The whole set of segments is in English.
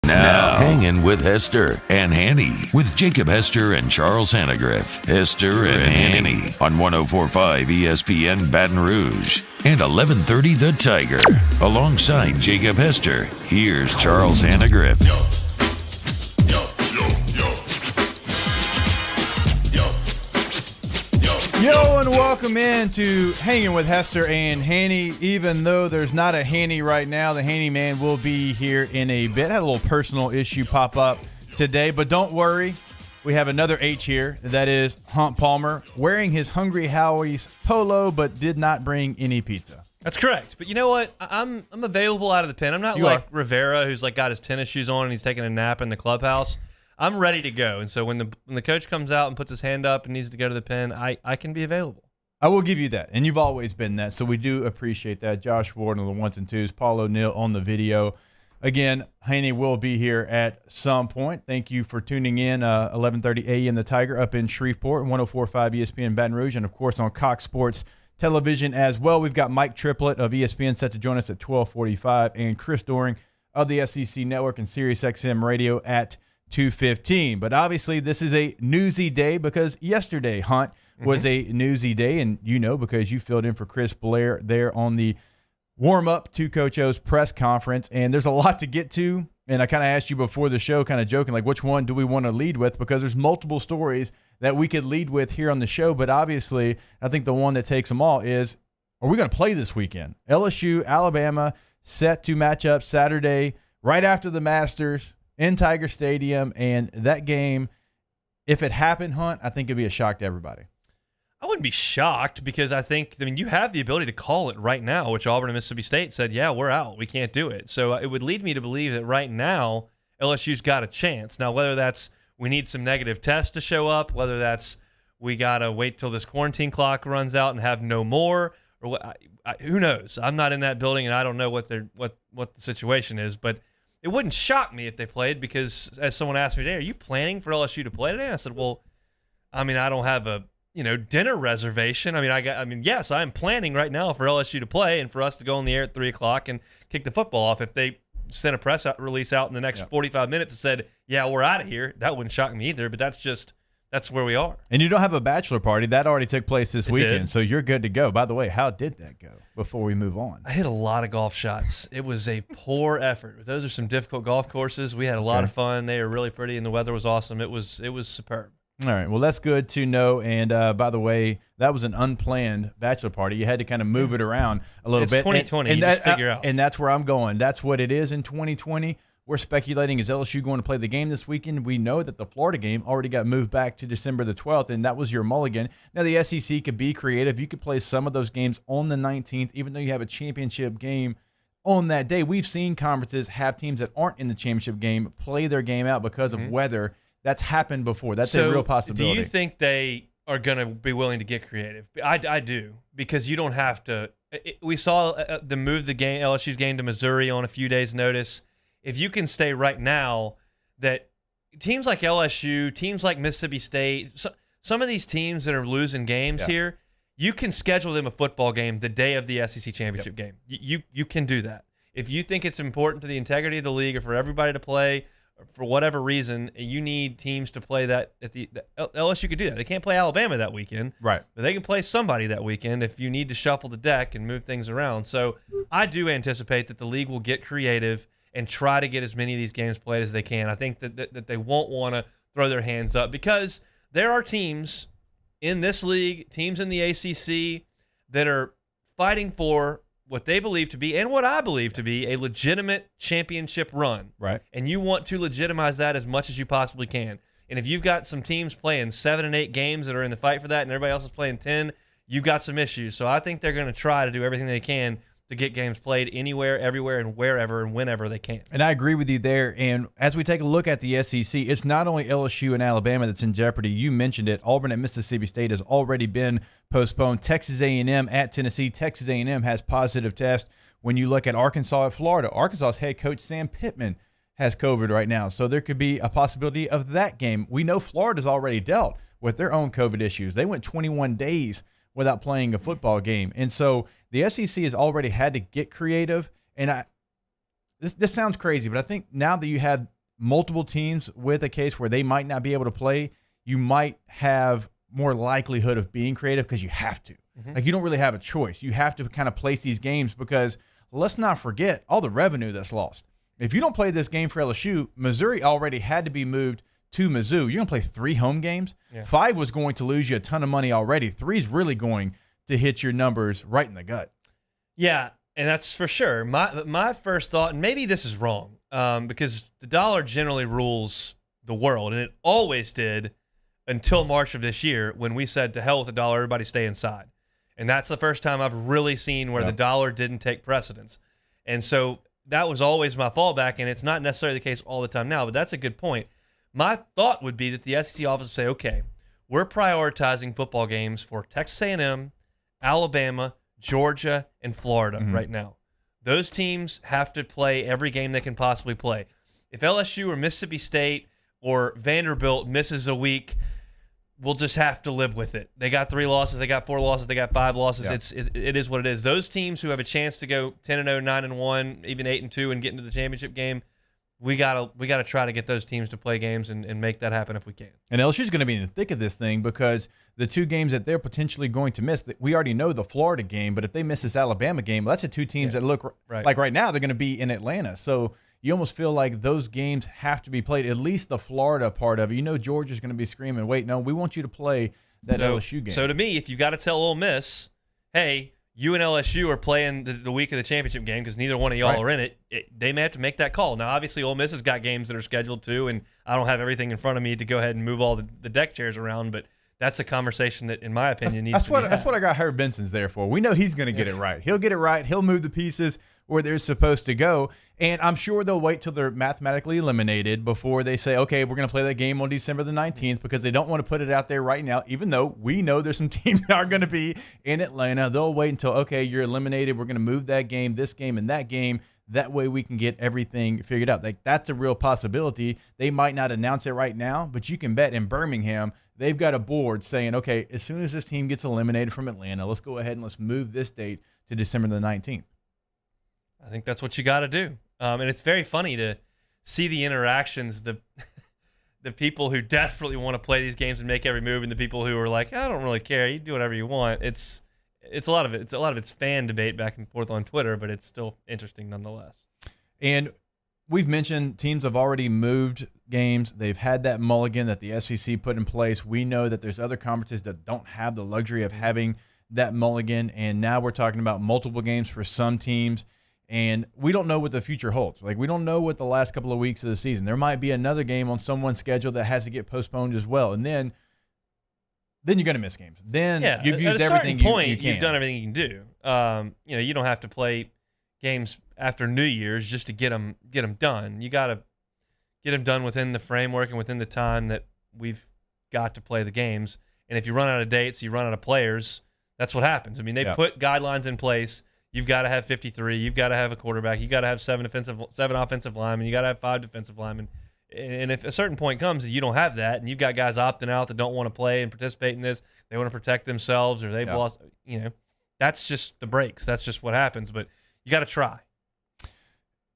Now, Hangin with Hester and Hanny with Jacob Hester and Charles Hannegriff. Hester and Hanny on 104.5 ESPN Baton Rouge and 1130 The Tiger. Alongside Jacob Hester, here's Charles Hannegriff. Yo, and welcome in to Hanging with Hester and Hanny. Even though there's not a Hanny right now, the Hanny man will be here in a bit. Had a little personal issue pop up today, but don't worry. We have another H here. That is Hunt Palmer, wearing his Hungry Howie's polo, but did not bring any pizza. That's correct. But you know what? I'm available out of the pen. I'm not Rivera, who's like got his tennis shoes on and he's taking a nap in the clubhouse. I'm ready to go. And so when the coach comes out and puts his hand up and needs to go to the pen, I can be available. I will give you that. And you've always been that. So we do appreciate that. Josh Ward on the ones and twos, Paul O'Neill on the video. Again, Haney will be here at some point. Thank you for tuning in. 11:30 a.m. The Tiger up in Shreveport, 104.5 ESPN Baton Rouge, and of course on Cox Sports Television as well. We've got Mike Triplett of ESPN set to join us at 12:45, and Chris Doering of the SEC Network and SiriusXM Radio at 2:15. But obviously this is a newsy day because yesterday, Hunt, was a newsy day, and you know because you filled in for Chris Blair there on the warm-up to Coach O's press conference, and there's a lot to get to. And I kind of asked you before the show, kind of joking, like which one do we want to lead with, because there's multiple stories that we could lead with here on the show. But obviously I think the one that takes them all is, are we going to play this weekend? LSU, Alabama, set to match up Saturday right after the Masters in Tiger Stadium. And that game, if it happened, Hunt, I think it'd be a shock to everybody. I wouldn't be shocked because I mean, you have the ability to call it right now, which Auburn and Mississippi State said, yeah, we're out. We can't do it. So it would lead me to believe that right now LSU's got a chance. Now, whether that's we need some negative tests to show up, whether that's we got to wait till this quarantine clock runs out and have no more, or what, who knows? I'm not in that building and I don't know what the situation is, but it wouldn't shock me if they played because as someone asked me today, are you planning for LSU to play today? And I said, well, I mean, I don't have a dinner reservation. I mean, yes, I'm planning right now for LSU to play and for us to go on the air at 3:00 and kick the football off. If they sent a press release out in the next 45 minutes and said, yeah, we're out of here, that wouldn't shock me either, but that's where we are. And you don't have a bachelor party. That already took place this weekend, so you're good to go. By the way, how did that go before we move on? I hit a lot of golf shots. It was a poor effort. Those are some difficult golf courses. We had a lot of fun. They are really pretty, and the weather was awesome. It was superb. All right, well, that's good to know. And by the way, that was an unplanned bachelor party. You had to kind of move it around a little bit. It's 2020, and you just figure out. And that's where I'm going. That's what it is in 2020. We're speculating, is LSU going to play the game this weekend? We know that the Florida game already got moved back to December the 12th, and that was your mulligan. Now, the SEC could be creative. You could play some of those games on the 19th, even though you have a championship game on that day. We've seen conferences have teams that aren't in the championship game play their game out because of weather. That's happened before. That's a real possibility. Do you think they are going to be willing to get creative? I do, because you don't have to. We saw them move the game, LSU's game to Missouri on a few days' notice. If you can stay right now, that teams like LSU, teams like Mississippi State, some of these teams that are losing games here, you can schedule them a football game the day of the SEC championship game. You can do that. If you think it's important to the integrity of the league or for everybody to play, for whatever reason, you need teams to play that at the LSU could do that. They can't play Alabama that weekend, right? But they can play somebody that weekend if you need to shuffle the deck and move things around. So I do anticipate that the league will get creative and try to get as many of these games played as they can. I think that they won't want to throw their hands up because there are teams in this league, teams in the ACC that are fighting for what they believe to be and what I believe to be a legitimate championship run. Right. And you want to legitimize that as much as you possibly can. And if you've got some teams playing 7 and 8 games that are in the fight for that and everybody else is playing 10, you've got some issues. So I think they're going to try to do everything they can to get games played anywhere, everywhere, and wherever and whenever they can. And I agree with you there. And as we take a look at the SEC, it's not only LSU and Alabama that's in jeopardy. You mentioned it. Auburn and Mississippi State has already been postponed. Texas A&M at Tennessee. Texas A&M has positive tests. When you look at Arkansas at Florida, Arkansas's head coach Sam Pittman has COVID right now. So there could be a possibility of that game. We know Florida's already dealt with their own COVID issues. They went 21 days without playing a football game. And so the SEC has already had to get creative. And this sounds crazy, but I think now that you have multiple teams with a case where they might not be able to play, you might have more likelihood of being creative because you have to. Like, you don't really have a choice. You have to kind of place these games because let's not forget all the revenue that's lost. If you don't play this game for LSU, Missouri already had to be moved to Mizzou. You're going to play 3 home games. Yeah. 5 was going to lose you a ton of money already. 3 is really going to hit your numbers right in the gut. Yeah, and that's for sure. My first thought, and maybe this is wrong, because the dollar generally rules the world, and it always did until March of this year when we said, to hell with the dollar, everybody stay inside. And that's the first time I've really seen where the dollar didn't take precedence. And so that was always my fallback, and it's not necessarily the case all the time now, but that's a good point. My thought would be that the SEC office would say, okay, we're prioritizing football games for Texas A&M, Alabama, Georgia, and Florida right now. Those teams have to play every game they can possibly play. If LSU or Mississippi State or Vanderbilt misses a week, we'll just have to live with it. They got 3 losses, they got 4 losses, they got 5 losses. Yeah. It is what it is. Those teams who have a chance to go 10-0, 9-1, even 8-2, and get into the championship game, we gotta try to get those teams to play games and make that happen if we can. And LSU's going to be in the thick of this thing because the 2 games that they're potentially going to miss, we already know the Florida game, but if they miss this Alabama game, that's the 2 teams that look like right now they're going to be in Atlanta. So you almost feel like those games have to be played, at least the Florida part of it. You know Georgia's going to be screaming, wait, no, we want you to play that LSU game. So to me, if you got to tell Ole Miss, hey, you and LSU are playing the week of the championship game because neither one of y'all are in it, they may have to make that call. Now, obviously, Ole Miss has got games that are scheduled too, and I don't have everything in front of me to go ahead and move all the deck chairs around, but that's a conversation that, in my opinion, needs to be had. That's what I got Herb Benson's there for. We know he's going to get it right. He'll get it right. He'll move the pieces where they're supposed to go, and I'm sure they'll wait till they're mathematically eliminated before they say, okay, we're going to play that game on December the 19th because they don't want to put it out there right now, even though we know there's some teams that are going to be in Atlanta. They'll wait until, okay, you're eliminated. We're going to move that game, this game, and that game. That way we can get everything figured out. Like, that's a real possibility. They might not announce it right now, but you can bet in Birmingham they've got a board saying, okay, as soon as this team gets eliminated from Atlanta, let's go ahead and let's move this date to December the 19th. I think that's what you got to do. And it's very funny to see the interactions, the people who desperately want to play these games and make every move, and the people who are like, I don't really care. You do whatever you want. It's a lot of it. It's a lot of it's fan debate back and forth on Twitter, but it's still interesting nonetheless. And we've mentioned teams have already moved games. They've had that mulligan that the SEC put in place. We know that there's other conferences that don't have the luxury of having that mulligan, and now we're talking about multiple games for some teams. And we don't know what the future holds. Like, we don't know what the last couple of weeks of the season. There might be another game on someone's schedule that has to get postponed as well. And then you're going to miss games. Then you've used everything you can. You've done everything you can do. You don't have to play games after New Year's just to get them done. You got to get them done within the framework and within the time that we've got to play the games. And if you run out of dates, you run out of players, that's what happens. I mean, they put guidelines in place. You've got to have 53. You've got to have a quarterback. You got to have 7 offensive linemen. You got to have 5 defensive linemen. And if a certain point comes that you don't have that, and you've got guys opting out that don't want to play and participate in this, they want to protect themselves, or they've lost, that's just the breaks. That's just what happens. But you got to try.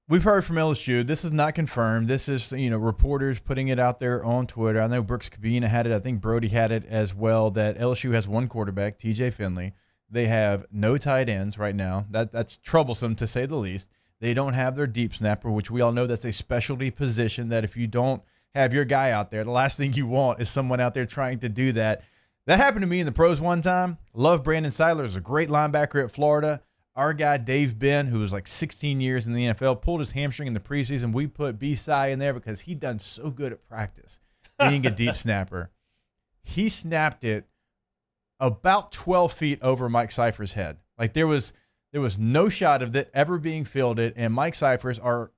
We've heard from LSU. This is not confirmed. This is, reporters putting it out there on Twitter. I know Brooks Cabina had it. I think Brody had it as well, that LSU has 1 quarterback, TJ Finley. They have no tight ends right now. That's troublesome, to say the least. They don't have their deep snapper, which we all know that's a specialty position that if you don't have your guy out there, the last thing you want is someone out there trying to do that. That happened to me in the pros one time. Love Brandon Seiler. Is a great linebacker at Florida. Our guy, Dave Ben, who was like 16 years in the NFL, pulled his hamstring in the preseason. We put B-Sai in there because he'd done so good at practice being a deep snapper. He snapped it about 12 feet over Mike Cypher's head. Like, there was no shot of it ever being fielded, and Mike Cyphers, our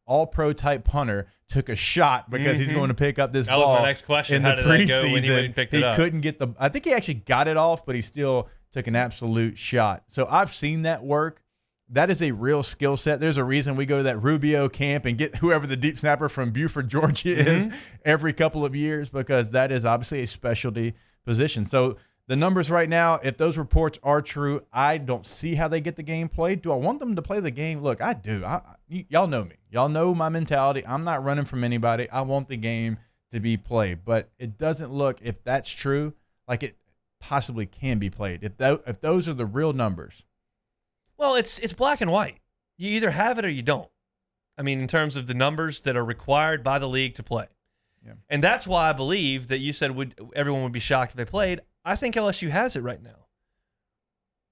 all-pro type punter, took a shot because he's going to pick up this ball. That was my next question. How did that go when he went and picked it up? He couldn't get I think he actually got it off, but he still took an absolute shot. So I've seen that work. That is a real skill set. There's a reason we go to that Rubio camp and get whoever the deep snapper from Buford, Georgia is every couple of years, because that is obviously a specialty position. So the numbers right now, if those reports are true, I don't see how they get the game played. Do I want them to play the game? Look, I do. Y'all know me. Y'all know my mentality. I'm not running from anybody. I want the game to be played. But it doesn't look, if that's true, like it possibly can be played. If those are the real numbers. Well, it's black and white. You either have it or you don't. I mean, in terms of the numbers that are required by the league to play. Yeah. And that's why I believe that you said everyone would be shocked if they played. I think LSU has it right now.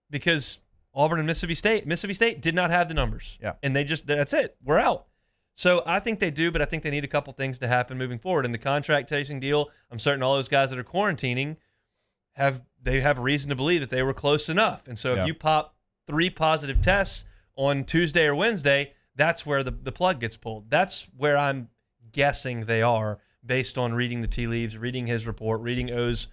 Because Auburn and Mississippi State did not have the numbers. Yeah. And that's it. We're out. So I think they do, but I think they need a couple things to happen moving forward. And the contract chasing deal, I'm certain all those guys that are quarantining have reason to believe that they were close enough. And so if you pop 3 positive tests on Tuesday or Wednesday, that's where the plug gets pulled. That's where I'm guessing they are based on reading the tea leaves, reading his report, reading O's,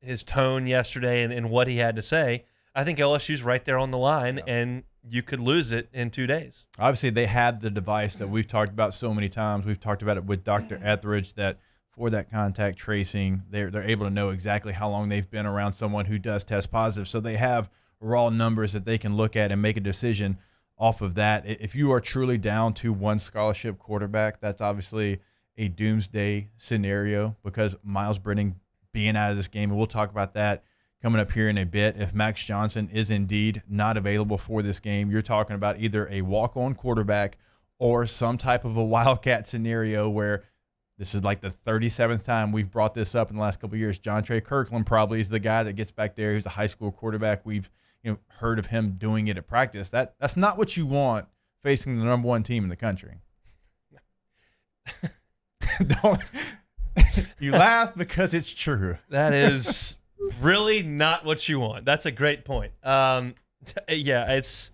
his tone yesterday and what he had to say. I think LSU's right there on the line, and you could lose it in 2 days. Obviously, they had the device that we've talked about so many times. We've talked about it with Dr. Etheridge, that for that contact tracing, they're able to know exactly how long they've been around someone who does test positive. So they have raw numbers that they can look at and make a decision off of that. If you are truly down to one scholarship quarterback, that's obviously a doomsday scenario because Miles Brennan being out of this game, and we'll talk about that coming up here in a bit. If Max Johnson is indeed not available for this game, you're talking about either a walk-on quarterback or some type of a wildcat scenario where this is like the 37th time we've brought this up in the last couple of years. John Trey Kirkland probably is the guy that gets back there. He's a high school quarterback. We've heard of him doing it at practice. That's not what you want facing the number one team in the country. Don't you laugh because it's true. That is really not what you want. That's a great point. It's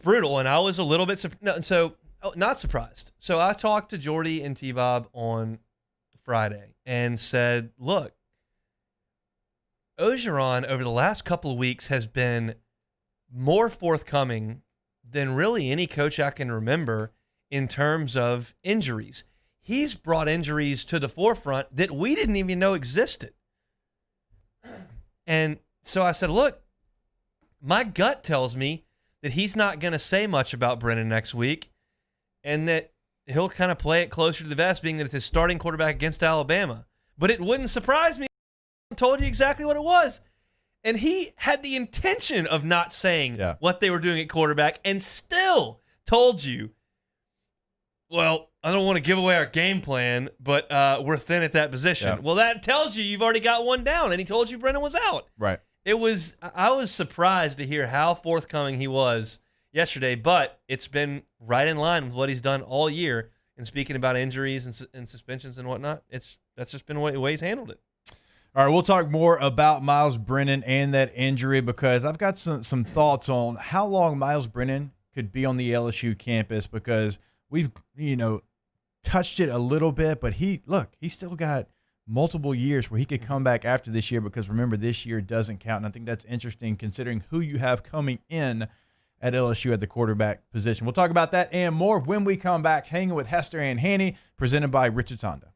brutal, and I was a little bit not surprised. So I talked to Jordy and T-Bob on Friday and said, look, Ogeron over the last couple of weeks has been more forthcoming than really any coach I can remember in terms of injuries. He's brought injuries to the forefront that we didn't even know existed. And so I said, look, my gut tells me that he's not going to say much about Brennan next week and that he'll kind of play it closer to the vest, being that it's his starting quarterback against Alabama. But it wouldn't surprise me if I told you exactly what it was. And he had the intention of not saying what they were doing at quarterback and still told you, well, I don't want to give away our game plan, but we're thin at that position. Yeah. Well, that tells you you've already got one down, and he told you Brennan was out. Right. I was surprised to hear how forthcoming he was yesterday, but it's been right in line with what he's done all year. And speaking about injuries and suspensions and whatnot, that's just been the way he's handled it. All right, we'll talk more about Miles Brennan and that injury because I've got some thoughts on how long Miles Brennan could be on the LSU campus because we've, touched it a little bit, but he still got multiple years where he could come back after this year because remember, this year doesn't count. And I think that's interesting considering who you have coming in at LSU at the quarterback position. We'll talk about that and more when we come back. Hanging with Hester and Hanny, presented by Richards Honda.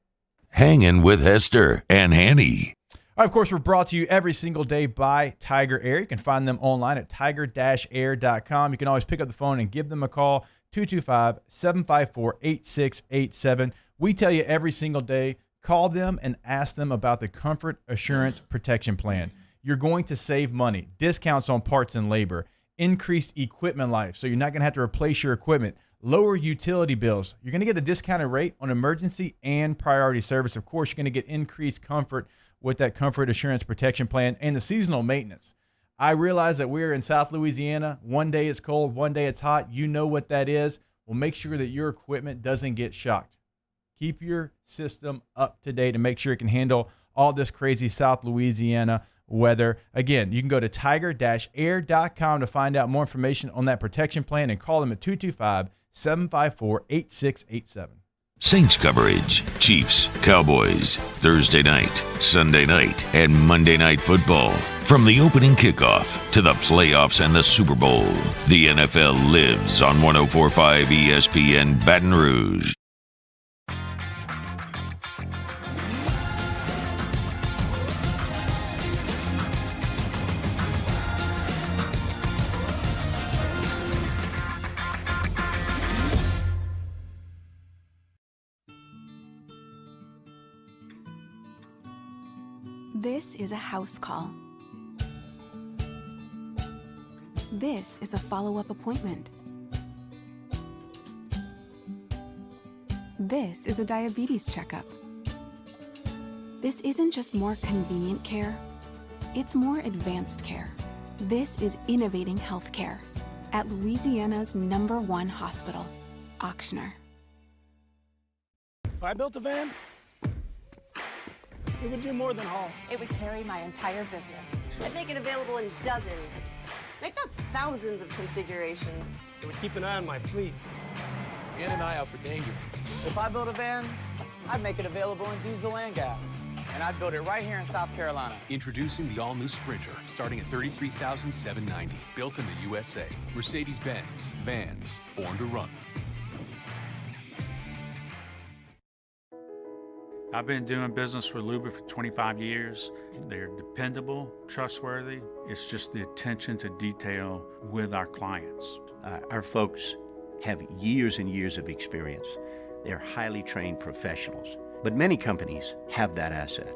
Hanging with Hester and Hanny. Of course, we're brought to you every single day by Tiger Air. You can find them online at tiger-air.com. You can always pick up the phone and give them a call, 225-754-8687. We tell you every single day, call them and ask them about the Comfort Assurance Protection Plan. You're going to save money, discounts on parts and labor, increased equipment life, so you're not going to have to replace your equipment, lower utility bills. You're going to get a discounted rate on emergency and priority service. Of course, you're going to get increased comfort with that Comfort Assurance Protection Plan and the seasonal maintenance. I realize that we're in South Louisiana. One day it's cold, one day it's hot. You know what that is. Well, make sure that your equipment doesn't get shocked. Keep your system up to date and make sure it can handle all this crazy South Louisiana weather. Again, you can go to tiger-air.com to find out more information on that protection plan and call them at 225-754-8687. Saints coverage, Chiefs, Cowboys, Thursday night, Sunday night, and Monday Night Football. From the opening kickoff to the playoffs and the Super Bowl, the NFL lives on 104.5 ESPN Baton Rouge. This is a house call. This is a follow-up appointment. This is a diabetes checkup. This isn't just more convenient care, it's more advanced care. This is innovating healthcare at Louisiana's #1 hospital, Auctioner. If I built a van, it would do more than haul. It would carry my entire business. I'd make it available in dozens, if not thousands of configurations. It would keep an eye on my fleet. And an eye out for danger. If I built a van, I'd make it available in diesel and gas. And I'd build it right here in South Carolina. Introducing the all-new Sprinter, starting at $33,790. Built in the USA. Mercedes-Benz. Vans. Born to run. I've been doing business with Luba for 25 years. They're dependable, trustworthy. It's just the attention to detail with our clients. Our folks have years and years of experience. They're highly trained professionals. But many companies have that asset.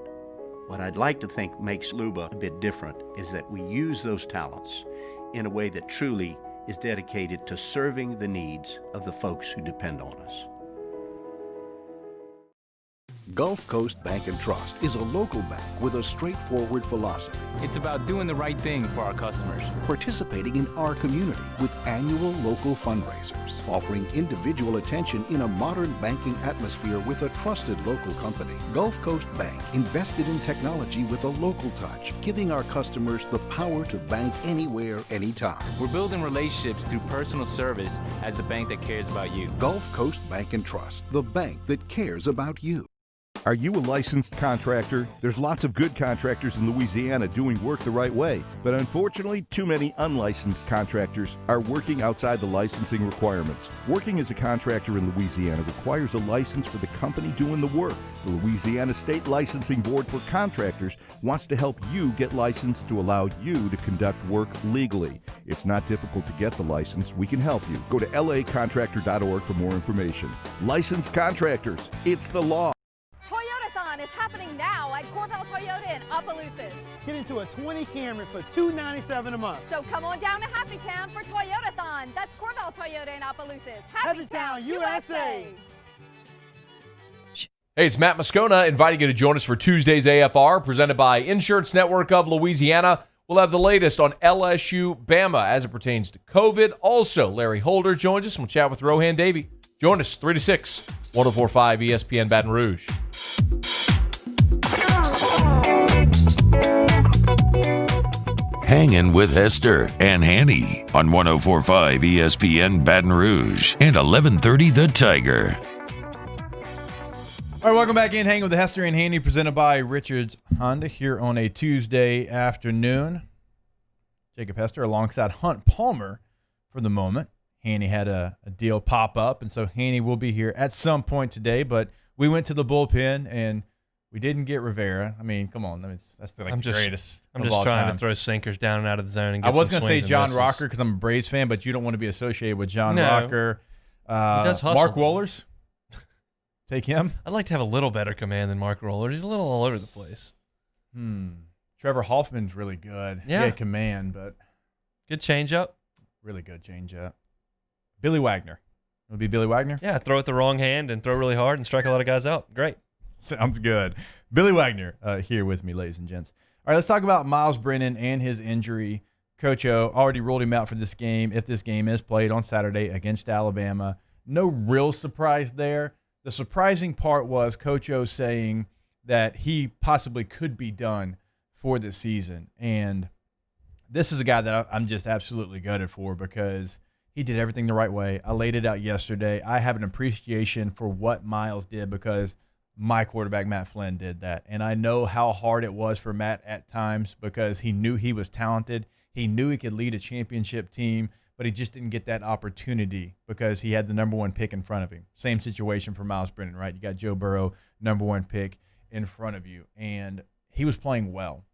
What I'd like to think makes Luba a bit different is that we use those talents in a way that truly is dedicated to serving the needs of the folks who depend on us. Gulf Coast Bank and Trust is a local bank with a straightforward philosophy. It's about doing the right thing for our customers. Participating in our community with annual local fundraisers. Offering individual attention in a modern banking atmosphere with a trusted local company. Gulf Coast Bank invested in technology with a local touch, giving our customers the power to bank anywhere, anytime. We're building relationships through personal service as the bank that cares about you. Gulf Coast Bank and Trust, the bank that cares about you. Are you a licensed contractor? There's lots of good contractors in Louisiana doing work the right way, but unfortunately, too many unlicensed contractors are working outside the licensing requirements. Working as a contractor in Louisiana requires a license for the company doing the work. The Louisiana State Licensing Board for Contractors wants to help you get licensed to allow you to conduct work legally. It's not difficult to get the license. We can help you. Go to lacontractor.org for more information. Licensed contractors, it's the law. Toyotathon is happening now at Corval Toyota in Opelousas. Get into a 20 Camry for $297 a month. So come on down to Happy Town for Toyotathon. That's Corval Toyota in Opelousas. Happy Town, USA. Hey, it's Matt Moscona inviting you to join us for Tuesday's AFR, presented by Insurance Network of Louisiana. We'll have the latest on LSU Bama as it pertains to COVID. Also, Larry Holder joins us and we'll chat with Rohan Davey. Join us 3 to 6, 104.5 ESPN Baton Rouge. Hangin with Hester and Hanny on 104.5 ESPN Baton Rouge and 1130 The Tiger. All right, welcome back in. Hanging with Hester and Hanny, presented by Richards Honda here on a Tuesday afternoon. Jacob Hester alongside Hunt Palmer for the moment. Hanny had a deal pop up, and so Hanny will be here at some point today, but we went to the bullpen, and we didn't get Rivera. I mean, come on. That's the greatest I'm of just all trying time. to throw sinkers down and out of the zone. And get I was going to say John Rocker because I'm a Braves fan, but you don't want to be associated with John Rocker. He does hustle. Mark Wohlers. Take him. I'd like to have a little better command than Mark Roller. He's a little all over the place. Trevor Hoffman's really good. Yeah. He had command, but good changeup. Really good changeup. Billy Wagner. It would be Billy Wagner? Yeah, throw it the wrong hand and throw really hard and strike a lot of guys out. Great. Sounds good. Billy Wagner here with me, ladies and gents. All right, let's talk about Miles Brennan and his injury. Coach O already ruled him out for this game if this game is played on Saturday against Alabama. No real surprise there. The surprising part was Coach O saying that he possibly could be done for this season. And this is a guy that I'm just absolutely gutted for because he did everything the right way. I laid it out yesterday. I have an appreciation for what Miles did because my quarterback, Matt Flynn, did that. And I know how hard it was for Matt at times because he knew he was talented. He knew he could lead a championship team, but he just didn't get that opportunity because he had the #1 pick in front of him. Same situation for Miles Brennan, right? You got Joe Burrow, #1 pick in front of you. And he was playing well.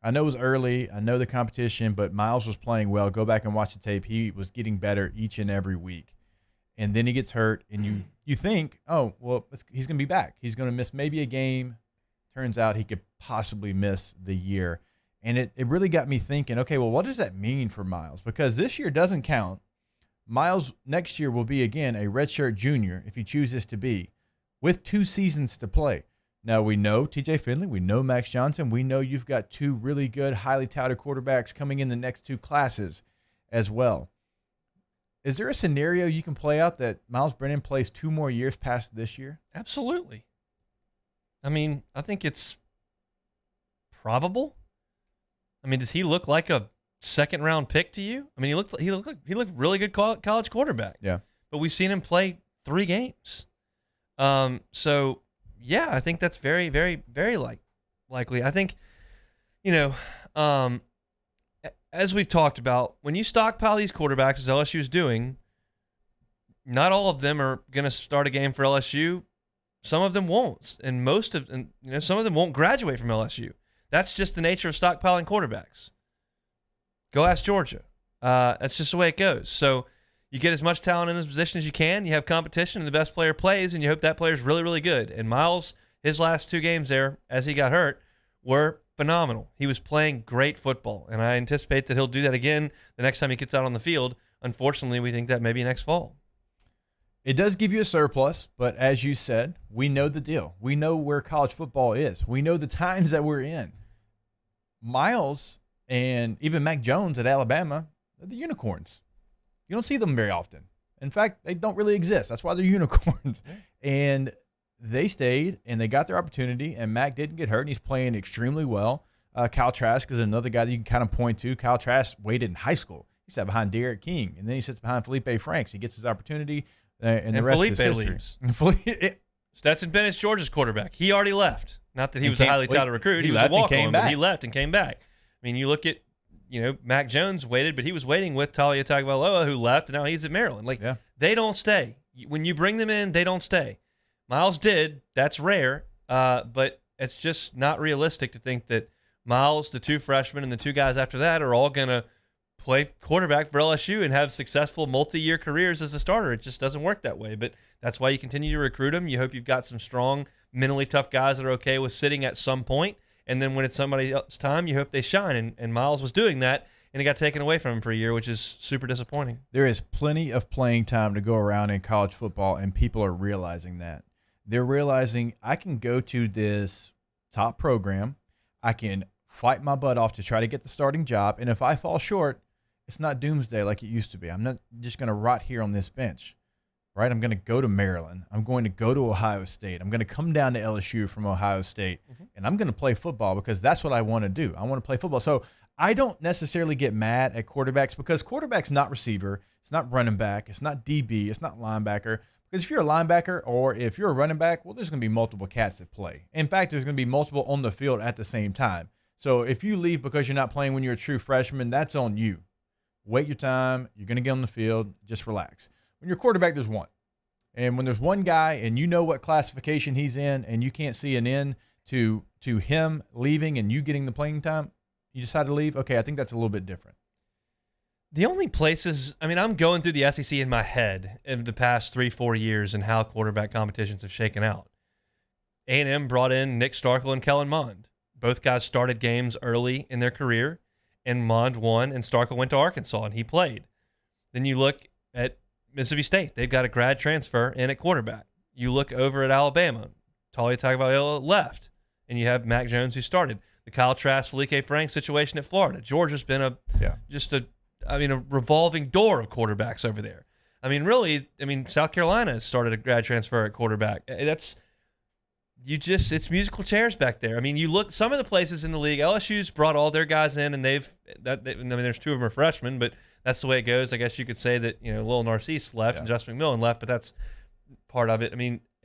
I know it was early. I know the competition, but Miles was playing well. Go back and watch the tape. He was getting better each and every week. And then he gets hurt, and you think, oh, well, he's going to be back. He's going to miss maybe a game turns out he could possibly miss the year. And it really got me thinking, okay, well, what does that mean for Miles? Because this year doesn't count. Miles next year will be, again, a redshirt junior if he chooses to be, with 2 seasons to play. Now, we know TJ Finley, we know Max Johnson, we know you've got 2 really good, highly touted quarterbacks coming in the next 2 classes as well. Is there a scenario you can play out that Miles Brennan plays 2 more years past this year? Absolutely. I mean, I think it's probable. I mean, does he look like a second-round pick to you? I mean, he looked really good college quarterback. Yeah. But we've seen him play 3 games. So yeah, I think that's very, very, very likely. I think, as we've talked about, when you stockpile these quarterbacks, as LSU is doing, not all of them are going to start a game for LSU. Some of them won't, and some of them won't graduate from LSU. That's just the nature of stockpiling quarterbacks. Go ask Georgia. That's just the way it goes. So you get as much talent in this position as you can. You have competition, and the best player plays, and you hope that player is really, really good. And Miles, his last 2 games there, as he got hurt, were phenomenal. He was playing great football, and I anticipate that he'll do that again the next time he gets out on the field. Unfortunately, we think that maybe next fall. It does give you a surplus, but as you said, we know the deal. We know where college football is. We know the times that we're in. Miles and even Mac Jones at Alabama, they're the unicorns. You don't see them very often. In fact, they don't really exist. That's why they're unicorns. And they stayed, and they got their opportunity, and Mac didn't get hurt, and he's playing extremely well. Kyle Trask is another guy that you can kind of point to. Kyle Trask waited in high school. He sat behind Derek King, and then he sits behind Felipe Franks. He gets his opportunity, and the rest Felipe is history. Leaves. Stetson Bennett's Georgia's quarterback. He already left. Not that he was a highly touted recruit. He was a walk-on, but he left and came back. I mean, you look at, Mac Jones waited, but he was waiting with Talia Tagovailoa, who left, and now he's at Maryland. They don't stay. When you bring them in, they don't stay. Miles did. That's rare, but it's just not realistic to think that Miles, the 2 freshmen, and the 2 guys after that are all going to play quarterback for LSU and have successful multi-year careers as a starter. It just doesn't work that way, but that's why you continue to recruit them. You hope you've got some strong, mentally tough guys that are okay with sitting at some point, and then when it's somebody else's time, you hope they shine, and Miles was doing that, and it got taken away from him for a year, which is super disappointing. There is plenty of playing time to go around in college football, and people are realizing that. They're realizing I can go to this top program, I can fight my butt off to try to get the starting job, and if I fall short, it's not doomsday like it used to be. I'm not just going to rot here on this bench, right? I'm going to go to Maryland. I'm going to go to Ohio State. I'm going to come down to LSU from Ohio State, and I'm going to play football because that's what I want to do. I want to play football. So I don't necessarily get mad at quarterbacks because quarterback's not receiver. It's not running back. It's not DB. It's not linebacker. Because if you're a linebacker or if you're a running back, well, there's going to be multiple cats that play. In fact, there's going to be multiple on the field at the same time. So if you leave because you're not playing when you're a true freshman, that's on you. Wait your time. You're going to get on the field. Just relax. When you're a quarterback, there's one. And when there's one guy and you know what classification he's in and you can't see an end to him leaving and you getting the playing time, you decide to leave, okay, I think that's a little bit different. The only places, I'm going through the SEC in my head in the past 3-4 years and how quarterback competitions have shaken out. A&M brought in Nick Starkel and Kellen Mond. Both guys started games early in their career, and Mond won, and Starkel went to Arkansas, and he played. Then you look at Mississippi State. They've got a grad transfer in at quarterback. You look over at Alabama. Talia Tagovailoa left, and you have Mac Jones who started. The Kyle Trask, Felipe Franks situation at Florida. Georgia's been a revolving door of quarterbacks over there. South Carolina started a grad transfer at quarterback. It's musical chairs back there. You look some of the places in the league. LSU's brought all their guys in, and there's 2 of them are freshmen, but that's the way it goes. I guess you could say that Lil Narcisse left and Justin McMillan left, but that's part of it.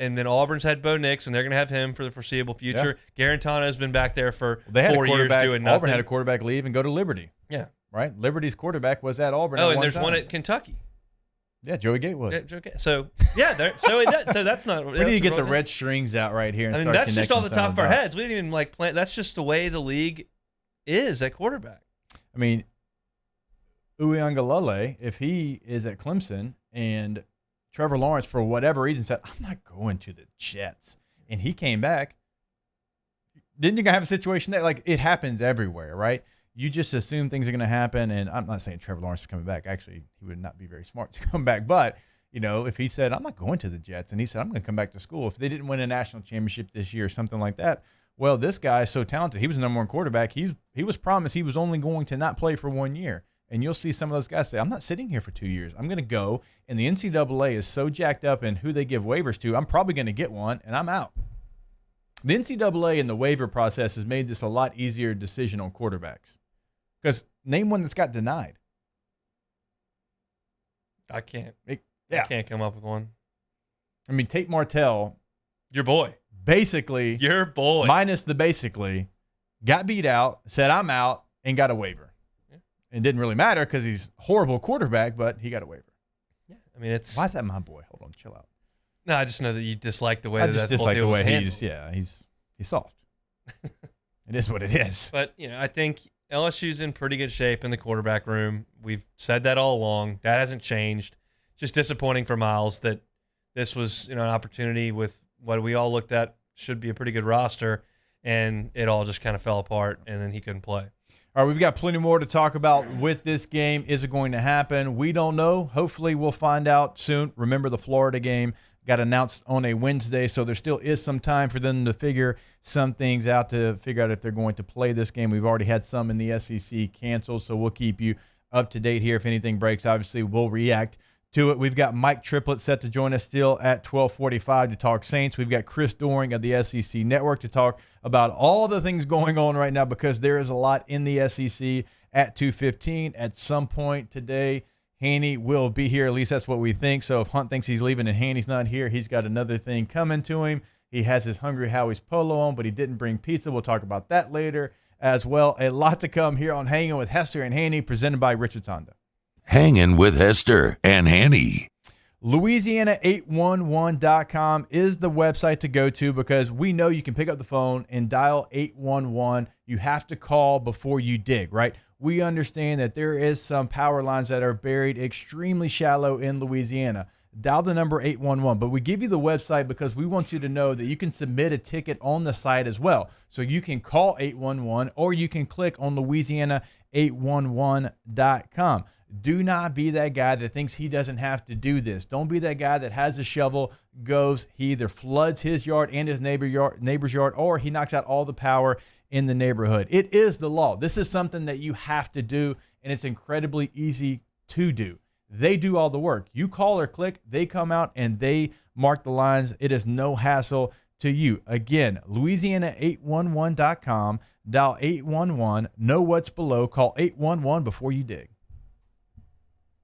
And then Auburn's had Bo Nix, and they're going to have him for the foreseeable future. Yeah. Garantano's been back there for 4 years doing nothing. Auburn had a quarterback leave and go to Liberty. Yeah. Right? Liberty's quarterback was at Auburn. Oh, and there's one at Kentucky. Yeah, Joey Gatewood. Yeah, Joey So that's not. We need to get the red strings out right here. And that's just off the top of our heads. We didn't even plan. That's just the way the league is at quarterback. Uiagalelei, if he is at Clemson and Trevor Lawrence, for whatever reason, said, I'm not going to the Jets, and he came back, didn't you have a situation that, like, it happens everywhere, right? You just assume things are going to happen, and I'm not saying Trevor Lawrence is coming back. Actually, he would not be very smart to come back. But, you know, if he said, I'm not going to the Jets, and he said, I'm going to come back to school, if they didn't win a national championship this year or something like that, well, this guy is so talented. He was the number one quarterback. He was promised he was only going to not play for 1 year. And you'll see some of those guys say, I'm not sitting here for 2 years. I'm going to go. And the NCAA is so jacked up in who they give waivers to, I'm probably going to get one, and I'm out. The NCAA and the waiver process has made this a lot easier decision on quarterbacks. Because name one that's got denied. I can't. I can't come up with one. I mean, Tate Martell. Your boy. Basically. Your boy. Minus the basically. Got beat out, said I'm out, and got a waiver. Yeah. It didn't really matter because he's a horrible quarterback, but he got a waiver. Yeah. I mean, it's. Why is that my boy? Hold on, chill out. No, I just know that you dislike the way I just dislike the way he's soft. It is what it is. But, you know, I think LSU's in pretty good shape in the quarterback room. We've said that all along. That hasn't changed. Just disappointing for Miles that this was, you know, an opportunity with what we all looked at should be a pretty good roster, and it all just kind of fell apart, and then he couldn't play. All right, we've got plenty more to talk about with this game. Is it going to happen? We don't know. Hopefully we'll find out soon. Remember, the Florida game got announced on a Wednesday, so there still is some time for them to figure some things out, to figure out if they're going to play this game. We've already had some in the SEC canceled, so we'll keep you up to date here. If anything breaks, obviously we'll react to it. We've got Mike Triplett set to join us still at 12:45 to talk Saints. We've got Chris Doering of the SEC Network to talk about all the things going on right now, because there is a lot in the SEC at 2:15. At some point today, Hanny will be here. At least that's what we think. So if Hunt thinks he's leaving and Hanny's not here, he's got another thing coming to him. He has his Hungry Howie's polo on, but he didn't bring pizza. We'll talk about that later as well. A lot to come here on Hangin with Hester and Hanny, presented by Richard Honda. Hangin with Hester and Hanny. Louisiana811.com is the website to go to, because we know you can pick up the phone and dial 811. You have to call before you dig, right? We understand that there is some power lines that are buried extremely shallow in Louisiana. Dial the number 811, but we give you the website because we want you to know that you can submit a ticket on the site as well. So you can call 811, or you can click on Louisiana811.com. Do not be that guy that thinks he doesn't have to do this. Don't be that guy that has a shovel, goes, he either floods his yard and his neighbor's yard, or he knocks out all the power in the neighborhood. It is the law. This is something that you have to do, and it's incredibly easy to do. They do all the work. You call or click, they come out and they mark the lines. It is no hassle to you. Again, Louisiana811.com, dial 811, know what's below, call 811 before you dig.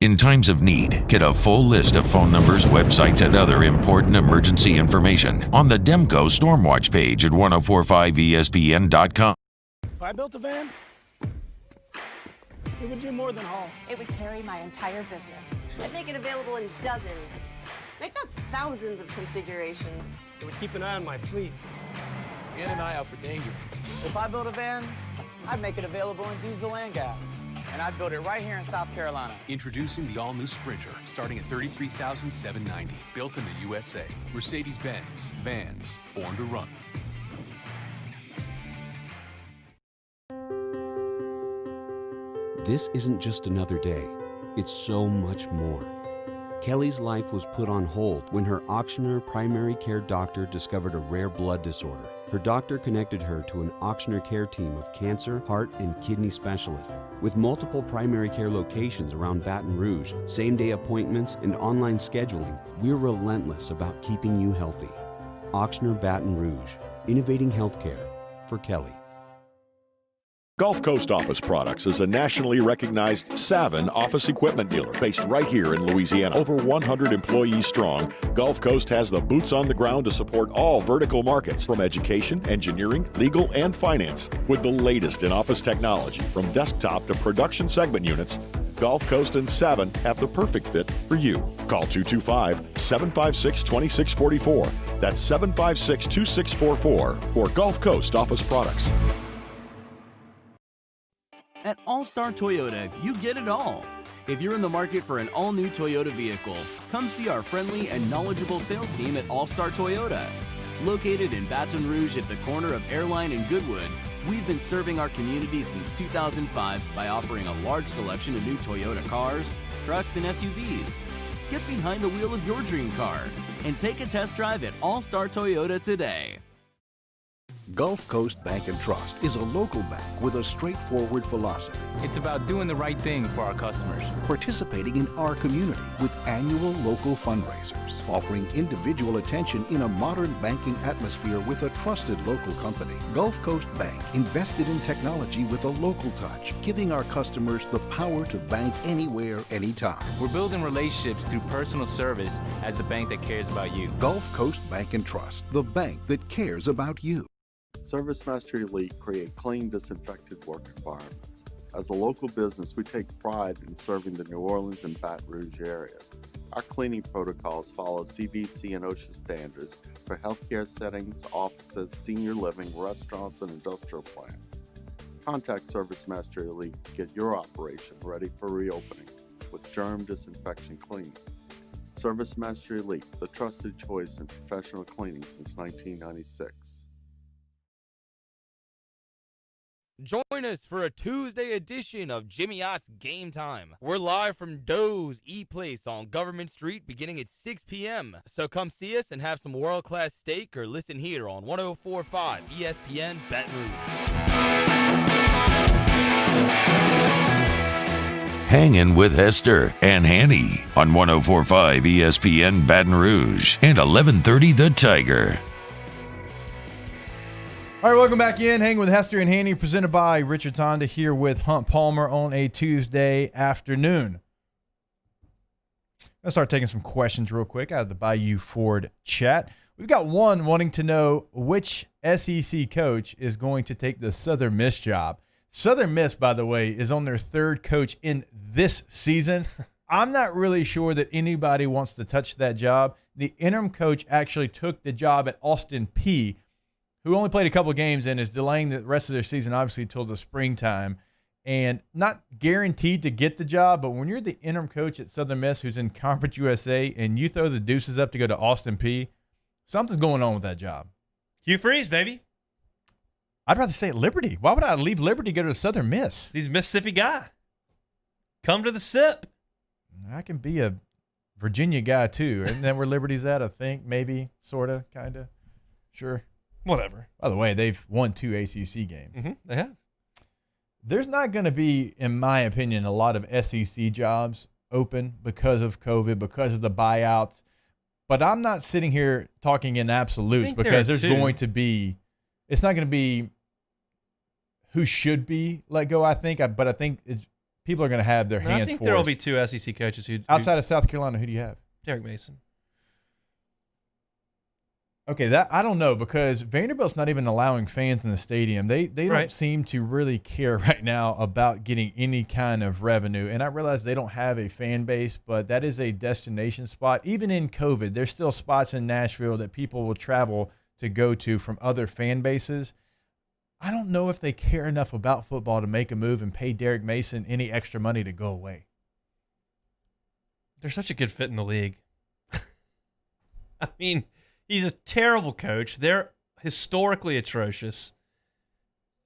In times of need, get a full list of phone numbers, websites, and other important emergency information on the Demco Stormwatch page at 1045ESPN.com. If I built a van, it would do more than haul. It would carry my entire business. I'd make it available in dozens, make not thousands of configurations. It would keep an eye on my fleet. And an eye out for danger. If I built a van, I'd make it available in diesel and gas. And I'd build it right here in South Carolina. Introducing the all-new Sprinter, starting at $33,790. Built in the USA. Mercedes-Benz. Vans. Born to run. This isn't just another day. It's so much more. Kelly's life was put on hold when her auctioneer primary care doctor discovered a rare blood disorder. Her doctor connected her to an auctioneer care team of cancer, heart, and kidney specialists. With multiple primary care locations around Baton Rouge, same-day appointments, and online scheduling, we're relentless about keeping you healthy. Auctioneer Baton Rouge, innovating healthcare for Kelly. Gulf Coast Office Products is a nationally recognized Savin office equipment dealer based right here in Louisiana. Over 100 employees strong, Gulf Coast has the boots on the ground to support all vertical markets, from education, engineering, legal, and finance. With the latest in office technology, from desktop to production segment units, Gulf Coast and Savin have the perfect fit for you. Call 225-756-2644. That's 756-2644 for Gulf Coast Office Products. At All-Star Toyota, you get it all. If you're in the market for an all-new Toyota vehicle, come see our friendly and knowledgeable sales team at All-Star Toyota. Located in Baton Rouge at the corner of Airline and Goodwood, we've been serving our community since 2005 by offering a large selection of new Toyota cars, trucks, and SUVs. Get behind the wheel of your dream car and take a test drive at All Star Toyota today. Gulf Coast Bank and Trust is a local bank with a straightforward philosophy. It's about doing the right thing for our customers. Participating in our community with annual local fundraisers, offering individual attention in a modern banking atmosphere with a trusted local company. Gulf Coast Bank invested in technology with a local touch, giving our customers the power to bank anywhere, anytime. We're building relationships through personal service as the bank that cares about you. Gulf Coast Bank and Trust, the bank that cares about you. ServiceMaster Elite create clean, disinfected work environments. As a local business, we take pride in serving the New Orleans and Baton Rouge areas. Our cleaning protocols follow CDC and OSHA standards for healthcare settings, offices, senior living, restaurants, and industrial plants. Contact ServiceMaster Elite to get your operation ready for reopening with germ disinfection cleaning. ServiceMaster Elite, the trusted choice in professional cleaning since 1996. Join us for a Tuesday edition of Jimmy Ott's Game Time. We're live from Doe's E-Place on Government Street beginning at 6 p.m. So come see us and have some world-class steak or listen here on 104.5 ESPN Baton Rouge. Hangin with Hester and Hanny on 104.5 ESPN Baton Rouge and 1130 The Tiger. All right, welcome back in. Hanging with Hester and Hanny, presented by Richard Honda, here with Hunt Palmer on a Tuesday afternoon. Let's start taking some questions real quick out of the Bayou Ford chat. We've got one wanting to know which SEC coach is going to take the Southern Miss job. Southern Miss, by the way, is on their third coach in this season. I'm not really sure that anybody wants to touch that job. The interim coach actually took the job at Austin Peay, who only played a couple of games and is delaying the rest of their season, obviously, until the springtime. And not guaranteed to get the job, but when you're the interim coach at Southern Miss who's in Conference USA and you throw the deuces up to go to Austin Peay, something's going on with that job. Hugh Freeze, baby. I'd rather stay at Liberty. Why would I leave Liberty to go to Southern Miss? He's a Mississippi guy. Come to the SIP. I can be a Virginia guy, too. Isn't that where Liberty's at, I think? Maybe, sort of, kind of. Sure. Whatever. By the way, they've won 2 ACC games. Mm-hmm, they have. There's not going to be, in my opinion, a lot of SEC jobs open because of COVID, because of the buyouts. But I'm not sitting here talking in absolutes because there's going to be – it's not going to be who should be let go, I think. But I think people are going to have their hands forced. I think there will be 2 SEC coaches who – outside of South Carolina, who do you have? Derek Mason. Okay, that I don't know, because Vanderbilt's not even allowing fans in the stadium. They don't seem to really care right now about getting any kind of revenue. And I realize they don't have a fan base, but that is a destination spot. Even in COVID, there's still spots in Nashville that people will travel to go to from other fan bases. I don't know if they care enough about football to make a move and pay Derek Mason any extra money to go away. They're such a good fit in the league. I mean, he's a terrible coach. They're historically atrocious.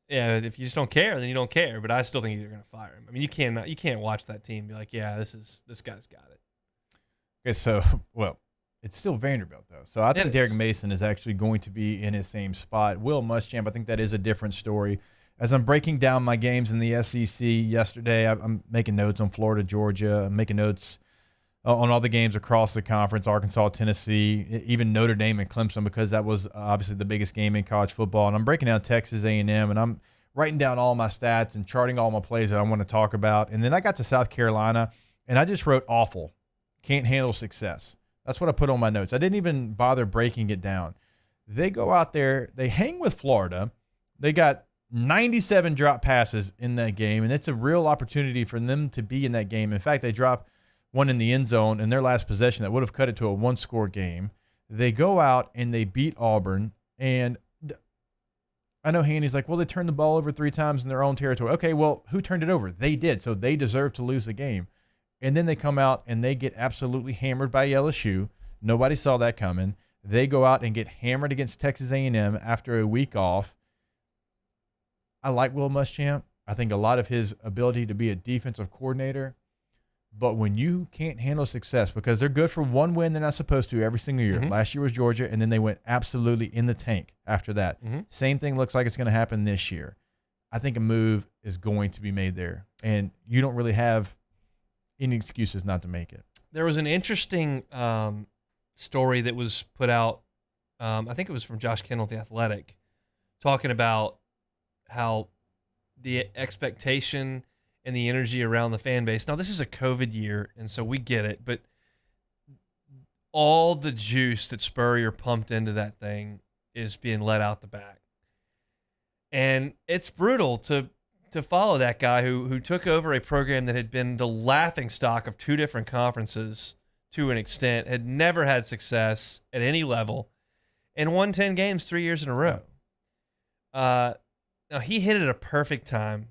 Yeah, if you just don't care, then you don't care. But I still think you're going to fire him. I mean, you can't watch that team and be like, yeah, this guy's got it. Okay, so it's still Vanderbilt though. So I think Derek Mason is actually going to be in his same spot. Will Muschamp, I think that is a different story. As I'm breaking down my games in the SEC yesterday, I'm making notes on Florida, Georgia. I'm making notes on all the games across the conference, Arkansas, Tennessee, even Notre Dame and Clemson, because that was obviously the biggest game in college football. And I'm breaking down Texas A&M, and I'm writing down all my stats and charting all my plays that I want to talk about. And then I got to South Carolina, and I just wrote awful, can't handle success. That's what I put on my notes. I didn't even bother breaking it down. They go out there, they hang with Florida. They got 97 drop passes in that game, and it's a real opportunity for them to be in that game. In fact, they drop one in the end zone in their last possession that would have cut it to a one-score game. They go out and they beat Auburn. And I know Hanny's like, well, they turned the ball over 3 times in their own territory. Okay, well, who turned it over? They did, so they deserve to lose the game. And then they come out and they get absolutely hammered by LSU. Nobody saw that coming. They go out and get hammered against Texas A&M after a week off. I like Will Muschamp. I think a lot of his ability to be a defensive coordinator. But when you can't handle success, because they're good for one win, they're not supposed to every single year. Last year was Georgia, and then they went absolutely in the tank after that. Same thing looks like it's going to happen this year. I think a move is going to be made there, and you don't really have any excuses not to make it. There was an interesting story that was put out, I think it was from Josh Kendall at The Athletic, talking about how the expectation and the energy around the fan base. Now, this is a COVID year, and so we get it, but all the juice that Spurrier pumped into that thing is being let out the back. And it's brutal to follow that guy who took over a program that had been the laughingstock of two different conferences to an extent, had never had success at any level, and won 10 games 3 years in a row. Now, he hit it at a perfect time.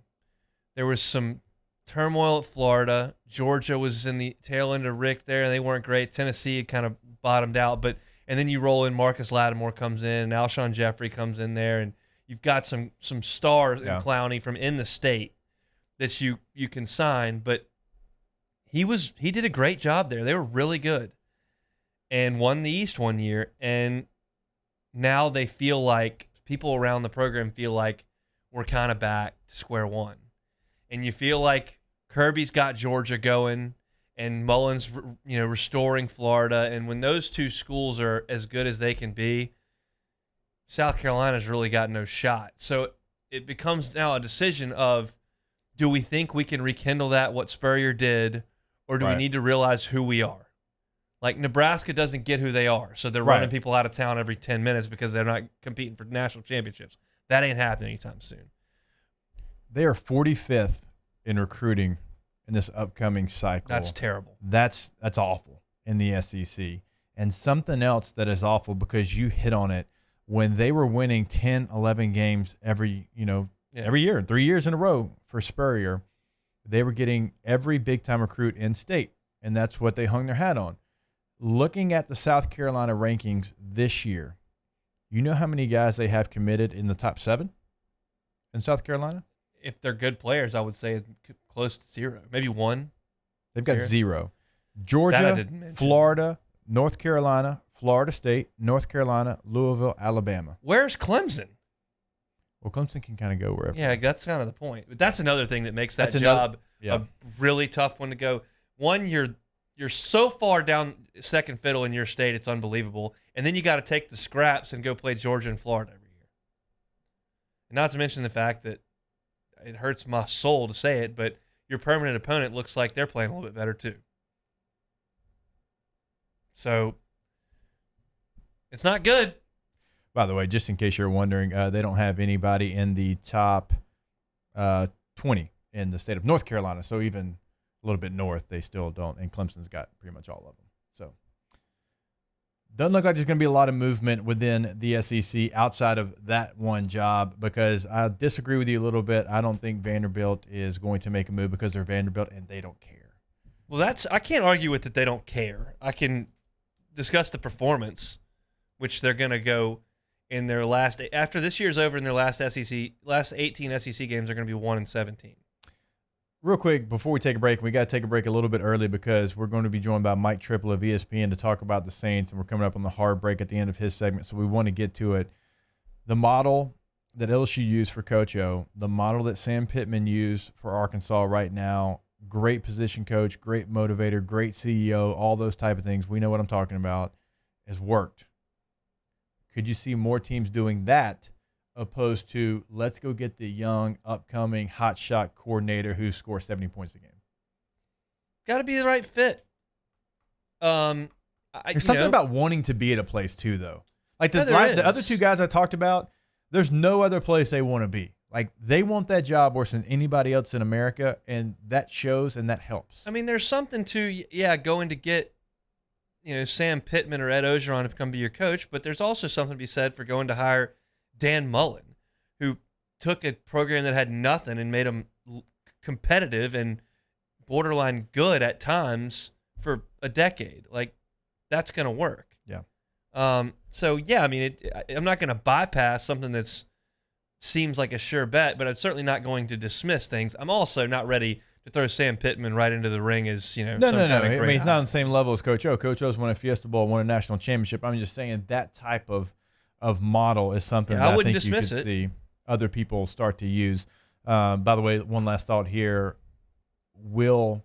There was some turmoil at Florida. Georgia was in the tail end of Rick there, and they weren't great. Tennessee had kind of bottomed out, and then you roll in Marcus Lattimore comes in, and Alshon Jeffrey comes in there, and you've got some stars in Clowney from in the state that you can sign, but he did a great job there. They were really good and won the East one year, and now they feel like people around the program feel like we're kind of back to square one. And you feel like Kirby's got Georgia going and Mullen's, restoring Florida. And when those two schools are as good as they can be, South Carolina's really got no shot. So it becomes now a decision of, do we think we can rekindle that, what Spurrier did, or do we need to realize who we are? Like Nebraska doesn't get who they are, so they're running people out of town every 10 minutes because they're not competing for national championships. That ain't happening anytime soon. They are 45th in recruiting in this upcoming cycle. That's terrible. That's awful in the SEC. And something else that is awful, because you hit on it, when they were winning 10, 11 games every year, 3 years in a row for Spurrier, they were getting every big-time recruit in state, and that's what they hung their hat on. Looking at the South Carolina rankings this year, you know how many guys they have committed in the top 7 in South Carolina? If they're good players, I would say close to 0. Maybe 1. They've got 0. Georgia, Florida, North Carolina, Florida State, North Carolina, Louisville, Alabama. Where's Clemson? Well, Clemson can kind of go wherever. Yeah, that's kind of the point. But that's another thing that makes that job a really tough one to go. One, you're so far down second fiddle in your state, it's unbelievable. And then you got to take the scraps and go play Georgia and Florida every year. And not to mention the fact that it hurts my soul to say it, but your permanent opponent looks like they're playing a little bit better too. So it's not good. By the way, just in case you're wondering, they don't have anybody in the top 20 in the state of North Carolina. So even a little bit north, they still don't. And Clemson's got pretty much all of them. So doesn't look like there's going to be a lot of movement within the SEC outside of that one job, because I disagree with you a little bit. I don't think Vanderbilt is going to make a move because they're Vanderbilt and they don't care. Well, I can't argue with that they don't care. I can discuss the performance, which they're going to go in their last, after this year's over, in their last 18 SEC games, they're going to be 1-17. Real quick, before we take a break, we got to take a break a little bit early because we're going to be joined by Mike Triplett of ESPN to talk about the Saints, and we're coming up on the hard break at the end of his segment, so we want to get to it. The model that LSU used for Coach O, the model that Sam Pittman used for Arkansas right now, great position coach, great motivator, great CEO, all those type of things, we know what I'm talking about, has worked. Could you see more teams doing that opposed to let's go get the young, upcoming, hotshot coordinator who scores 70 points a game? Got to be the right fit. There's something about wanting to be at a place too, though. Like the other two guys I talked about, there's no other place they want to be. Like they want that job worse than anybody else in America, and that shows and that helps. I mean, there's something to going to get Sam Pittman or Ed Ogeron to come be your coach, but there's also something to be said for going to hire Dan Mullen, who took a program that had nothing and made them competitive and borderline good at times for a decade. Like, that's going to work. Yeah. So yeah, I mean, I'm not going to bypass something that's seems like a sure bet, but I'm certainly not going to dismiss things. I'm also not ready to throw Sam Pittman right into the ring as, No. I mean, he's not on the same level as Coach O. Coach O's won a Fiesta Bowl, won a national championship. I'm just saying that type of model is something that I think you could see other people start to use. By the way, one last thought here. Will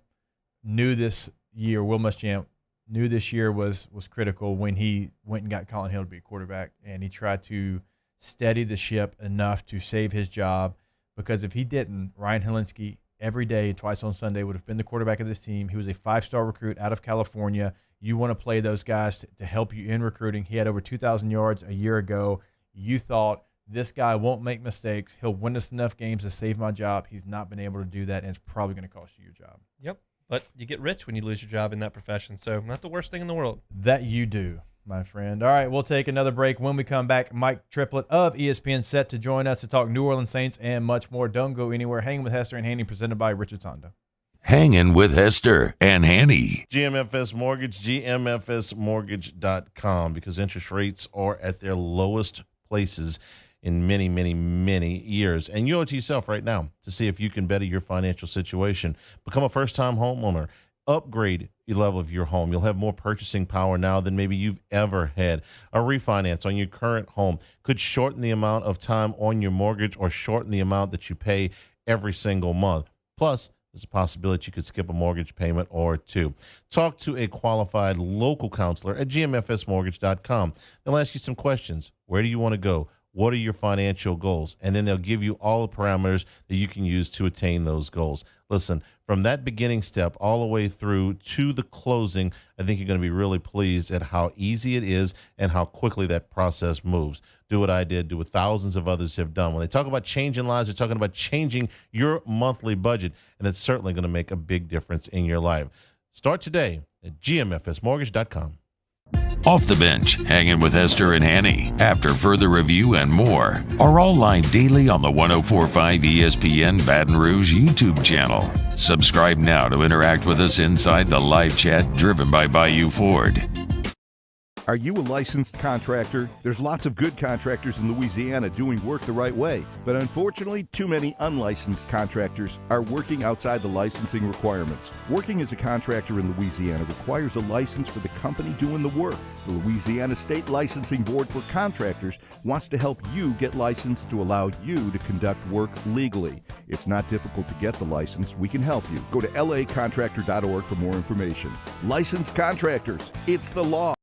Muschamp knew this year was critical when he went and got Colin Hill to be a quarterback, and he tried to steady the ship enough to save his job, because if he didn't, Ryan Helinski every day, twice on Sunday, would have been the quarterback of this team. He was a 5-star recruit out of California. You want to play those guys to help you in recruiting. He had over 2,000 yards a year ago. You thought, this guy won't make mistakes. He'll win us enough games to save my job. He's not been able to do that, and it's probably going to cost you your job. Yep, but you get rich when you lose your job in that profession, so not the worst thing in the world. That you do, my friend. All right, we'll take another break. When we come back, Mike Triplett of ESPN set to join us to talk New Orleans Saints and much more. Don't go anywhere. Hanging with Hester and Hanny, presented by Richard Honda. Hangin' with Hester and Hanny. GMFS Mortgage, GMFSmortgage.com, because interest rates are at their lowest places in many, many, many years. And you owe it to yourself right now to see if you can better your financial situation. Become a first-time homeowner. Upgrade the level of your home. You'll have more purchasing power now than maybe you've ever had. A refinance on your current home could shorten the amount of time on your mortgage or shorten the amount that you pay every single month. Plus, there's a possibility you could skip a mortgage payment or two. Talk to a qualified local counselor at gmfsmortgage.com. They'll ask you some questions. Where do you want to go? What are your financial goals? And then they'll give you all the parameters that you can use to attain those goals. Listen, from that beginning step all the way through to the closing, I think you're going to be really pleased at how easy it is and how quickly that process moves. Do what I did, do what thousands of others have done. When they talk about changing lives, they're talking about changing your monthly budget, and it's certainly going to make a big difference in your life. Start today at gmfsmortgage.com. Off the Bench, Hanging with Hester and Hanny. After further review and more are all live daily on the 104.5 ESPN Baton Rouge YouTube channel. Subscribe now to interact with us inside the live chat driven by Bayou Ford. Are you a licensed contractor? There's lots of good contractors in Louisiana doing work the right way, but unfortunately, too many unlicensed contractors are working outside the licensing requirements. Working as a contractor in Louisiana requires a license for the company doing the work. The Louisiana State Licensing Board for Contractors wants to help you get licensed to allow you to conduct work legally. It's not difficult to get the license. We can help you. Go to lacontractor.org for more information. Licensed contractors, it's the law.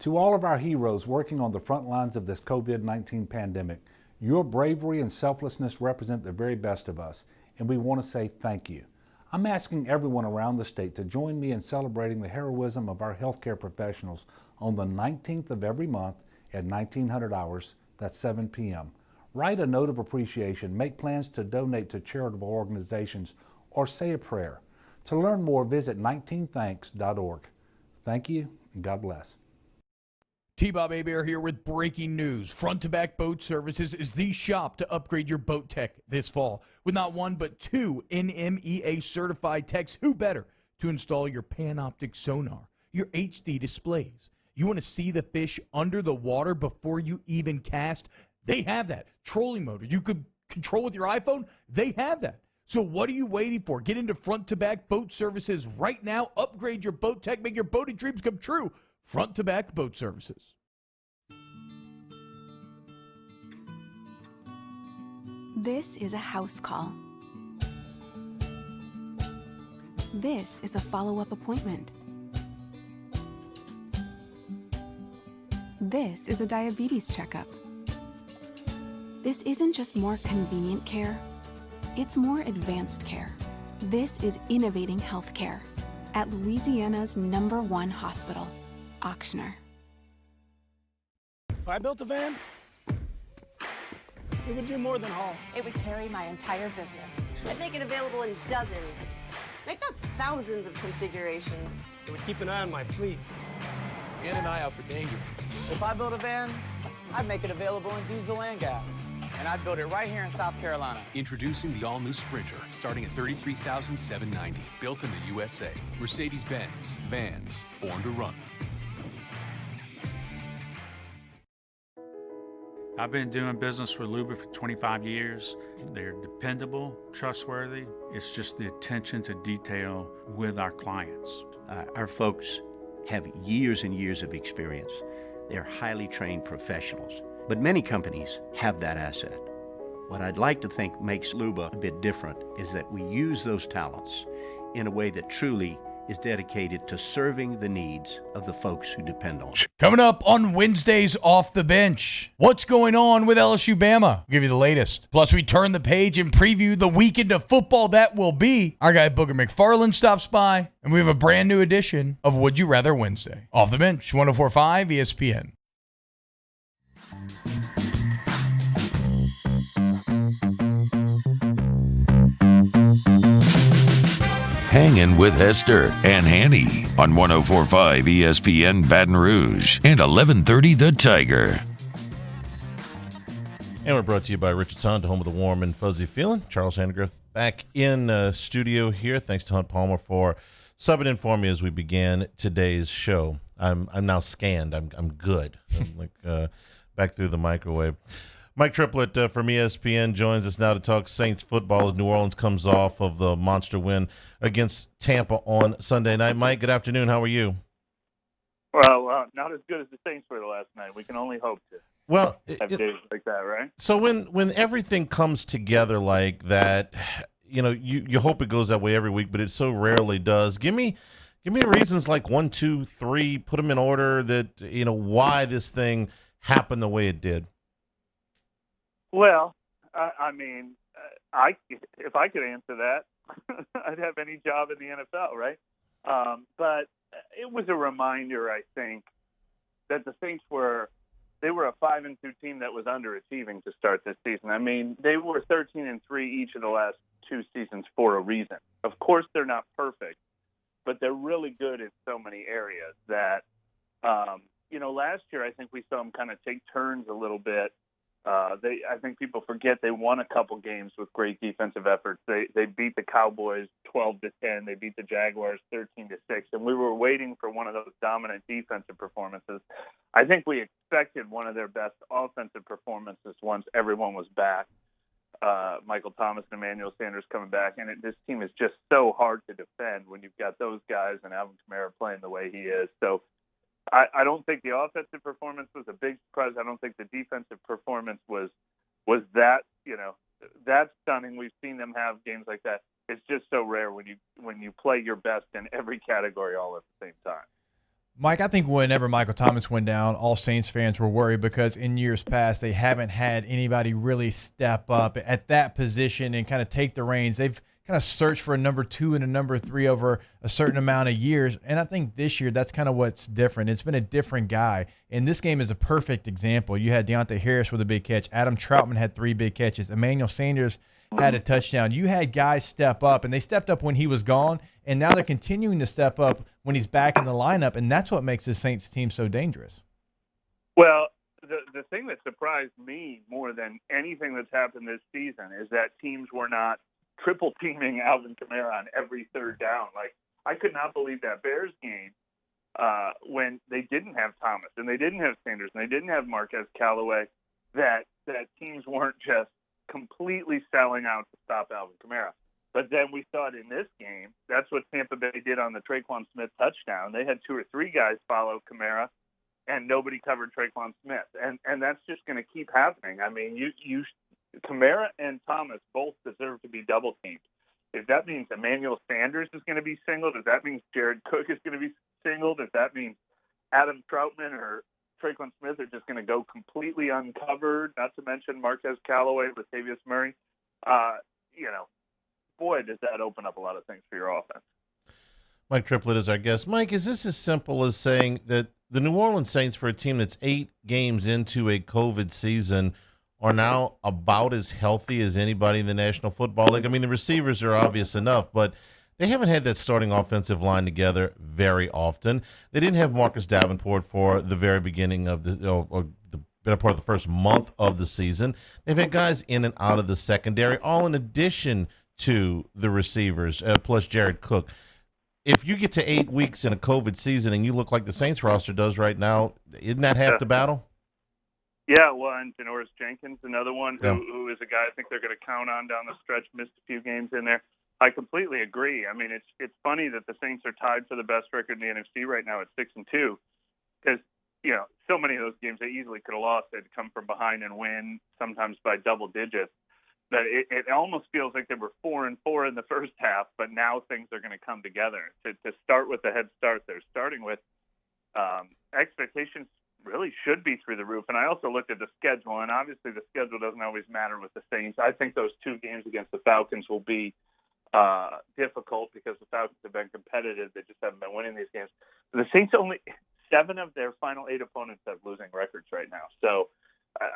To all of our heroes working on the front lines of this COVID-19 pandemic, your bravery and selflessness represent the very best of us, and we want to say thank you. I'm asking everyone around the state to join me in celebrating the heroism of our healthcare professionals on the 19th of every month at 1900 hours, that's 7 p.m. Write a note of appreciation, make plans to donate to charitable organizations, or say a prayer. To learn more, visit 19thanks.org. Thank you, and God bless. T-Bob Hebert here with breaking news. Front to Back Boat Services is the shop to upgrade your boat tech this fall. With not one but two NMEA certified techs, who better to install your Panoptic sonar, your HD displays. You want to see the fish under the water before you even cast? They have that. Trolling motor you could control with your iPhone? They have that. So what are you waiting for? Get into Front to Back Boat Services right now. Upgrade your boat tech. Make your boating dreams come true. Front to Back Boat Services. This is a house call. This is a follow-up appointment. This is a diabetes checkup. This isn't just more convenient care, it's more advanced care. This is innovating healthcare at Louisiana's #1 hospital. Auctioner. If I built a van, it would do more than haul. It would carry my entire business. I'd make it available in dozens, make not thousands of configurations. It would keep an eye on my fleet. And an eye out for danger. If I built a van, I'd make it available in diesel and gas. And I'd build it right here in South Carolina. Introducing the all-new Sprinter, starting at $33,790. Built in the USA. Mercedes-Benz. Vans. Born to run. I've been doing business with Luba for 25 years. They're dependable, trustworthy. It's just the attention to detail with our clients. Our folks have years and years of experience. They're highly trained professionals. But many companies have that asset. What I'd like to think makes Luba a bit different is that we use those talents in a way that truly is dedicated to serving the needs of the folks who depend on it. Coming up on Wednesdays Off the Bench, what's going on with LSU Bama? We'll give you the latest. Plus, we turn the page and preview the weekend of football that will be. Our guy Booger McFarland stops by, and we have a brand new edition of Would You Rather Wednesday. Off the Bench, 104.5 ESPN. Hangin with Hester and Hanny on 104.5 ESPN Baton Rouge and 1130 The Tiger. And we're brought to you by Richard's Honda, home of the warm and fuzzy feeling. Charles Handgriff back in studio here. Thanks to Hunt Palmer for subbing in for me as we began today's show. I'm now scanned. I'm good. I'm like back through the microwave. Mike Triplett from ESPN joins us now to talk Saints football as New Orleans comes off of the monster win against Tampa on Sunday night. Mike, good afternoon. How are you? Well, not as good as the Saints were the last night. We can only hope to. Well, have days like that, right? So when everything comes together like that, you know, you hope it goes that way every week, but it so rarely does. Give me reasons like 1, 2, 3, put them in order that, you know, why this thing happened the way it did. Well, I mean, if I could answer that, I'd have any job in the NFL, right? But it was a reminder, I think, that the Saints were a 5-2 team that was underachieving to start this season. I mean, they were 13-3 each of the last 2 seasons for a reason. Of course, they're not perfect, but they're really good in so many areas that, you know, last year I think we saw them kind of take turns a little bit. I think people forget they won a couple games with great defensive efforts. They beat the Cowboys 12-10. They beat the Jaguars 13-6, and we were waiting for one of those dominant defensive performances. I think we expected one of their best offensive performances once everyone was back. Michael Thomas and Emmanuel Sanders coming back, and this team is just so hard to defend when you've got those guys and Alvin Kamara playing the way he is. So I don't think the offensive performance was a big surprise. I don't think the defensive performance was that, you know, that stunning. We've seen them have games like that. It's just so rare when you play your best in every category all at the same time. Mike, I think whenever Michael Thomas went down, all Saints fans were worried because in years past they haven't had anybody really step up at that position and kind of take the reins. They've kind of searched for a number 2 and a number 3 over a certain amount of years, and I think this year that's kind of what's different. It's been a different guy, and this game is a perfect example. You had Deontay Harris with a big catch. Adam Troutman had 3 big catches. Emmanuel Sanders had a touchdown. You had guys step up, and they stepped up when he was gone, and now they're continuing to step up when he's back in the lineup, and that's what makes the Saints team so dangerous. Well, the thing that surprised me more than anything that's happened this season is that teams were not triple teaming Alvin Kamara on every third down. Like, I could not believe that Bears game when they didn't have Thomas and they didn't have Sanders and they didn't have Marquez Callaway, that teams weren't just completely selling out to stop Alvin Kamara. But then we saw it in this game. That's what Tampa Bay did on the Traquan Smith touchdown. They had 2 or 3 guys follow Kamara, and nobody covered Traquan Smith. And that's just going to keep happening. I mean, Kamara and Thomas both deserve to be double teamed. If that means Emmanuel Sanders is going to be singled, if that means Jared Cook is going to be singled, if that means Adam Troutman or Traquan Smith are just going to go completely uncovered, not to mention Marquez Callaway, Latavius Murray, you know, boy, does that open up a lot of things for your offense. Mike Triplett is our guest. Mike, is this as simple as saying that the New Orleans Saints, for a team that's 8 games into a COVID season, are now about as healthy as anybody in the National Football League? I mean, the receivers are obvious enough, but they haven't had that starting offensive line together very often. They didn't have Marcus Davenport for the very beginning of the better part of the first month of the season. They've had guys in and out of the secondary, all in addition to the receivers, plus Jared Cook. If you get to 8 weeks in a COVID season and you look like the Saints roster does right now, isn't that half the battle? Yeah, well, and Janoris Jenkins, another one Yeah. who is a guy I think they're going to count on down the stretch, missed a few games in there. I completely agree. I mean, it's funny that the Saints are tied for the best record in the NFC right now at 6-2, because so many of those games they easily could have lost. They'd come from behind and win, sometimes by double digits. But it almost feels like they were 4-4 in the first half, but now things are going to come together. To start with the head start they're starting with, expectations really should be through the roof. And I also looked at the schedule, and obviously the schedule doesn't always matter with the Saints. I think those 2 games against the Falcons will be difficult because the Falcons have been competitive. They just haven't been winning these games. The Saints, only 7 of their final 8 opponents have losing records right now. So,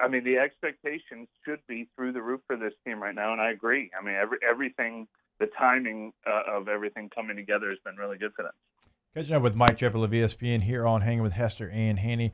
I mean, the expectations should be through the roof for this team right now, and I agree. I mean, everything, the timing of everything coming together has been really good for them. Catching up with Mike Triplett of ESPN here on Hanging with Hester and Hanny.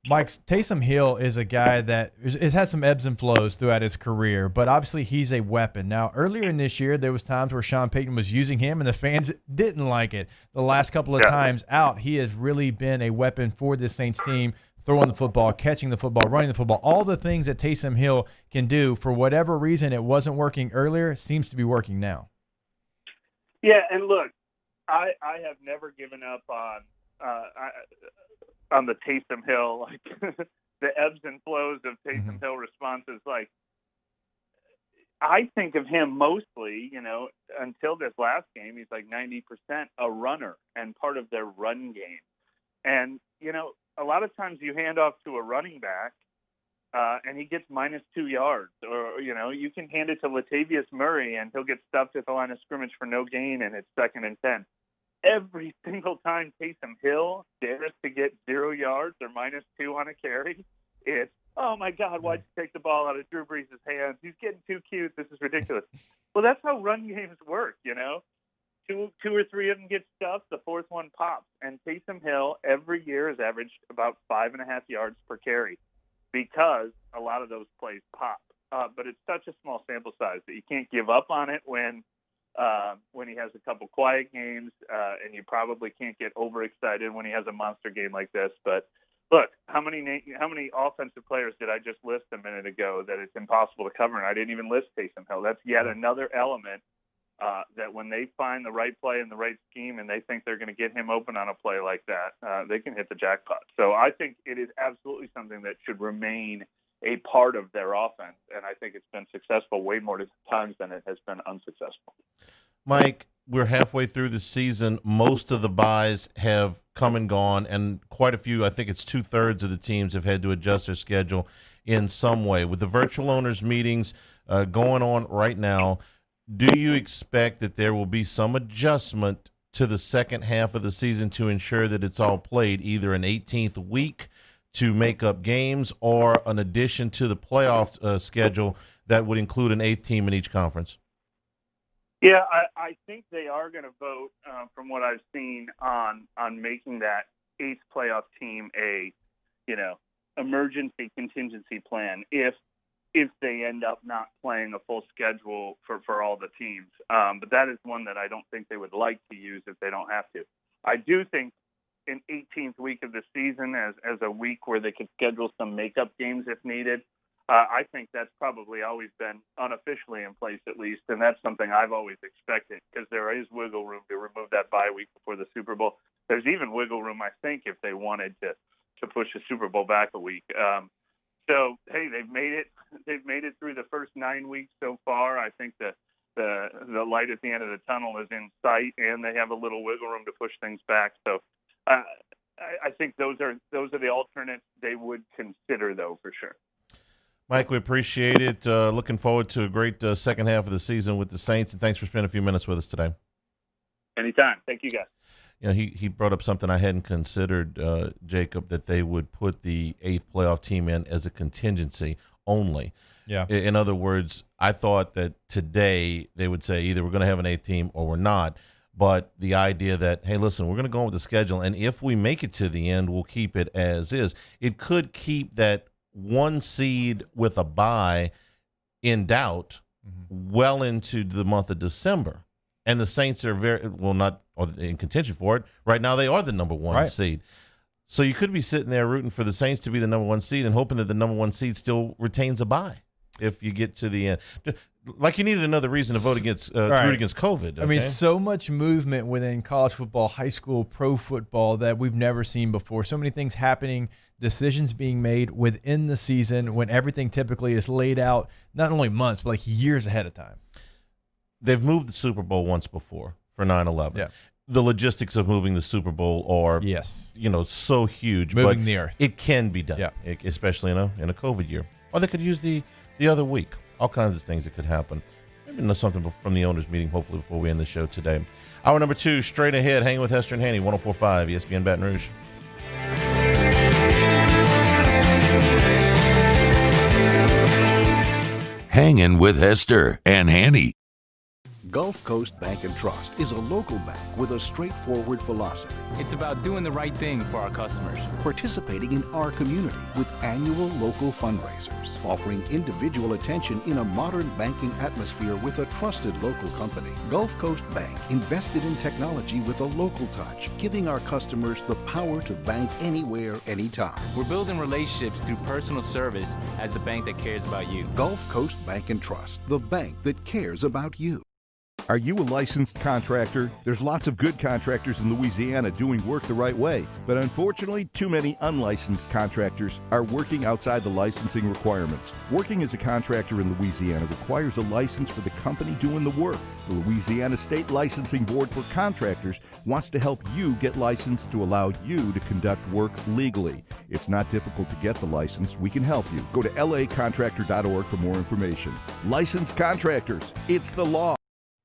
Mike, Taysom Hill is a guy that has had some ebbs and flows throughout his career, but obviously he's a weapon. Now, earlier in this year, there was times where Sean Payton was using him, and the fans didn't like it. The last couple of times out, he has really been a weapon for this Saints team, throwing the football, catching the football, running the football, all the things that Taysom Hill can do. For whatever reason, it wasn't working earlier, seems to be working now. Yeah, and look, I have never given up on the Taysom Hill, like the ebbs and flows of Taysom Hill responses. Like, I think of him mostly, until this last game, he's like 90% a runner and part of their run game. And, a lot of times you hand off to a running back and he gets -2 yards. Or, you can hand it to Latavius Murray and he'll get stuffed at the line of scrimmage for no gain and it's 2nd and 10. Every single time Taysom Hill dares to get 0 yards or -2 on a carry, it's, oh, my God, why'd you take the ball out of Drew Brees' hands? He's getting too cute. This is ridiculous. Well, that's how run games work, Two or three of them get stuffed, the 4th one pops. And Taysom Hill every year has averaged about 5.5 yards per carry because a lot of those plays pop. But it's such a small sample size that you can't give up on it when he has a couple quiet games, and you probably can't get overexcited when he has a monster game like this. But look, how many offensive players did I just list a minute ago that it's impossible to cover, and I didn't even list Taysom Hill. That's yet another element that when they find the right play and the right scheme and they think they're going to get him open on a play like that, they can hit the jackpot. So I think it is absolutely something that should remain a part of their offense, and I think it's been successful way more times than it has been unsuccessful. Mike, we're halfway through the season. Most of the buys have come and gone, and quite a few, I think it's 2/3 of the teams have had to adjust their schedule in some way. With the virtual owners meetings going on right now, do you expect that there will be some adjustment to the second half of the season to ensure that it's all played, either an 18th week to make up games or an addition to the playoff schedule that would include an 8th team in each conference? Yeah, I think they are going to vote, from what I've seen, on making that 8th playoff team a, emergency contingency plan if they end up not playing a full schedule for all the teams. But that is one that I don't think they would like to use if they don't have to. I do think an 18th week of the season as a week where they could schedule some makeup games if needed, I think that's probably always been unofficially in place, at least, and that's something I've always expected because there is wiggle room to remove that bye week before the Super Bowl. There's even wiggle room, I think, if they wanted to push the Super Bowl back a week. So, hey, they've made it. They've made it through the first 9 weeks so far. I think that the light at the end of the tunnel is in sight, and they have a little wiggle room to push things back. So, I think those are the alternates they would consider, though, for sure. Mike, we appreciate it. Looking forward to a great second half of the season with the Saints, and thanks for spending a few minutes with us today. Anytime. Thank you, guys. He brought up something I hadn't considered, Jacob, that they would put the 8th playoff team in as a contingency only. Yeah. In other words, I thought that today they would say either we're going to have an 8th team or we're not. But the idea that, hey, listen, we're going to go on with the schedule, and if we make it to the end, we'll keep it as is. It could keep that 1 seed with a bye in doubt well into the month of December. And the Saints are not in contention for it. Right now they are the number 1 seed. So you could be sitting there rooting for the Saints to be the number 1 seed and hoping that the number 1 seed still retains a bye if you get to the end. Like you needed another reason to vote against to root against COVID. Okay? I mean, so much movement within college football, high school, pro football that we've never seen before. So many things happening, decisions being made within the season when everything typically is laid out not only months, but like years ahead of time. They've moved the Super Bowl once before for 9/11. Yeah. The logistics of moving the Super Bowl are, so huge. Moving but the earth. It can be done, especially in a COVID year. Or they could use the other week. All kinds of things that could happen. Maybe know something from the owners' meeting, hopefully, before we end the show today. Hour number 2, straight ahead, hanging with Hester and Hanny, 104.5 ESPN Baton Rouge. Hangin' with Hester and Hanny. Gulf Coast Bank and Trust is a local bank with a straightforward philosophy. It's about doing the right thing for our customers. Participating in our community with annual local fundraisers, offering individual attention in a modern banking atmosphere with a trusted local company. Gulf Coast Bank invested in technology with a local touch, giving our customers the power to bank anywhere, anytime. We're building relationships through personal service as the bank that cares about you. Gulf Coast Bank and Trust, the bank that cares about you. Are you a licensed contractor? There's lots of good contractors in Louisiana doing work the right way, but unfortunately, too many unlicensed contractors are working outside the licensing requirements. Working as a contractor in Louisiana requires a license for the company doing the work. The Louisiana State Licensing Board for Contractors wants to help you get licensed to allow you to conduct work legally. It's not difficult to get the license. We can help you. Go to lacontractor.org for more information. Licensed contractors, it's the law.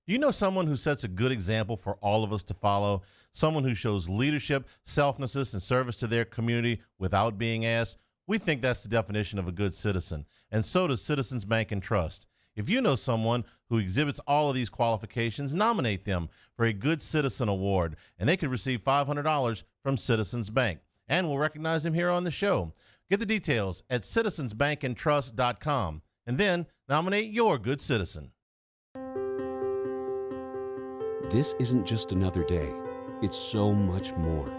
Do you know someone who sets a good example for all of us to follow? Someone who shows leadership, selflessness, and service to their community without being asked? We think that's the definition of a good citizen, and so does Citizens Bank and Trust. If you know someone who exhibits all of these qualifications, nominate them for a Good Citizen Award, and they could receive $500 from Citizens Bank. And we'll recognize them here on the show. Get the details at citizensbankandtrust.com, and then nominate your good citizen. This isn't just another day. It's so much more.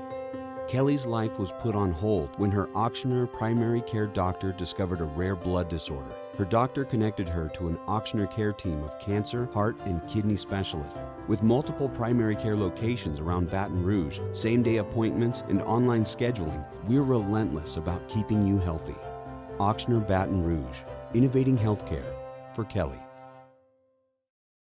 Kelly's life was put on hold when her auctioneer primary care doctor discovered a rare blood disorder. Her doctor connected her to an auctioneer care team of cancer, heart, and kidney specialists. With multiple primary care locations around Baton Rouge, same-day appointments, and online scheduling, we're relentless about keeping you healthy. Auctioneer Baton Rouge, innovating healthcare for Kelly.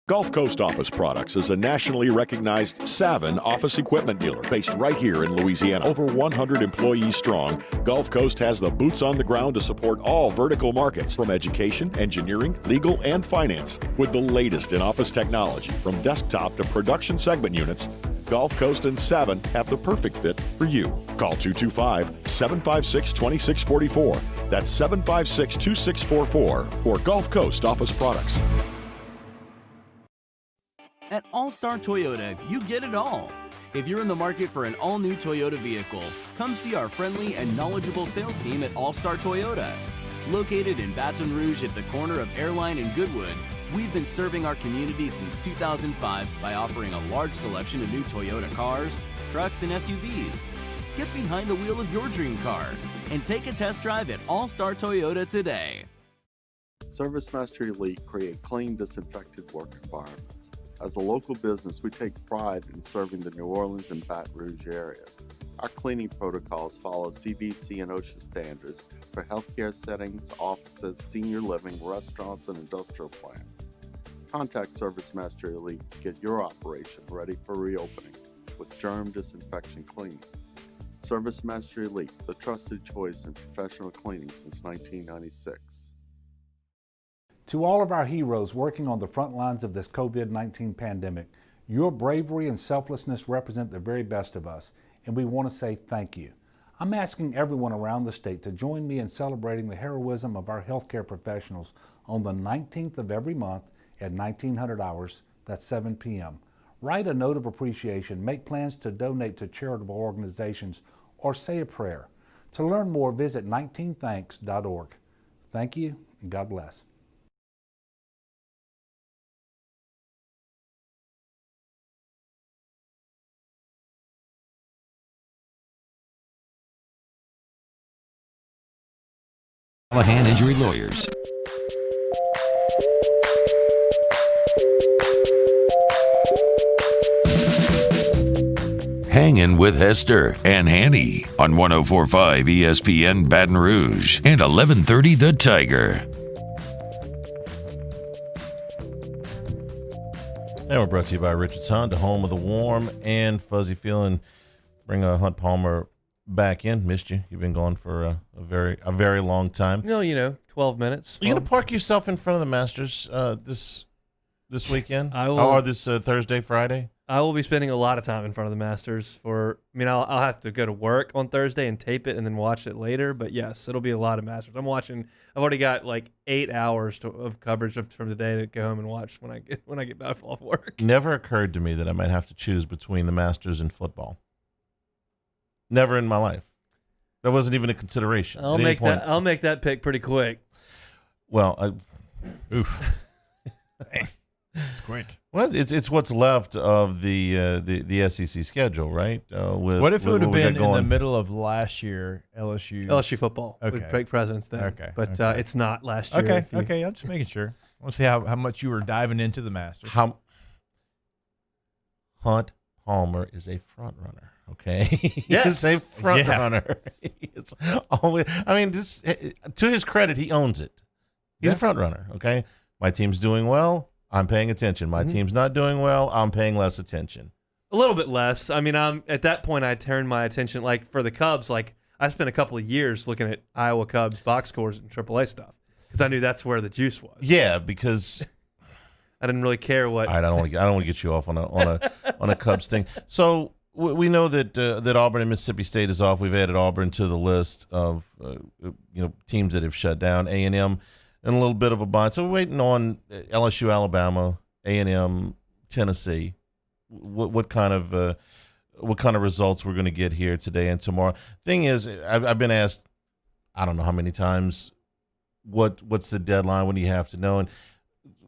Gulf Coast Office Products is a nationally recognized Savin office equipment dealer based right here in Louisiana. Over 100 employees strong, Gulf Coast has the boots on the ground to support all vertical markets from education, engineering, legal, and finance. With the latest in office technology from desktop to production segment units, Gulf Coast and Savin have the perfect fit for you. Call 225-756-2644. That's 756-2644 for Gulf Coast Office Products. At All-Star Toyota, you get it all. If you're in the market for an all-new Toyota vehicle, come see our friendly and knowledgeable sales team at All-Star Toyota. Located in Baton Rouge at the corner of Airline and Goodwood, we've been serving our community since 2005 by offering a large selection of new Toyota cars, trucks, and SUVs. Get behind the wheel of your dream car and take a test drive at All-Star Toyota today. ServiceMaster Elite create clean, disinfected work environments. As a local business, we take pride in serving the New Orleans and Baton Rouge areas. Our cleaning protocols follow CDC and OSHA standards for healthcare settings, offices, senior living, restaurants, and industrial plants. Contact ServiceMaster Elite to get your operation ready for reopening with germ disinfection cleaning. ServiceMaster Elite, the trusted choice in professional cleaning since 1996. To all of our heroes working on the front lines of this COVID-19 pandemic, your bravery and selflessness represent the very best of us, and we want to say thank you. I'm asking everyone around the state to join me in celebrating the heroism of our healthcare professionals on the 19th of every month at 1900 hours, that's 7 p.m. Write a note of appreciation, make plans to donate to charitable organizations, or say a prayer. To learn more, visit 19thanks.org. Thank you, and God bless. Callahan Injury Lawyers. Hangin with Hester and Hanny on 104.5 ESPN Baton Rouge and 1130 The Tiger. And we're brought to you by Richard's Honda, home of the warm and fuzzy feeling. Bring Hunt Palmer back in. Missed you. You've been gone for a very long time. No, 12 minutes. Are you going to park yourself in front of the Masters this weekend? I will, or this Thursday, Friday? I will be spending a lot of time in front of the Masters I'll have to go to work on Thursday and tape it and then watch it later. But yes, it'll be a lot of Masters. I've already got like 8 hours of coverage from today to go home and watch when I get back off work. Never occurred to me that I might have to choose between the Masters and football. Never in my life. That wasn't even a consideration. I'll make that pick pretty quick. Well, oof. It's quick. Well, it's what's left of the SEC schedule, right? What if it would have been in the middle of last year, LSU football? Okay. We'd pick President's Day. Okay. But it's not last year. Okay. Okay. I'm just making sure. I want to see how much you were diving into the Masters. Hunt Palmer is a front runner. Okay. Yes. He's a front runner. It's always, to his credit, he owns it. He's a front runner. Okay. My team's doing well. I'm paying attention. My team's not doing well. I'm paying less attention. A little bit less. I'm at that point, I turned my attention, like for the Cubs, like I spent a couple of years looking at Iowa Cubs box scores and AAA stuff because I knew that's where the juice was. Yeah, because I didn't really care what. I don't want to get you off on a Cubs thing. So we know that Auburn and Mississippi State is off. We've added Auburn to the list of teams that have shut down. A&M. And a little bit of a bind. So we're waiting on LSU, Alabama, A&M, Tennessee. What kind of results we're going to get here today and tomorrow? Thing is, I've been asked, I don't know how many times, what's the deadline? When do you have to know? And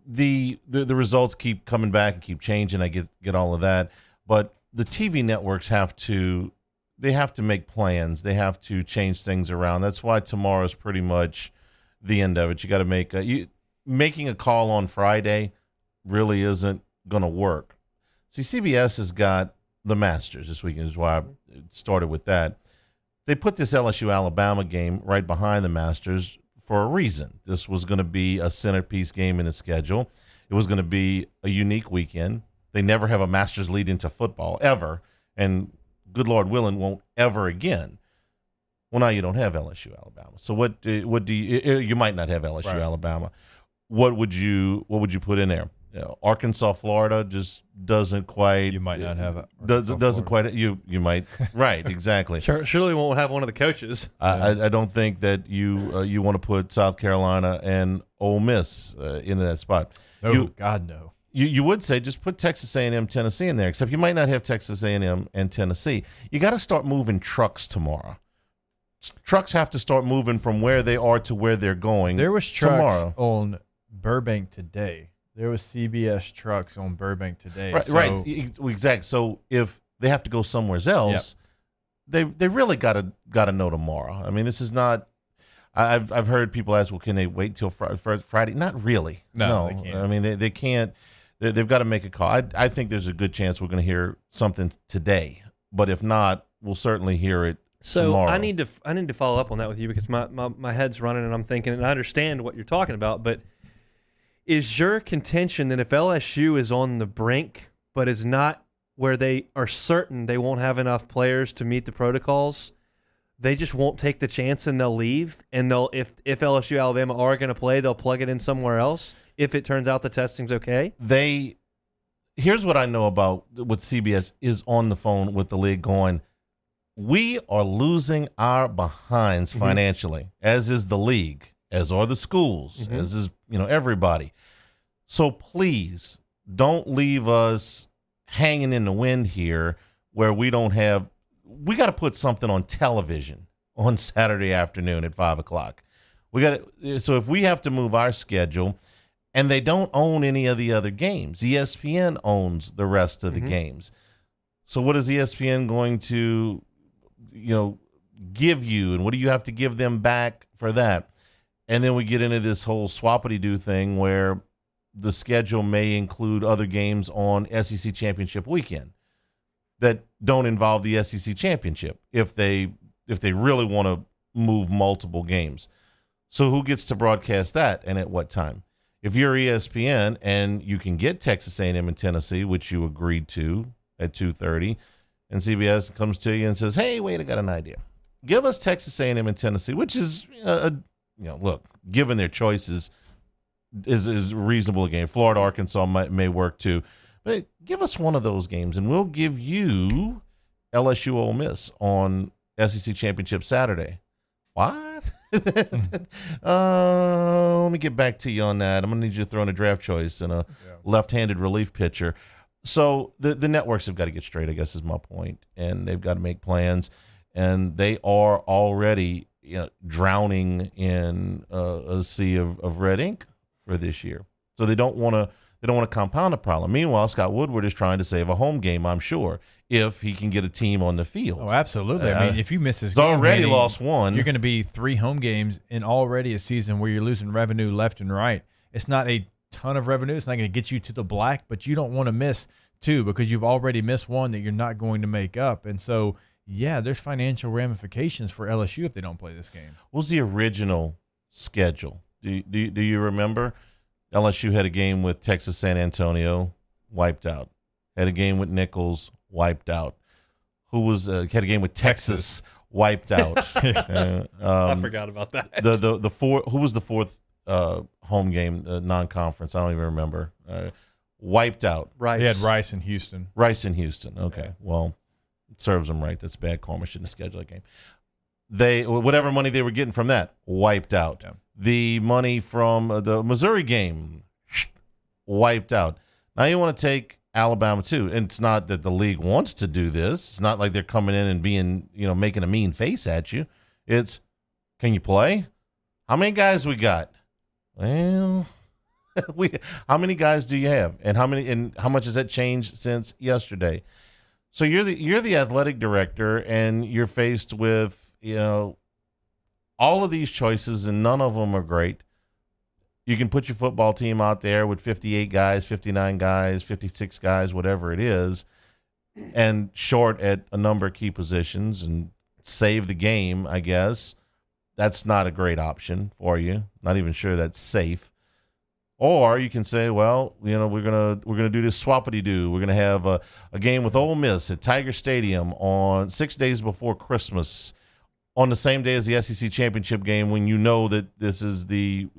the results keep coming back and keep changing. I get all of that, but the TV networks have to make plans. They have to change things around. That's why tomorrow is pretty much the end of it. You got to making a call on Friday really isn't going to work. See, CBS has got the Masters this weekend, is why I started with that. They put this LSU Alabama game right behind the Masters for a reason. This was going to be a centerpiece game in the schedule. It was going to be a unique weekend. They never have a Masters lead into football ever, and good Lord willing, won't ever again. Well, now you don't have LSU, Alabama. So what do you might not have LSU, right. Alabama. What would you put in there? Arkansas, Florida just doesn't quite. You might not have it. Doesn't quite. You might. Right. Exactly. Surely won't have one of the coaches. I don't think that you want to put South Carolina and Ole Miss into that spot. No, God no. You would say just put Texas A&M, Tennessee in there, except you might not have Texas A&M and Tennessee. You got to start moving trucks tomorrow. Trucks have to start moving from where they are to where they're going. There was trucks tomorrow. On Burbank today. There was CBS trucks on Burbank today. Right, right. Exactly. So if they have to go somewhere else, they really got to know tomorrow. I mean, this is not. I've heard people ask, well, can they wait till Friday? Not really. No, they can't. I mean, they can't. They've got to make a call. I think there's a good chance we're going to hear something today, but if not, we'll certainly hear it. So tomorrow. I need to follow up on that with you because my head's running and I'm thinking, and I understand what you're talking about, but is your contention that if LSU is on the brink but is not where they are certain they won't have enough players to meet the protocols, they just won't take the chance and they'll leave, and if LSU, Alabama are going to play, they'll plug it in somewhere else if it turns out the testing's okay? Here's what I know about what CBS is on the phone with the league going, we are losing our behinds financially, as is the league, as are the schools, as is everybody. So please don't leave us hanging in the wind here where we don't have. We got to put something on television on Saturday afternoon at 5:00. So if we have to move our schedule, and they don't own any of the other games, ESPN owns the rest of the games. So what is ESPN going to give you, and what do you have to give them back for that? And then we get into this whole swappity-doo thing where the schedule may include other games on SEC Championship weekend that don't involve the SEC Championship if they really want to move multiple games. So who gets to broadcast that and at what time? If you're ESPN and you can get Texas A&M and Tennessee, which you agreed to at 2:30, and CBS comes to you and says, "Hey, wait, I got an idea. Give us Texas A&M and Tennessee," which is, look, given their choices, is a reasonable game. Florida, Arkansas may work too. But give us one of those games, and we'll give you LSU Ole Miss on SEC Championship Saturday. What? Let me get back to you on that. I'm going to need you to throw in a draft choice and a left-handed relief pitcher. So the networks have got to get straight, I guess, is my point, and they've got to make plans. And they are already drowning in a sea of red ink for this year. So they don't want to compound the problem. Meanwhile, Scott Woodward is trying to save a home game, I'm sure, if he can get a team on the field. Oh, absolutely. I mean, if you miss this he's game, already Hanny, lost one. You're going to be 3 home games in already a season where you're losing revenue left and right. It's not a ton of revenue. It's not going to get you to the black, but you don't want to miss 2 because you've already missed 1 that you're not going to make up. And so, yeah, there's financial ramifications for LSU if they don't play this game. What was the original schedule? Do you remember? LSU had a game with Texas San Antonio, wiped out. Had a game with Nichols, wiped out. Who was had a game with Texas, wiped out. I forgot about that. The who was the 4th home game, non-conference? I don't even remember. Wiped out. Rice. He had Rice in Houston. Rice in Houston. Okay, well, it serves them right. That's bad karma. Shouldn't have scheduled that game. They whatever money they were getting from that, wiped out. Yeah. The money from the Missouri game, wiped out. Now you want to take Alabama too, and it's not that the league wants to do this. It's not like they're coming in and being, making a mean face at you. It's, can you play? How many guys we got? Well, how many guys do you have, and how much has that changed since yesterday? So you're the athletic director, and you're faced with all of these choices, and none of them are great. You can put your football team out there with 58 guys, 59 guys, 56 guys, whatever it is, and short at a number of key positions and save the game, I guess. That's not a great option for you. Not even sure that's safe. Or you can say, well, we're gonna do this swappity-doo. We're gonna have a game with Ole Miss at Tiger Stadium on 6 days before Christmas, on the same day as the SEC championship game, when you know that this is a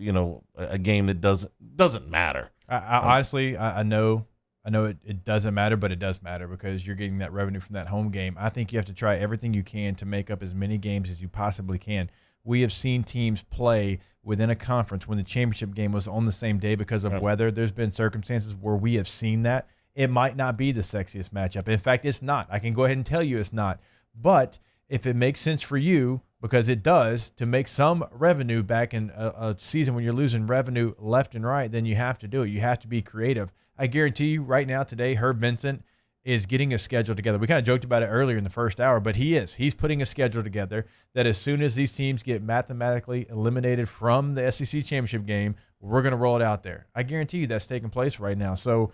game that doesn't matter. Honestly, I know it doesn't matter, but it does matter because you're getting that revenue from that home game. I think you have to try everything you can to make up as many games as you possibly can. We have seen teams play within a conference when the championship game was on the same day because of weather. There's been circumstances where we have seen that. It might not be the sexiest matchup. In fact, it's not. I can go ahead and tell you it's not. But if it makes sense for you, because it does, to make some revenue back in a season when you're losing revenue left and right, then you have to do it. You have to be creative. I guarantee you right now today, Herb Vincent is getting a schedule together. We kind of joked about it earlier in the first hour, but he's putting a schedule together that as soon as these teams get mathematically eliminated from the SEC championship game, we're going to roll it out there. I guarantee you that's taking place right now. So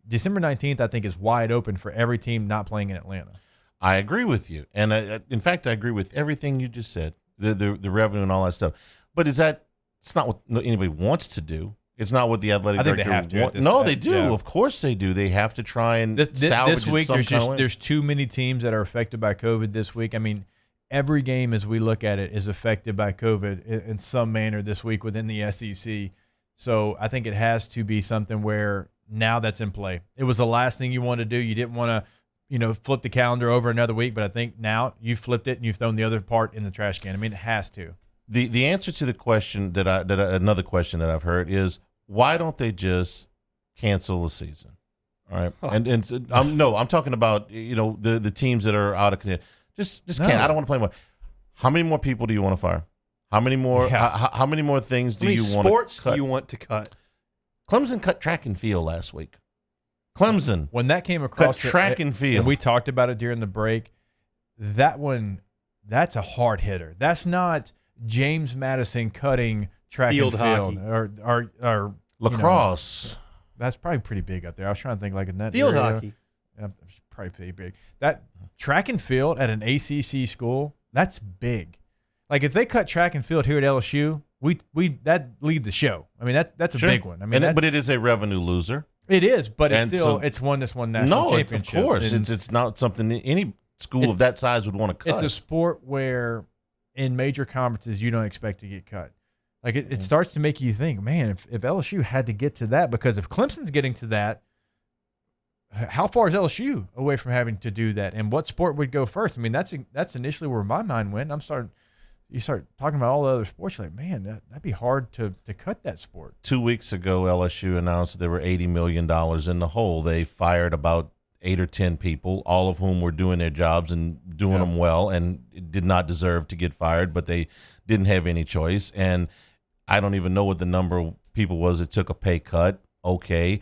December 19th, I think, is wide open for every team not playing in Atlanta. I agree with you. And in fact, I agree with everything you just said, the revenue and all that stuff. But it's not what anybody wants to do. It's not what the athletic director they have to. No, they do. Yeah. Of course they do. They have to try and salvage this week. There's there's too many teams that are affected by COVID this week. I mean, every game as we look at it is affected by COVID in some manner this week within the SEC. So I think it has to be something where now that's in play. It was the last thing you wanted to do. You didn't want to flip the calendar over another week, but I think now you've flipped it and you've thrown the other part in the trash can. I mean, it has to. The answer to the question another question that I've heard is, why don't they just cancel the season? All right, I'm talking about the teams that are out of contention. Just can't. I don't want to play more. How many more people do you want to fire? How many more? How many more things do you want to cut? Sports do you want to cut? Clemson cut track and field last week. Clemson, when that came across track and field, and we talked about it during the break, that's a hard hitter. That's not James Madison cutting track Field and field hockey. or Lacrosse. That's probably pretty big up there. I was trying to think like in that Field area. hockey. Yeah, it's probably pretty big. That track and field at an ACC school, that's big. Like if they cut track and field here at LSU, we that lead the show. I mean that's a big one. I mean, but it is a revenue loser. It is, but it's And still so- it's won this one national championship. Of course, And it's not something any school of that size would want to cut. It's a sport where in major conferences you don't expect to get cut. Like it starts to make you think, man, if LSU had to get to that, because if Clemson's getting to that, how far is LSU away from having to do that? And what sport would go first? I mean, that's initially where my mind went. You start talking about all the other sports, you're like, man, that'd be hard to cut that sport. 2 weeks ago, LSU announced that they were $80 million in the hole. They fired about 8 or 10 people, all of whom were doing their jobs and doing them well and did not deserve to get fired, but they didn't have any choice. And I don't even know what the number of people was that took a pay cut. Okay.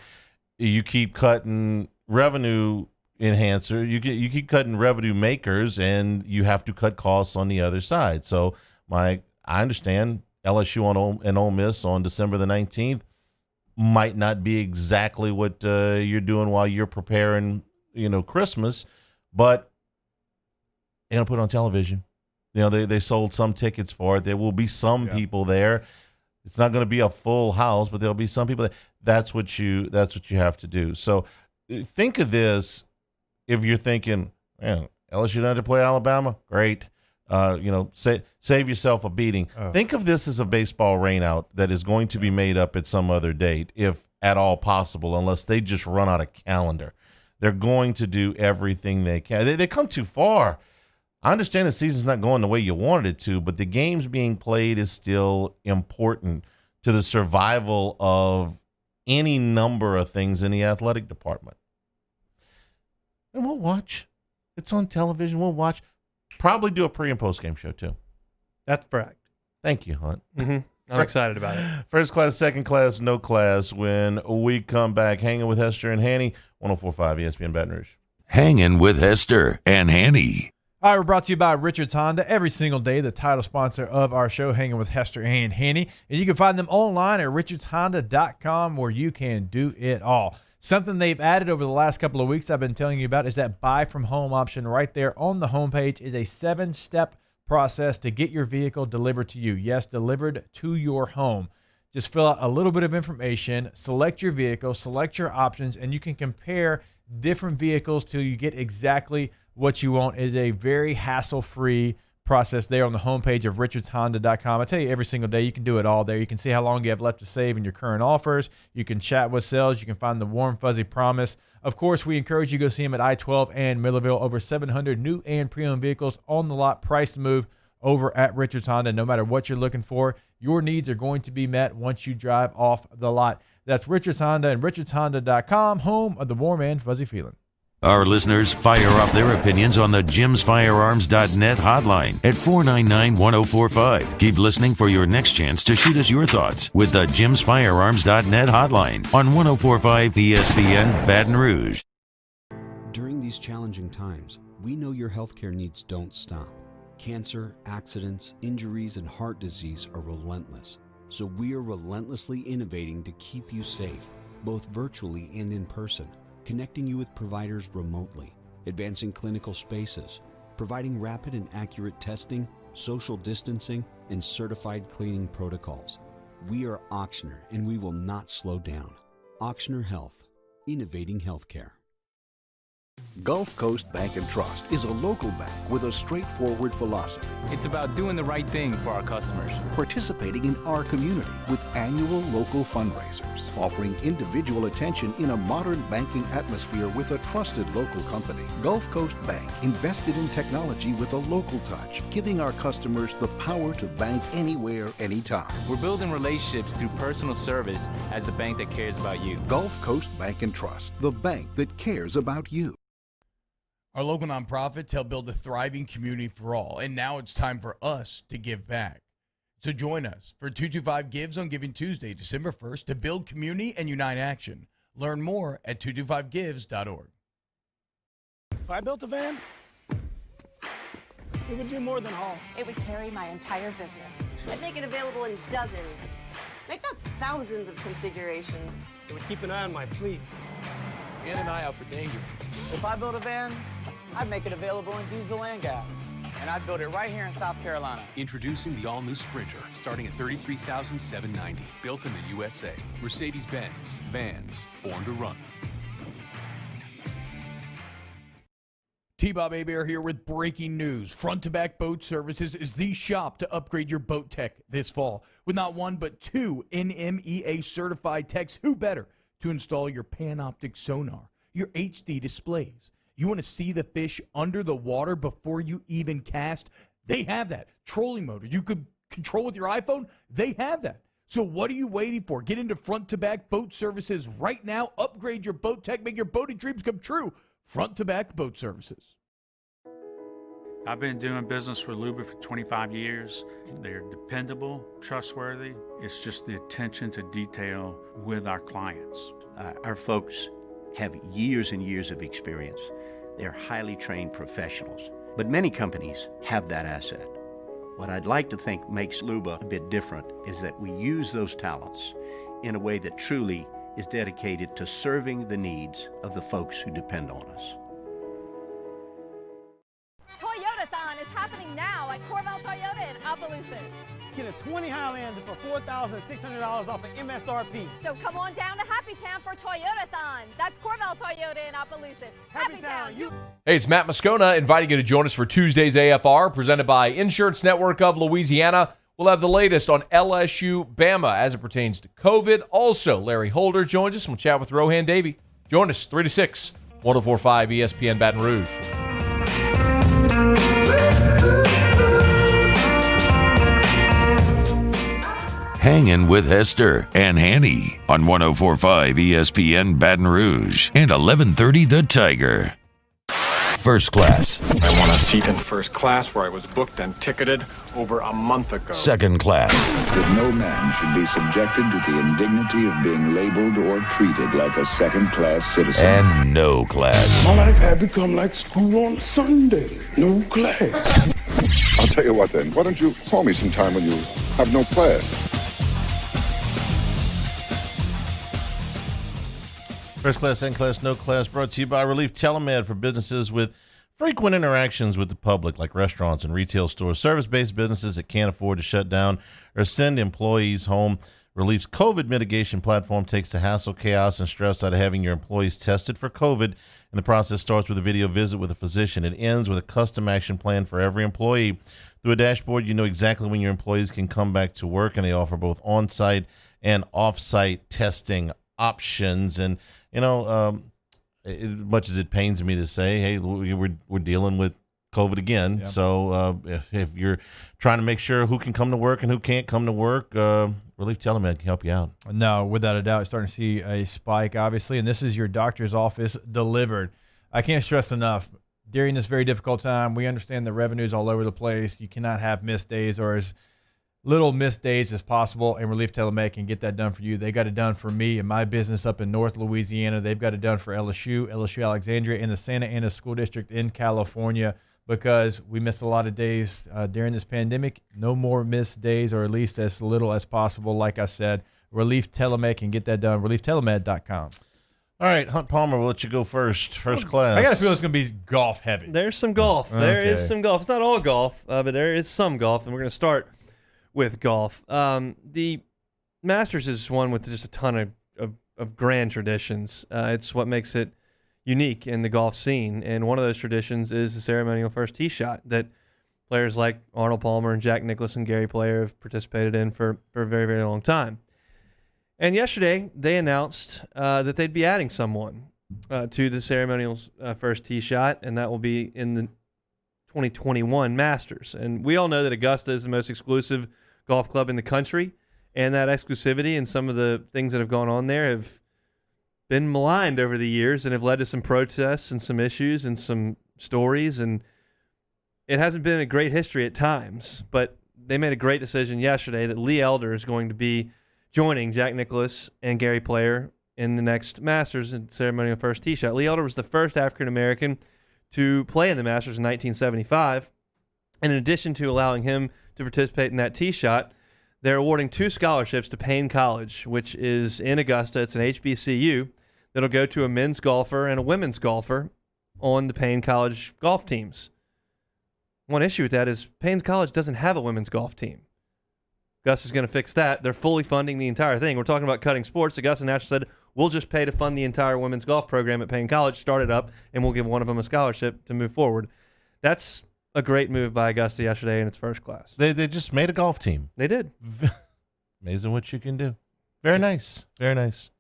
You keep cutting revenue enhancer, you keep cutting revenue makers, and you have to cut costs on the other side. So, I understand LSU and Ole Miss on December the 19th might not be exactly what you're doing while you're preparing, Christmas, but they don't put it on television. They sold some tickets for it. There will be some people there. It's not going to be a full house, but there'll be some people there. That's what you have to do. So think of this. If you're thinking, man, LSU doesn't have to play Alabama, great. Save yourself a beating. Think of this as a baseball rainout that is going to be made up at some other date, if at all possible, unless they just run out of calendar. They're going to do everything they can. They come too far. I understand the season's not going the way you wanted it to, but the games being played is still important to the survival of any number of things in the athletic department. And we'll watch. It's on television. We'll watch. Probably do a pre- and post-game show, too. That's correct. Thank you, Hunt. Mm-hmm. I'm excited about it. First class, second class, no class. When we come back, Hanging with Hester and Hanny, 104.5 ESPN Baton Rouge. Hanging with Hester and Hanny. All right, we're brought to you by Richard's Honda. Every single day, the title sponsor of our show, Hanging with Hester and Hanny. And you can find them online at richardshonda.com, where you can do it all. Something they've added over the last couple of weeks I've been telling you about is that buy from home option right there on the homepage. Is a 7-step process to get your vehicle delivered to you. Yes, delivered to your home. Just fill out a little bit of information, select your vehicle, select your options, and you can compare different vehicles till you get exactly what you want. It is a very hassle-free process there on the homepage of richardshonda.com. I tell you, every single day you can do it all there. You can see how long you have left to save in your current offers. You can chat with sales. You can find the warm, fuzzy promise. Of course, we encourage you to go see them at I-12 and Millerville. Over 700 new and pre-owned vehicles on the lot, priced to move over at Richard's Honda. No matter what you're looking for, your needs are going to be met once you drive off the lot. That's Richard's Honda and richardshonda.com, home of the warm and fuzzy feeling. Our listeners fire up their opinions on the jimsfirearms.net hotline at 499-1045. Keep listening for your next chance to shoot us your thoughts with the jimsfirearms.net hotline on 1045 ESPN Baton Rouge. During these challenging times, we know your healthcare needs don't stop. Cancer, accidents, injuries, and heart disease are relentless. So we are relentlessly innovating to keep you safe, both virtually and in person. Connecting you with providers remotely, advancing clinical spaces, providing rapid and accurate testing, social distancing, and certified cleaning protocols. We are Auctioner, and we will not slow down. Auctioner Health, innovating healthcare. Gulf Coast Bank and Trust is a local bank with a straightforward philosophy. It's about doing the right thing for our customers. Participating in our community with annual local fundraisers. Offering individual attention in a modern banking atmosphere with a trusted local company. Gulf Coast Bank invested in technology with a local touch, giving our customers the power to bank anywhere, anytime. We're building relationships through personal service as the bank that cares about you. Gulf Coast Bank and Trust, the bank that cares about you. Our local nonprofits help build a thriving community for all, and now it's time for us to give back. So join us for 225 Gives on Giving Tuesday, December 1st, to build community and unite action. Learn more at 225gives.org. If I built a van, It would do more than haul. It would carry my entire business. I'd make it available in dozens, if not thousands of configurations. It would keep an eye on my fleet. In an eye out for danger. If I build a van, I'd make it available in diesel and gas. And I'd build it right here in South Carolina. Introducing the all-new Sprinter, starting at $33,790. Built in the USA. Mercedes-Benz. Vans. Born to run. T-Bob Abear here with breaking news. Front to Back Boat Services is the shop to upgrade your boat tech this fall. With not one but two NMEA certified techs, who better to install your Panoptic sonar, your HD displays. You want to see the fish under the water before you even cast? They have that. Trolling motor you could control with your iPhone? They have that. So what are you waiting for? Get into Front to Back Boat Services right now. Upgrade your boat tech. Make your boating dreams come true. Front to Back Boat Services. I've been doing business with Luba for 25 years. They're dependable, trustworthy. It's just the attention to detail with our clients. Our folks have years and years of experience. They're highly trained professionals. But many companies have that asset. What I'd like to think makes Luba a bit different is that we use those talents in a way that truly is dedicated to serving the needs of the folks who depend on us. Toyotathon is happening now at Corval Toyota in Opelousas. Get a 20 Highlander for $4,600 off of MSRP. So come on down to Happy Town for Toyotathon. That's Corval Toyota in Opelousas. Happy Town. Hey, it's Matt Moscona inviting you to join us for Tuesday's AFR, presented by Insurance Network of Louisiana. We'll have the latest on LSU Bama as it pertains to COVID. Also, Larry Holder joins us and we'll chat with Rohan Davey. Join us 3 to 6, 104.5 ESPN Baton Rouge. Hangin with Hester and Hanny on 104.5 ESPN Baton Rouge and 1130 The Tiger. First class. I want a seat in first class where I was booked and ticketed over a month ago. Second class. That no man should be subjected to the indignity of being labeled or treated like a second-class citizen. And no class. My life had become like school on Sunday. No class. I'll tell you what then. Why don't you call me sometime when you have no class? First class, and class, no class, brought to you by Relief Telemed for businesses with frequent interactions with the public, like restaurants and retail stores, service-based businesses that can't afford to shut down or send employees home. Relief's COVID mitigation platform takes the hassle, chaos, and stress out of having your employees tested for COVID, and the process starts with a video visit with a physician. It ends with a custom action plan for every employee. Through a dashboard, you know exactly when your employees can come back to work, and they offer both on-site and off-site testing options. And you know, as much as it pains me to say, hey, we're dealing with COVID again. Yep. So if you're trying to make sure who can come to work and who can't come to work, Relief Telemed can help you out. No, without a doubt, starting to see a spike, obviously, and this is your doctor's office delivered. I can't stress enough, during this very difficult time, we understand the revenue's all over the place. You cannot have missed days or as little missed days as possible, and Relief Telemed can get that done for you. They got it done for me and my business up in North Louisiana. They've got it done for LSU Alexandria, and the Santa Ana School District in California, because we missed a lot of days during this pandemic. No more missed days, or at least as little as possible. Like I said, Relief Telemed can get that done. ReliefTelemed.com. All right, Hunt Palmer, we'll let you go first. First class. I got a feeling it's going to be golf heavy. There's some golf. Okay. There is some golf. It's not all golf, but there is some golf, and we're going to start with golf. The Masters is one with just a ton of grand traditions. It's what makes it unique in the golf scene, and one of those traditions is the ceremonial first tee shot that players like Arnold Palmer and Jack Nicklaus and Gary Player have participated in for a very, very long time. And yesterday, they announced that they'd be adding someone to the ceremonial first tee shot, and that will be in the 2021 Masters. And we all know that Augusta is the most exclusive golf club in the country, and that exclusivity and some of the things that have gone on there have been maligned over the years and have led to some protests and some issues and some stories, and it hasn't been a great history at times. But they made a great decision yesterday that Lee Elder is going to be joining Jack Nicklaus and Gary Player in the next Masters in ceremonial first tee shot. Lee Elder was the first African-American to play in the Masters in 1975, And in addition to allowing him to participate in that tee shot, they're awarding 2 scholarships to Payne College, which is in Augusta. It's an HBCU that'll go to a men's golfer and a women's golfer on the Payne College golf teams. One issue with that is Payne College doesn't have a women's golf team. Gus is going to fix that. They're fully funding the entire thing. We're talking about cutting sports. Augusta National said, we'll just pay to fund the entire women's golf program at Payne College, start it up, and we'll give one of them a scholarship to move forward. That's a great move by Augusta yesterday in its first class. They just made a golf team. They did. Amazing what you can do. Very nice. Very nice.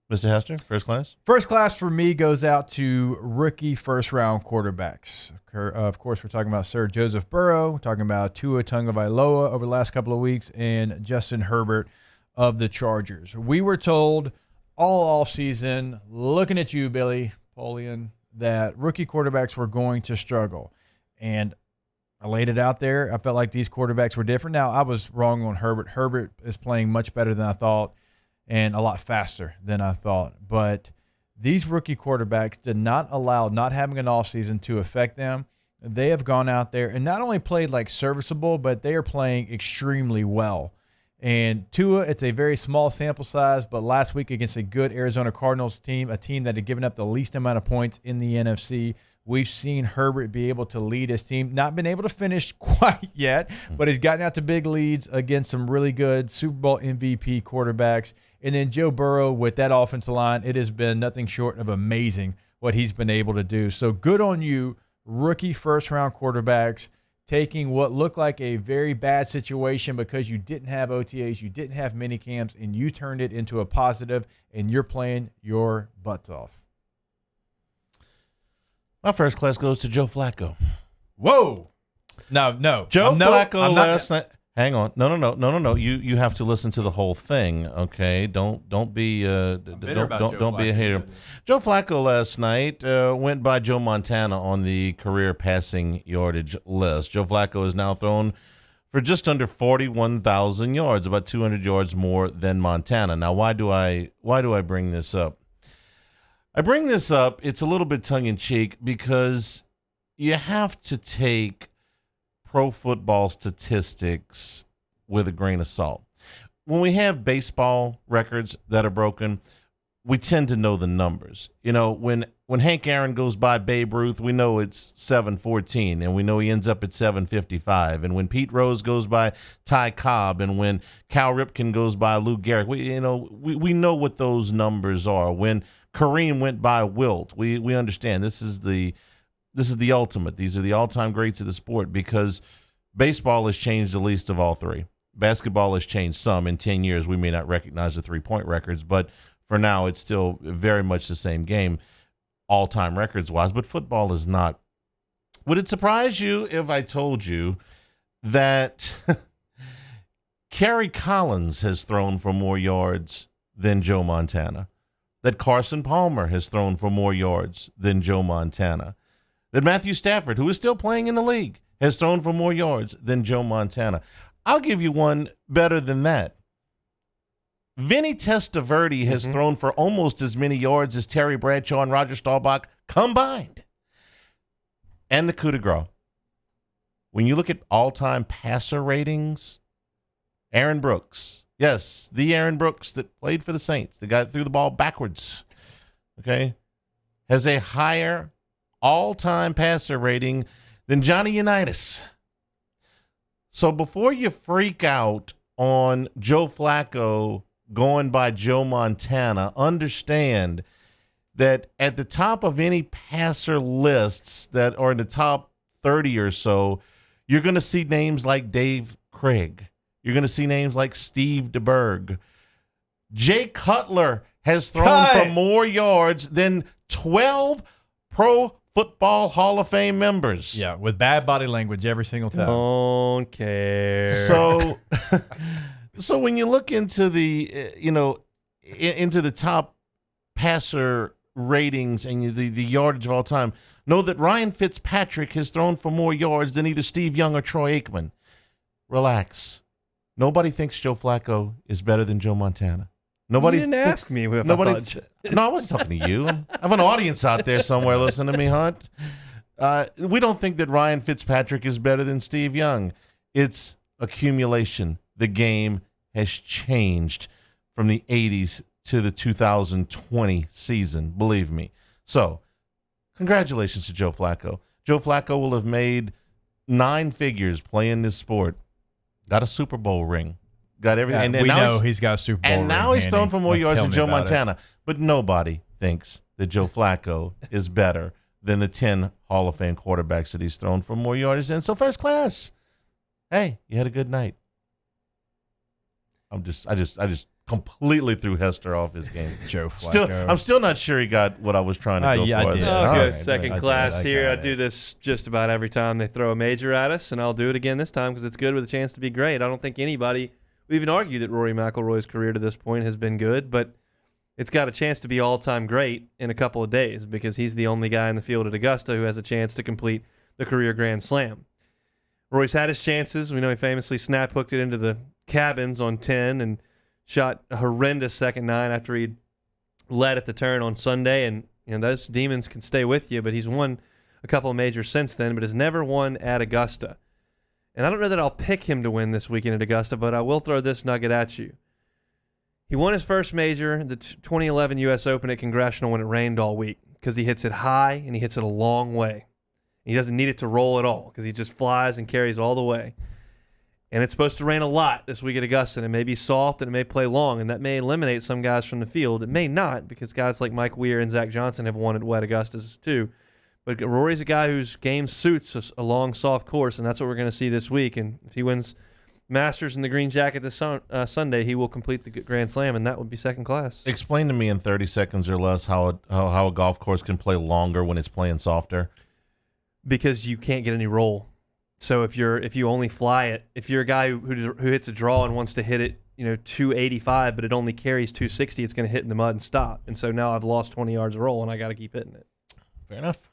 Mr. Hester, first class? First class for me goes out to rookie first-round quarterbacks. Of course, we're talking about Sir Joseph Burrow, we're talking about Tua Tagovailoa over the last couple of weeks, and Justin Herbert of the Chargers. We were told all offseason, looking at you, Billy Polian, that rookie quarterbacks were going to struggle. And I laid it out there. I felt like these quarterbacks were different. Now, I was wrong on Herbert. Herbert is playing much better than I thought and a lot faster than I thought. But these rookie quarterbacks did not allow not having an offseason to affect them. They have gone out there and not only played like serviceable, but they are playing extremely well. And Tua, it's a very small sample size, but last week against a good Arizona Cardinals team, a team that had given up the least amount of points in the NFC, we've seen Herbert be able to lead his team. Not been able to finish quite yet, but he's gotten out to big leads against some really good Super Bowl MVP quarterbacks. And then Joe Burrow with that offensive line, it has been nothing short of amazing what he's been able to do. So good on you, rookie first-round quarterbacks, taking what looked like a very bad situation because you didn't have OTAs, you didn't have mini camps, and you turned it into a positive, and you're playing your butts off. My first class goes to Joe Flacco. Whoa. No. Joe Flacco last night. Hang on. No. You have to listen to the whole thing, okay? Don't be a hater. Joe Flacco last night went by Joe Montana on the career passing yardage list. Joe Flacco is now thrown for just under 41,000 yards, about 200 yards more than Montana. Now, why do I bring this up? I bring this up, it's a little bit tongue-in-cheek, because you have to take pro football statistics with a grain of salt. When we have baseball records that are broken, we tend to know the numbers. You know, when Hank Aaron goes by Babe Ruth, we know it's 714, and we know he ends up at 755. And when Pete Rose goes by Ty Cobb, and when Cal Ripken goes by Lou Gehrig, we know what those numbers are. When Kareem went by Wilt, we understand this is the ultimate. These are the all-time greats of the sport, because baseball has changed the least of all three. Basketball has changed some. In 10 years, we may not recognize the three-point records, but for now, it's still very much the same game, all-time records-wise, but football is not. Would it surprise you if I told you that Kerry Collins has thrown for more yards than Joe Montana? That Carson Palmer has thrown for more yards than Joe Montana? That Matthew Stafford, who is still playing in the league, has thrown for more yards than Joe Montana? I'll give you one better than that. Vinny Testaverde has thrown for almost as many yards as Terry Bradshaw and Roger Staubach combined. And the coup de grace. When you look at all-time passer ratings, Aaron Brooks, yes, the Aaron Brooks that played for the Saints, the guy that threw the ball backwards, okay, has a higher all-time passer rating than Johnny Unitas. So before you freak out on Joe Flacco going by Joe Montana, understand that at the top of any passer lists that are in the top 30 or so, you're going to see names like Dave Craig. You're going to see names like Steve DeBerg. Jay Cutler has thrown for more yards than 12 Pro Football Hall of Fame members. Yeah, with bad body language every single time. Don't care. So when you look into the into the top passer ratings and the yardage of all time, know that Ryan Fitzpatrick has thrown for more yards than either Steve Young or Troy Aikman. Relax. Nobody thinks Joe Flacco is better than Joe Montana. Nobody you didn't ask me. No, I wasn't talking to you. I have an audience out there somewhere listening to me, Hunt. We don't think that Ryan Fitzpatrick is better than Steve Young. It's accumulation. The game has changed from the 80s to the 2020 season, believe me. So, congratulations to Joe Flacco. Joe Flacco will have made 9 figures playing this sport. Got a Super Bowl ring. Got everything. Yeah, we know he's got a Super Bowl ring. And now he's thrown for more yards than Joe about Montana. But nobody thinks that Joe Flacco is better than the 10 Hall of Fame quarterbacks that he's thrown for more yardage than. So first class. Hey, you had a good night. I just completely threw Hester off his game. Joe Flacco. I'm still not sure he got what I was trying to go yeah, for. I did. I'll go All right, second class here. I do this just about every time they throw a major at us, and I'll do it again this time because it's good with a chance to be great. I don't think anybody would even argue that Rory McIlroy's career to this point has been good, but it's got a chance to be all-time great in a couple of days because he's the only guy in the field at Augusta who has a chance to complete the career Grand Slam. Rory's had his chances. We know he famously snap-hooked it into the cabins on 10 and shot a horrendous second 9 after he led at the turn on Sunday. And those demons can stay with you, but he's won a couple of majors since then, but has never won at Augusta. And I don't know that I'll pick him to win this weekend at Augusta, but I will throw this nugget at you. He won his first major, the 2011 U.S. Open at Congressional, when it rained all week because he hits it high and he hits it a long way. He doesn't need it to roll at all because he just flies and carries all the way. And it's supposed to rain a lot this week at Augusta, and it may be soft and it may play long, and that may eliminate some guys from the field. It may not because guys like Mike Weir and Zach Johnson have won at wet Augustas too. But Rory's a guy whose game suits a long, soft course, and that's what we're going to see this week. And if he wins Masters in the green jacket this Sunday, he will complete the Grand Slam, and that would be second class. Explain to me in 30 seconds or less how a golf course can play longer when it's playing softer. Because you can't get any roll. So if you only fly it, if you're a guy who hits a draw and wants to hit it, 285, but it only carries 260, it's going to hit in the mud and stop. And so now I've lost 20 yards of roll, and I got to keep hitting it. Fair enough.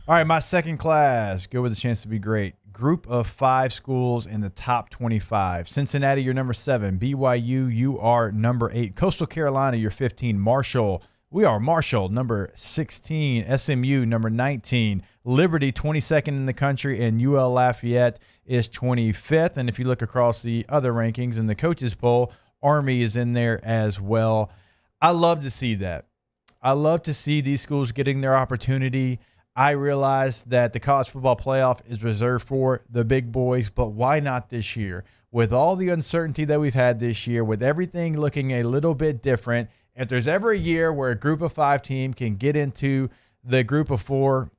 All right, my second class, go with a chance to be great. Group of 5 schools in the top 25. Cincinnati, you're number 7. BYU, you are number 8. Coastal Carolina, you're 15. Marshall, we are Marshall, number 16. SMU, number 19. Liberty, 22nd in the country, and UL Lafayette is 25th. And if you look across the other rankings in the coaches poll, Army is in there as well. I love to see that. I love to see these schools getting their opportunity. I realize that the college football playoff is reserved for the big boys, but why not this year? With all the uncertainty that we've had this year, with everything looking a little bit different, if there's ever a year where a group of 5 team can get into the group of 4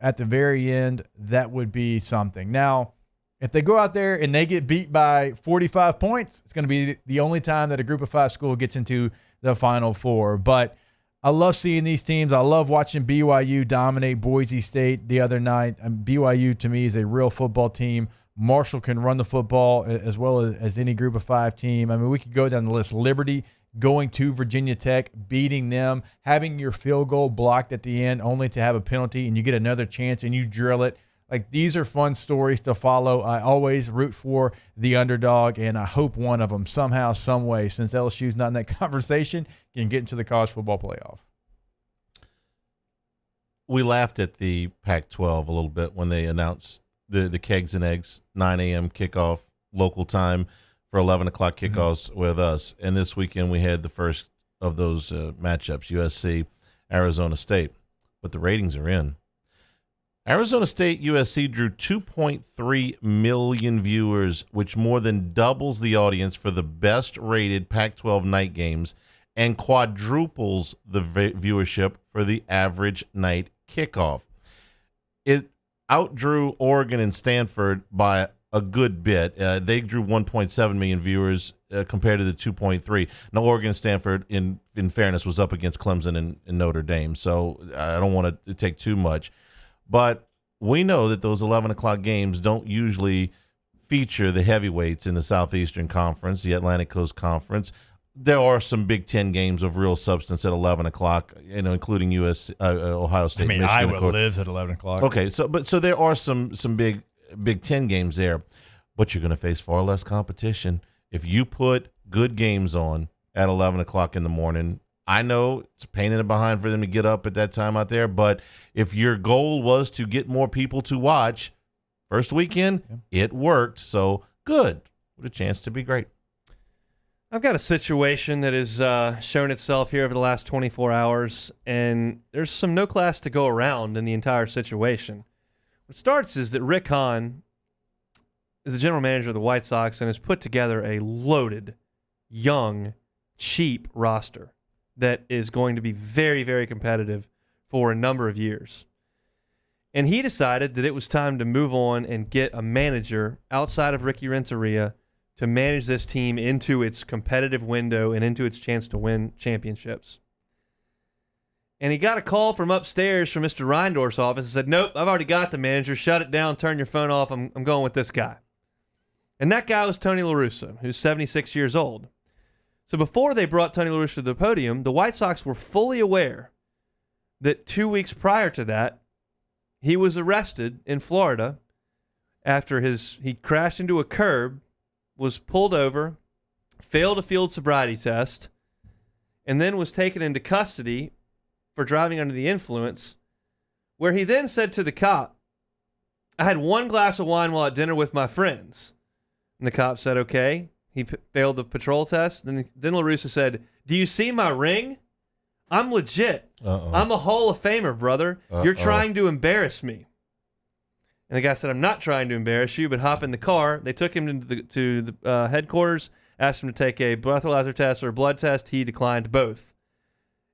at the very end, that would be something. Now, if they go out there and they get beat by 45 points, it's going to be the only time that a group of 5 school gets into the Final Four. But I love seeing these teams. I love watching BYU dominate Boise State the other night. BYU, to me, is a real football team. Marshall can run the football as well as any group of 5 team. I mean, we could go down the list. Liberty going to Virginia Tech, beating them, having your field goal blocked at the end only to have a penalty, and you get another chance and you drill it. Like, these are fun stories to follow. I always root for the underdog, and I hope one of them somehow, some way, since LSU's not in that conversation, can get into the college football playoff. We laughed at the Pac-12 a little bit when they announced the Kegs and Eggs 9 a.m. kickoff local time for 11 o'clock kickoffs with us. And this weekend we had the first of those matchups, USC, Arizona State. But the ratings are in. Arizona State USC drew 2.3 million viewers, which more than doubles the audience for the best-rated Pac-12 night games and quadruples the viewership for the average night kickoff. It outdrew Oregon and Stanford by a good bit. They drew 1.7 million viewers compared to the 2.3. Now, Oregon and Stanford, in fairness, was up against Clemson and Notre Dame, so I don't want to take too much. But we know that those 11 o'clock games don't usually feature the heavyweights in the Southeastern Conference, the Atlantic Coast Conference. There are some Big Ten games of real substance at 11 o'clock, including Ohio State. I mean, Michigan, Iowa lives at 11 o'clock. Okay, so there are some Big Ten games there, but you're going to face far less competition if you put good games on at 11 o'clock in the morning I know it's a pain in the behind for them to get up at that time out there, but if your goal was to get more people to watch, first weekend, it worked. So good. What a chance to be great. I've got a situation that has shown itself here over the last 24 hours, and there's some no class to go around in the entire situation. What starts is that Rick Hahn is the general manager of the White Sox and has put together a loaded, young, cheap roster that is going to be very, very competitive for a number of years. And he decided that it was time to move on and get a manager outside of Ricky Renteria to manage this team into its competitive window and into its chance to win championships. And he got a call from upstairs from Mr. Reindorf's office and said, nope, I've already got the manager. Shut it down. Turn your phone off. I'm going with this guy. And that guy was Tony La Russa, who's 76 years old. So before they brought Tony La Russa to the podium, the White Sox were fully aware that 2 weeks prior to that, he was arrested in Florida after he crashed into a curb, was pulled over, failed a field sobriety test, and then was taken into custody for driving under the influence, where he then said to the cop, I had one glass of wine while at dinner with my friends. And the cop said, okay. He failed the patrol test. Then La Russa said, do you see my ring? I'm legit. I'm a Hall of Famer, brother. You're trying to embarrass me. And the guy said, I'm not trying to embarrass you, but hop in the car. They took him to the headquarters, asked him to take a breathalyzer test or a blood test. He declined both.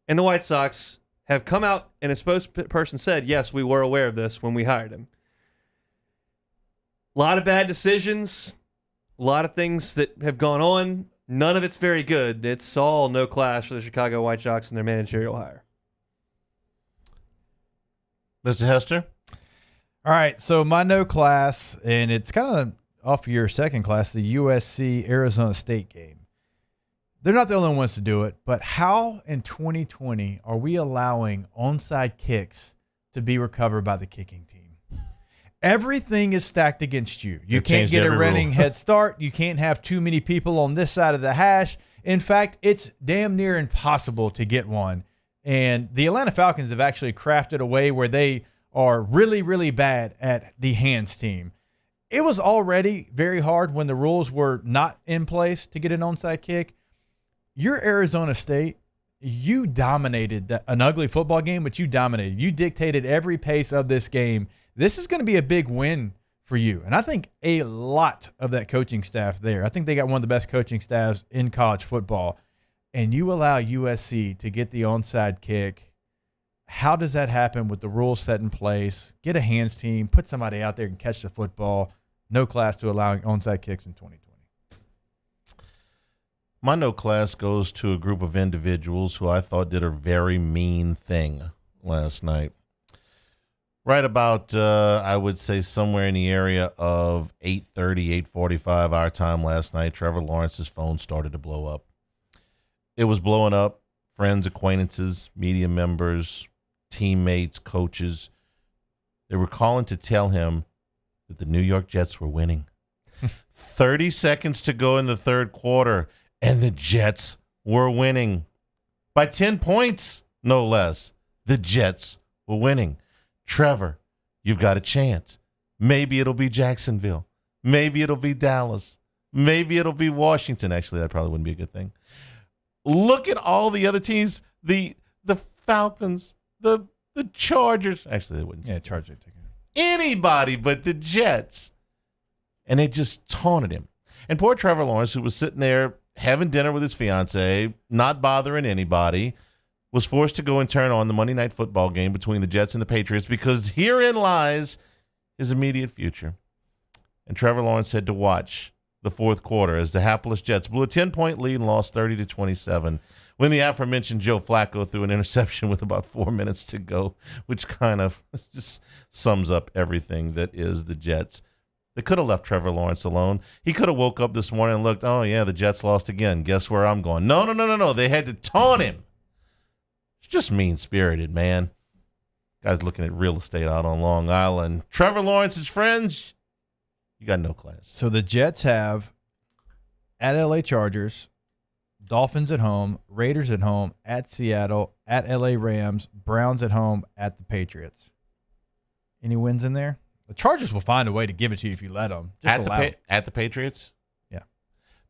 And the White Sox have come out, and a spokesperson said, yes, we were aware of this when we hired him. A lot of bad decisions, a lot of things that have gone on. None of it's very good. It's all no class for the Chicago White Sox and their managerial hire. Mr. Hester? All right, so my no class, and it's kind of off your second class, the USC-Arizona State game. They're not the only ones to do it, but how in 2020 are we allowing onside kicks to be recovered by the kicking team? Everything is stacked against you. You can't get a running head start. You can't have too many people on this side of the hash. In fact, it's damn near impossible to get one. And the Atlanta Falcons have actually crafted a way where they are really, really bad at the hands team. It was already very hard when the rules were not in place to get an onside kick. You're Arizona State. You dominated an ugly football game, but you dominated. You dictated every pace of this game. This is going to be a big win for you. And I think a lot of that coaching staff there, I think they got one of the best coaching staffs in college football. And you allow USC to get the onside kick. How does that happen with the rules set in place? Get a hands team, put somebody out there and catch the football. No class to allowing onside kicks in 2020. My no class goes to a group of individuals who I thought did a very mean thing last night. Right about, I would say, somewhere in the area of 8:30, 8:45 our time last night, Trevor Lawrence's phone started to blow up. It was blowing up. Friends, acquaintances, media members, teammates, coaches. They were calling to tell him that the New York Jets were winning. 30 seconds to go in the third quarter, and the Jets were winning. By 10 points, no less. The Jets were winning. Trevor, you've got a chance. Maybe it'll be Jacksonville. Maybe it'll be Dallas. Maybe it'll be Washington. Actually, that probably wouldn't be a good thing. Look at all the other teams, the Falcons, the Chargers. Actually, they wouldn't. Yeah, Chargers. Anybody but the Jets. And they just taunted him. And poor Trevor Lawrence, who was sitting there having dinner with his fiance, not bothering anybody, was forced to go and turn on the Monday Night Football game between the Jets and the Patriots because herein lies his immediate future. And Trevor Lawrence had to watch the fourth quarter as the hapless Jets blew a 10-point lead and lost 30-27 when the aforementioned Joe Flacco threw an interception with about 4 minutes to go, which kind of just sums up everything that is the Jets. They could have left Trevor Lawrence alone. He could have woke up this morning and looked, oh, yeah, the Jets lost again. Guess where I'm going? No. They had to taunt him. It's just mean-spirited, man. Guy's looking at real estate out on Long Island. Trevor Lawrence's friends, you got no class. So the Jets have at LA Chargers, Dolphins at home, Raiders at home, at Seattle, at LA Rams, Browns at home, at the Patriots. Any wins in there? The Chargers will find a way to give it to you if you let them. Just At the Patriots? Yeah.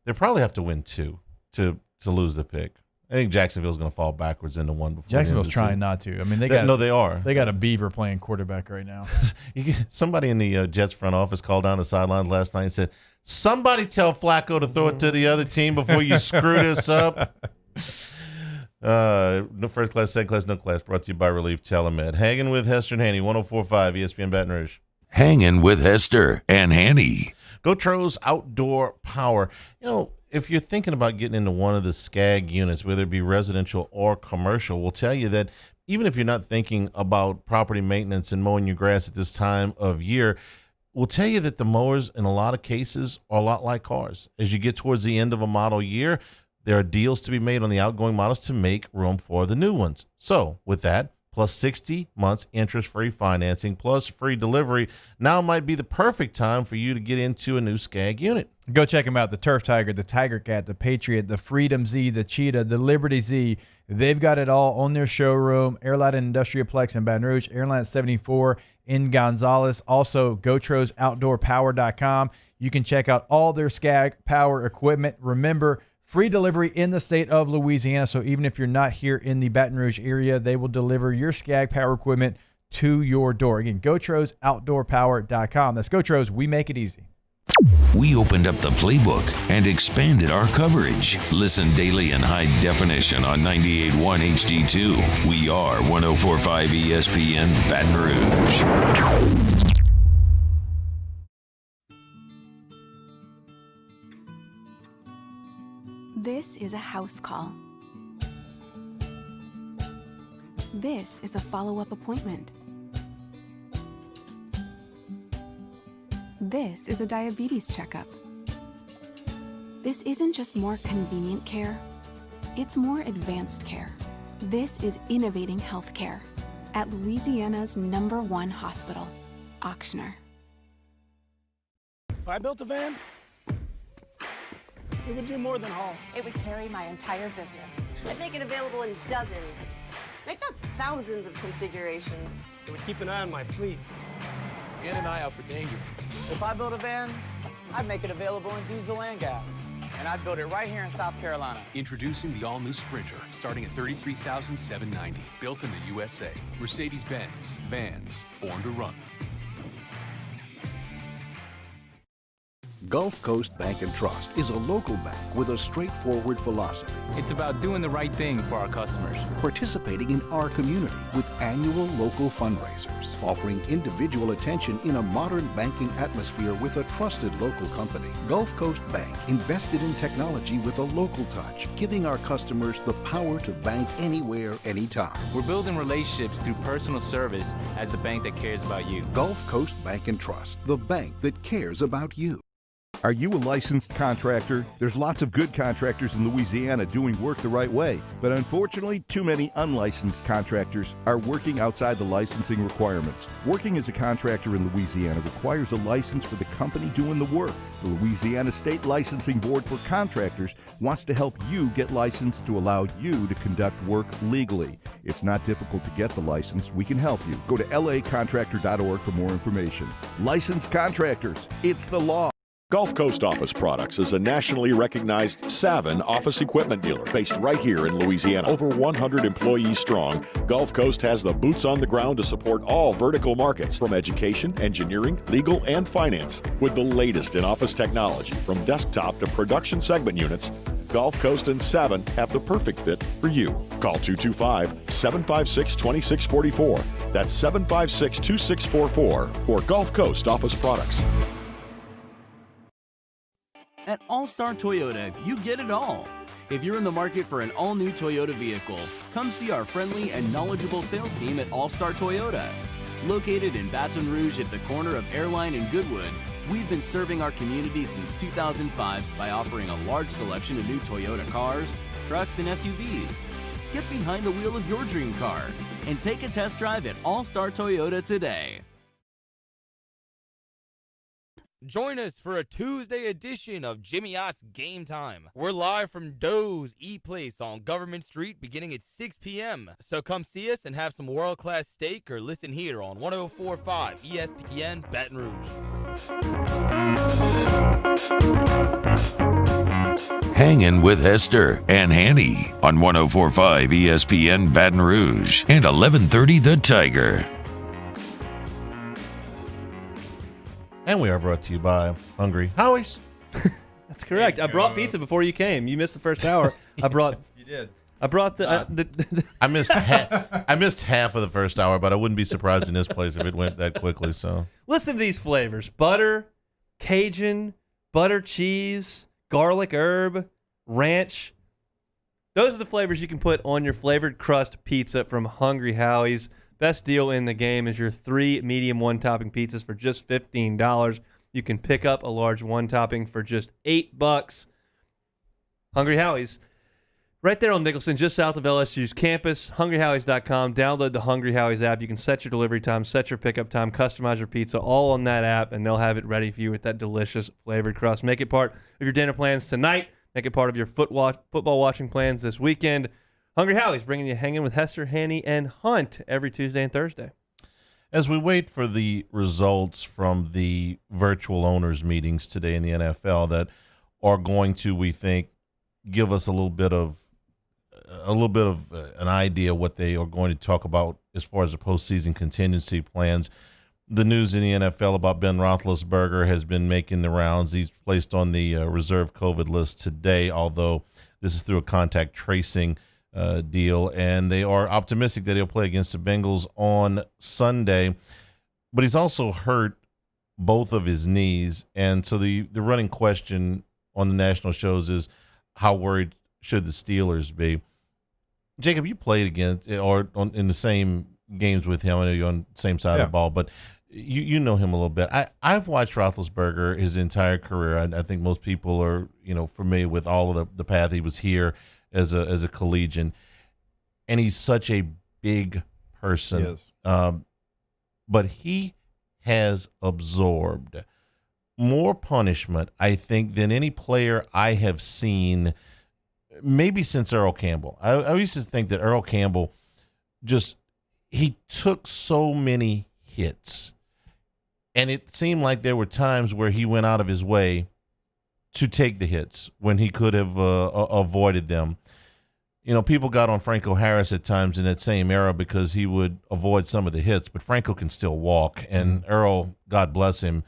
They probably have to win 2 to lose the pick. I think Jacksonville's going to fall backwards into 1 before. Jacksonville's trying not to. I mean, they are. They got a beaver playing quarterback right now. Somebody in the Jets front office called down the sidelines last night and said, "Somebody tell Flacco to throw it to the other team before you screw this up." No first class, second class, no class. Brought to you by Relief Telemed. Hangin with Hester and Hanny, 104.5 ESPN Baton Rouge. Hangin with Hester and Hanny. GoTro's Outdoor Power. You know, if you're thinking about getting into one of the SCAG units, whether it be residential or commercial, we'll tell you that even if you're not thinking about property maintenance and mowing your grass at this time of year, we'll tell you that the mowers in a lot of cases are a lot like cars. As you get towards the end of a model year, there are deals to be made on the outgoing models to make room for the new ones. So with that, plus 60 months interest-free financing, plus free delivery, now might be the perfect time for you to get into a new SCAG unit. Go check them out. The Turf Tiger, the Tiger Cat, the Patriot, the Freedom Z, the Cheetah, the Liberty Z. They've got it all on their showroom. Airline and Industrialplex in Baton Rouge, Airline 74 in Gonzales. Also, GoTrosOutdoorPower.com. You can check out all their SCAG power equipment. Remember, free delivery in the state of Louisiana. So even if you're not here in the Baton Rouge area, they will deliver your SCAG power equipment to your door. Again, GoTrosOutdoorPower.com. That's GoTros. We make it easy. We opened up the playbook and expanded our coverage. Listen daily in high definition on 98.1 HD2. We are 104.5 ESPN Baton Rouge. This is a house call. This is a follow-up appointment. This is a diabetes checkup. This isn't just more convenient care, it's more advanced care. This is innovating healthcare at Louisiana's #1 hospital, Auctioner. If I built a van, it would do more than haul. It would carry my entire business. I'd make it available in dozens, make not thousands of configurations. It would keep an eye on my fleet. And an eye out for danger. If I built a van, I'd make it available in diesel and gas. And I'd build it right here in South Carolina. Introducing the all-new Sprinter, starting at $33,790. Built in the USA. Mercedes-Benz. Vans. Born to run. Gulf Coast Bank & Trust is a local bank with a straightforward philosophy. It's about doing the right thing for our customers. Participating in our community with annual local fundraisers, offering individual attention in a modern banking atmosphere with a trusted local company. Gulf Coast Bank invested in technology with a local touch, giving our customers the power to bank anywhere, anytime. We're building relationships through personal service as the bank that cares about you. Gulf Coast Bank & Trust, the bank that cares about you. Are you a licensed contractor? There's lots of good contractors in Louisiana doing work the right way, but unfortunately, too many unlicensed contractors are working outside the licensing requirements. Working as a contractor in Louisiana requires a license for the company doing the work. The Louisiana State Licensing Board for Contractors wants to help you get licensed to allow you to conduct work legally. It's not difficult to get the license. We can help you. Go to lacontractor.org for more information. Licensed contractors, it's the law. Gulf Coast Office Products is a nationally recognized Savin office equipment dealer based right here in Louisiana. Over 100 employees strong, Gulf Coast has the boots on the ground to support all vertical markets, from education, engineering, legal, and finance. With the latest in office technology, from desktop to production segment units, Gulf Coast and Savin have the perfect fit for you. Call 225-756-2644. That's 756-2644 for Gulf Coast Office Products. At All-Star Toyota, you get it all. If you're in the market for an all-new Toyota vehicle, come see our friendly and knowledgeable sales team at All-Star Toyota. Located in Baton Rouge at the corner of Airline and Goodwood, we've been serving our community since 2005 by offering a large selection of new Toyota cars, trucks, and SUVs. Get behind the wheel of your dream car and take a test drive at All-Star Toyota today. Join us for a Tuesday edition of Jimmy Ott's Game Time. We're live from Doe's Eat Place on Government Street beginning at 6 p.m. So come see us and have some world-class steak or listen here on 104.5 ESPN Baton Rouge. Hangin' with Hester and Hanny on 104.5 ESPN Baton Rouge and 1130 The Tiger. And we are brought to you by Hungry Howie's. That's correct. I brought pizza before you came. You missed the first hour. I brought. You did. I brought the. I missed half of the first hour, but I wouldn't be surprised in this place if it went that quickly. So Listen to these flavors: butter, Cajun, butter cheese, garlic herb, ranch. Those are the flavors you can put on your flavored crust pizza from Hungry Howie's. Best deal in the game is your 3 medium one-topping pizzas for just $15. You can pick up a large one-topping for just $8. Hungry Howie's. Right there on Nicholson, just south of LSU's campus. HungryHowies.com. Download the Hungry Howie's app. You can set your delivery time, set your pickup time, customize your pizza all on that app, and they'll have it ready for you with that delicious flavored crust. Make it part of your dinner plans tonight. Make it part of your football watching plans this weekend. Hungry Howie's bringing you Hanging with Hester, Hanny, and Hunt every Tuesday and Thursday. as we wait for the results from the virtual owners meetings today in the NFL that are going to, we think, give us a little bit of an idea what they are going to talk about as far as the postseason contingency plans. The news in the NFL about Ben Roethlisberger has been making the rounds. He's placed on the reserve COVID list today, although this is through a contact tracing deal, and they are optimistic that he'll play against the Bengals on Sunday. But he's also hurt both of his knees, and so the running question on the national shows is how worried should the Steelers be? Jacob, you played against or in the same games with him. I know you're on the same side of the ball, but you know him a little bit. I've watched Roethlisberger his entire career. I think most people are familiar with all of the path he was here as a collegian, and he's such a big person. Yes. But he has absorbed more punishment, I think, than any player I have seen, maybe since Earl Campbell. I used to think that Earl Campbell he took so many hits, and it seemed like there were times where he went out of his way to take the hits when he could have avoided them. People got on Franco Harris at times in that same era because he would avoid some of the hits, but Franco can still walk, and Earl, God bless him,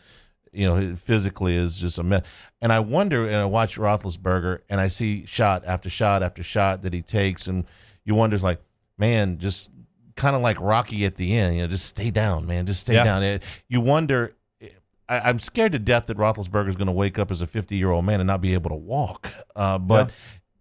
physically is just a mess. And I wonder, and I watch Roethlisberger, and I see shot after shot after shot that he takes, and you wonder, like, man, just kind of like Rocky at the end, just stay down, man, just stay down. You wonder, I'm scared to death that Roethlisberger is going to wake up as a 50-year-old man and not be able to walk. But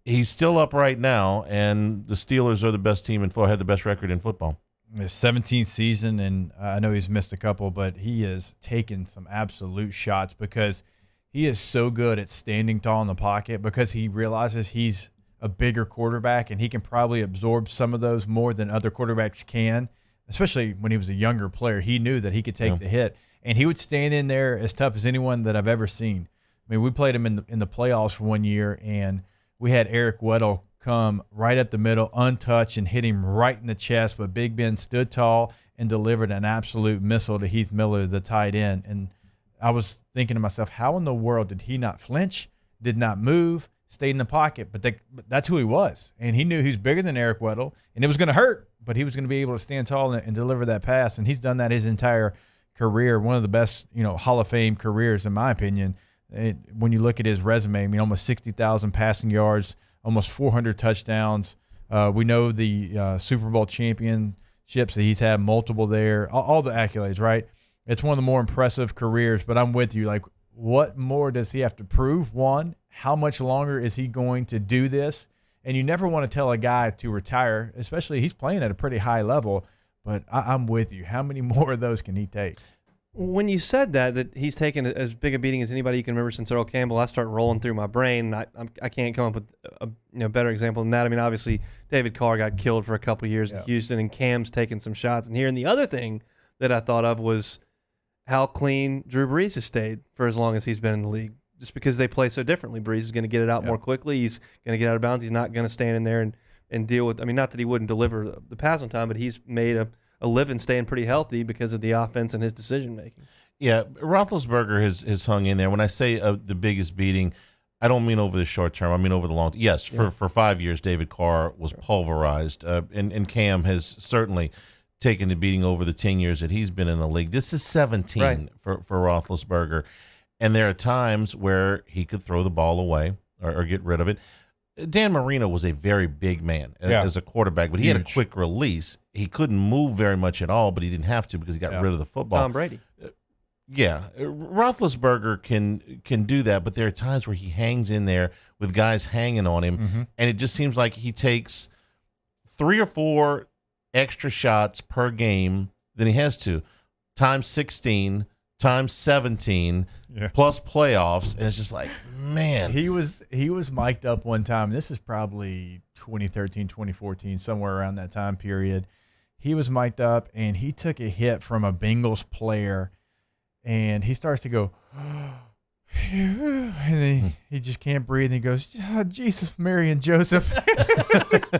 he's still up right now, and the Steelers are the best team in football, had the best record in football. His 17th season, and I know he's missed a couple, but he has taken some absolute shots because he is so good at standing tall in the pocket because he realizes he's a bigger quarterback and he can probably absorb some of those more than other quarterbacks can, especially when he was a younger player. He knew that he could take the hit, and he would stand in there as tough as anyone that I've ever seen. I mean, we played him in the playoffs for 1 year, and we had Eric Weddle come right up the middle, untouched, and hit him right in the chest. But Big Ben stood tall and delivered an absolute missile to Heath Miller, the tight end. And I was thinking to myself, how in the world did he not flinch, did not move, stayed in the pocket? But that's who he was. And he knew he was bigger than Eric Weddle, and it was going to hurt, but he was going to be able to stand tall and deliver that pass. And he's done that his entire career, one of the best, Hall of Fame careers, in my opinion. When you look at his resume, I mean, almost 60,000 passing yards, almost 400 touchdowns. We know the Super Bowl championships that he's had, multiple there, all the accolades, right? It's one of the more impressive careers, but I'm with you. Like, what more does he have to prove? One, how much longer is he going to do this? And you never want to tell a guy to retire, especially he's playing at a pretty high level, but I'm with you. How many more of those can he take? When you said that he's taken as big a beating as anybody you can remember since Earl Campbell, I start rolling through my brain. I can't come up with a better example than that. I mean, obviously, David Carr got killed for a couple of years in Houston, and Cam's taken some shots in here. And the other thing that I thought of was how clean Drew Brees has stayed for as long as he's been in the league. Just because they play so differently. Brees is going to get it out more quickly. He's going to get out of bounds. He's not going to stand in there and deal with, I mean, not that he wouldn't deliver the pass on time, but he's made a living staying pretty healthy because of the offense and his decision-making. Yeah, Roethlisberger has hung in there. When I say the biggest beating, I don't mean over the short term. I mean over the long. Yes, for 5 years, David Carr was pulverized, and Cam has certainly taken the beating over the 10 years that he's been in the league. This is 17 for Roethlisberger. And there are times where he could throw the ball away or get rid of it. Dan Marino was a very big man as a quarterback, but he had a quick release. He couldn't move very much at all, but he didn't have to because he got rid of the football. Tom Brady. Roethlisberger can do that, but there are times where he hangs in there with guys hanging on him, and it just seems like he takes 3 or 4 extra shots per game than he has to, times 16, times 17, plus playoffs, and it's just like, man. He was mic'd up one time. This is probably 2013, 2014, somewhere around that time period. He was mic'd up, and he took a hit from a Bengals player, and he starts to go, and then he just can't breathe, and he goes, oh, Jesus, Mary, and Joseph.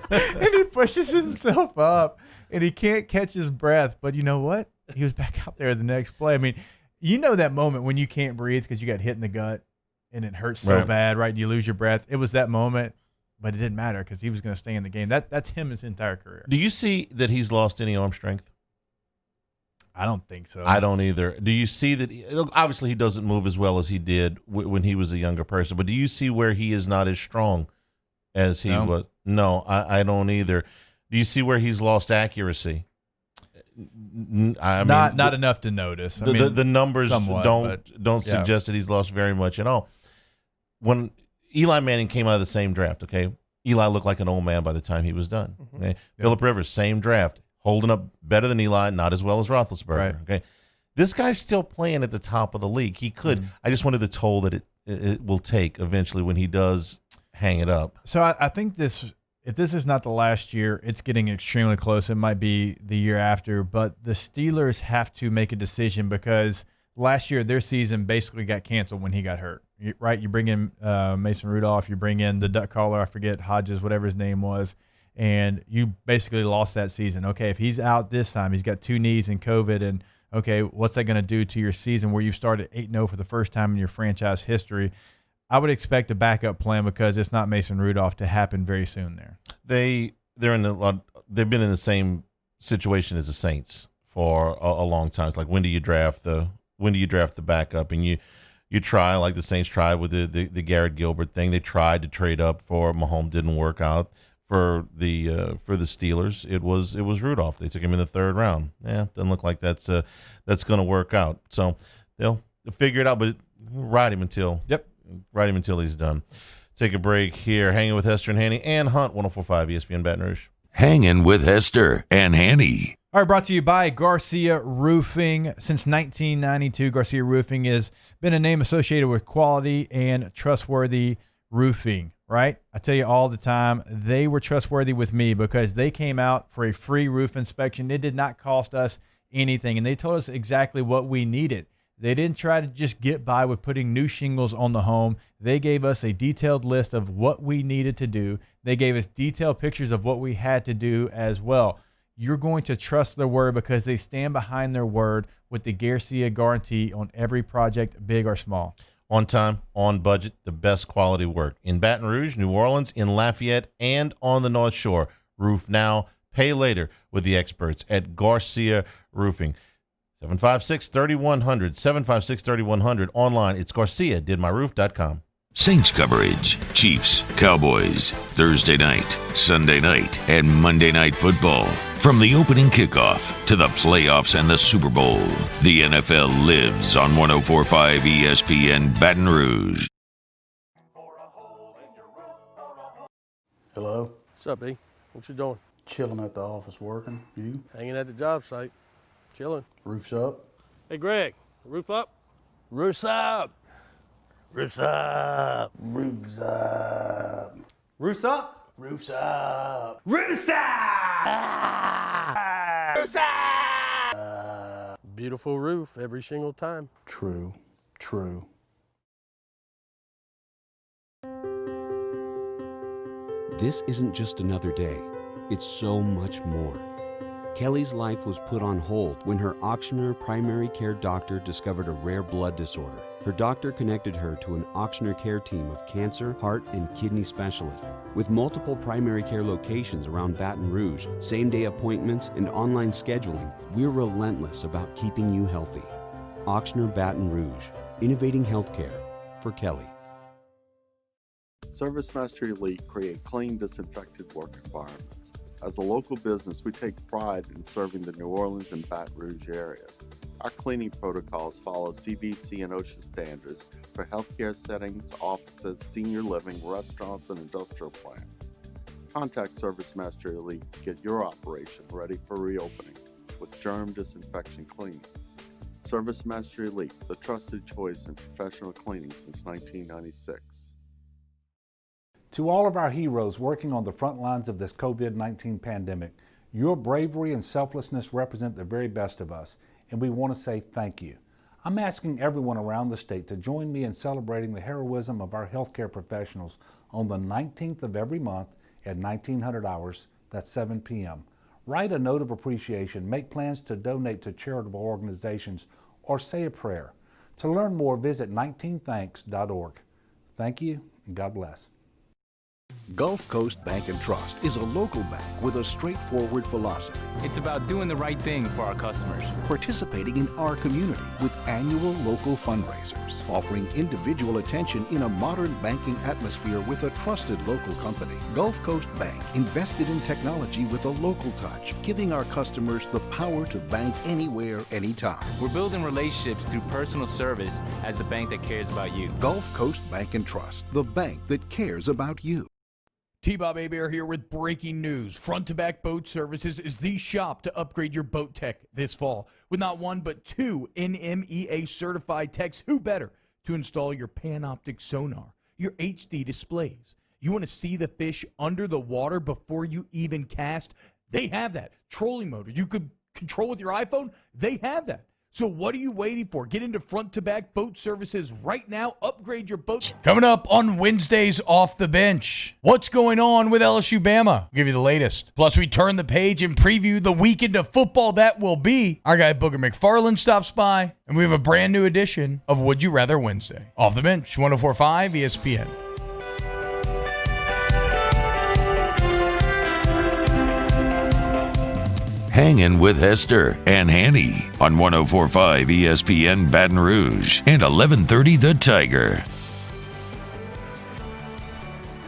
And he pushes himself up, and he can't catch his breath. But you know what? He was back out there the next play. I mean, you know that moment when you can't breathe because you got hit in the gut and it hurts so bad, right? You lose your breath. It was that moment, but it didn't matter because he was going to stay in the game. That's him his entire career. Do you see that he's lost any arm strength? I don't think so. I don't either. Do you see that? Obviously, he doesn't move as well as he did when he was a younger person, but do you see where he is not as strong as he was? No, I don't either. Do you see where he's lost accuracy? Not enough to notice. The numbers somewhat, don't suggest that he's lost very much at all. When Eli Manning came out of the same draft, Eli looked like an old man by the time he was done. Okay? Phillip Rivers, same draft, holding up better than Eli, not as well as Roethlisberger. Okay, this guy's still playing at the top of the league. He could. I just wanted the toll that it will take eventually when he does hang it up. So I think this. If this is not the last year, it's getting extremely close. It might be the year after, but the Steelers have to make a decision because last year their season basically got canceled when he got hurt, right? You bring in Mason Rudolph, you bring in the duck caller, I forget, Hodges, whatever his name was, and you basically lost that season. Okay, if he's out this time, he's got 2 knees and COVID, and okay, what's that going to do to your season where you started 8-0 for the first time in your franchise history? I would expect a backup plan because it's not Mason Rudolph to happen very soon there. They've been in the same situation as the Saints for a long time. It's like when do you draft the backup? And you try, like the Saints tried with the Garrett Gilbert thing. They tried to trade up for Mahomes, didn't work out. For the Steelers, it was Rudolph. They took him in the 3rd round. Doesn't look like that's going to work out. So they'll figure it out, but ride him until he's done. Take a break here. Hanging with Hester and Hanny and Hunt, 104.5 ESPN Baton Rouge. Hanging with Hester and Hanny. All right, brought to you by Garcia Roofing. Since 1992, Garcia Roofing has been a name associated with quality and trustworthy roofing, right? I tell you all the time, they were trustworthy with me because they came out for a free roof inspection. It did not cost us anything, and they told us exactly what we needed. They didn't try to just get by with putting new shingles on the home. They gave us a detailed list of what we needed to do. They gave us detailed pictures of what we had to do as well. You're going to trust their word because they stand behind their word with the Garcia guarantee on every project, big or small. On time, on budget, the best quality work. In Baton Rouge, New Orleans, in Lafayette, and on the North Shore. Roof now, pay later with the experts at Garcia Roofing. 756-3100, 756-3100. Online, it's GarciaDidMyRoof.com. Saints coverage, Chiefs, Cowboys, Thursday night, Sunday night, and Monday Night Football. From the opening kickoff to the playoffs and the Super Bowl, the NFL lives on 104.5 ESPN Baton Rouge. Hello? What's up, E? What you doing? Chilling at the office working. You? Hanging at the job site. Chilling. Roof's up? Hey, Greg, roof up? Roof's up. Roof's up. Roof's up. Roof's up? Roof's up. Roof's up! Roof's up! beautiful roof every single time. True, true. This isn't just another day. It's so much more. Kelly's life was put on hold when her auctioneer primary care doctor discovered a rare blood disorder. Her doctor connected her to an auctioneer care team of cancer, heart, and kidney specialists. With multiple primary care locations around Baton Rouge, same-day appointments, and online scheduling, we're relentless about keeping you healthy. Auctioneer Baton Rouge, innovating healthcare for Kelly. ServiceMaster Elite create clean, disinfected work environments. As a local business, we take pride in serving the New Orleans and Baton Rouge areas. Our cleaning protocols follow CDC and OSHA standards for healthcare settings, offices, senior living, restaurants, and industrial plants. Contact ServiceMaster Elite to get your operation ready for reopening with germ disinfection cleaning. ServiceMaster Elite, the trusted choice in professional cleaning since 1996. To all of our heroes working on the front lines of this COVID-19 pandemic, your bravery and selflessness represent the very best of us, and we want to say thank you. I'm asking everyone around the state to join me in celebrating the heroism of our healthcare professionals on the 19th of every month at 1900 hours, that's 7 p.m. Write a note of appreciation, make plans to donate to charitable organizations, or say a prayer. To learn more, visit 19thanks.org. Thank you, and God bless. Gulf Coast Bank and Trust is a local bank with a straightforward philosophy. It's about doing the right thing for our customers. Participating in our community with annual local fundraisers. Offering individual attention in a modern banking atmosphere with a trusted local company. Gulf Coast Bank invested in technology with a local touch, giving our customers the power to bank anywhere, anytime. We're building relationships through personal service as a bank that cares about you. Gulf Coast Bank and Trust, the bank that cares about you. T-Bob Hebert here with breaking news. Front to Back Boat Services is the shop to upgrade your boat tech this fall. With not one, but two NMEA certified techs, who better to install your Panoptic sonar, your HD displays. You want to see the fish under the water before you even cast? They have that. Trolling motor you could control with your iPhone? They have that. So what are you waiting for? Get into Front to Back Boat Services right now. Upgrade your boat. Coming up on Wednesdays Off the Bench, what's going on with LSU Bama? We'll give you the latest. Plus, we turn the page and preview the weekend of football that will be. Our guy Booger McFarland stops by, and we have a brand new edition of Would You Rather Wednesday. Off the Bench, 104.5 ESPN. Hangin with Hester and Hanny on 104.5 ESPN Baton Rouge and 1130 The Tiger.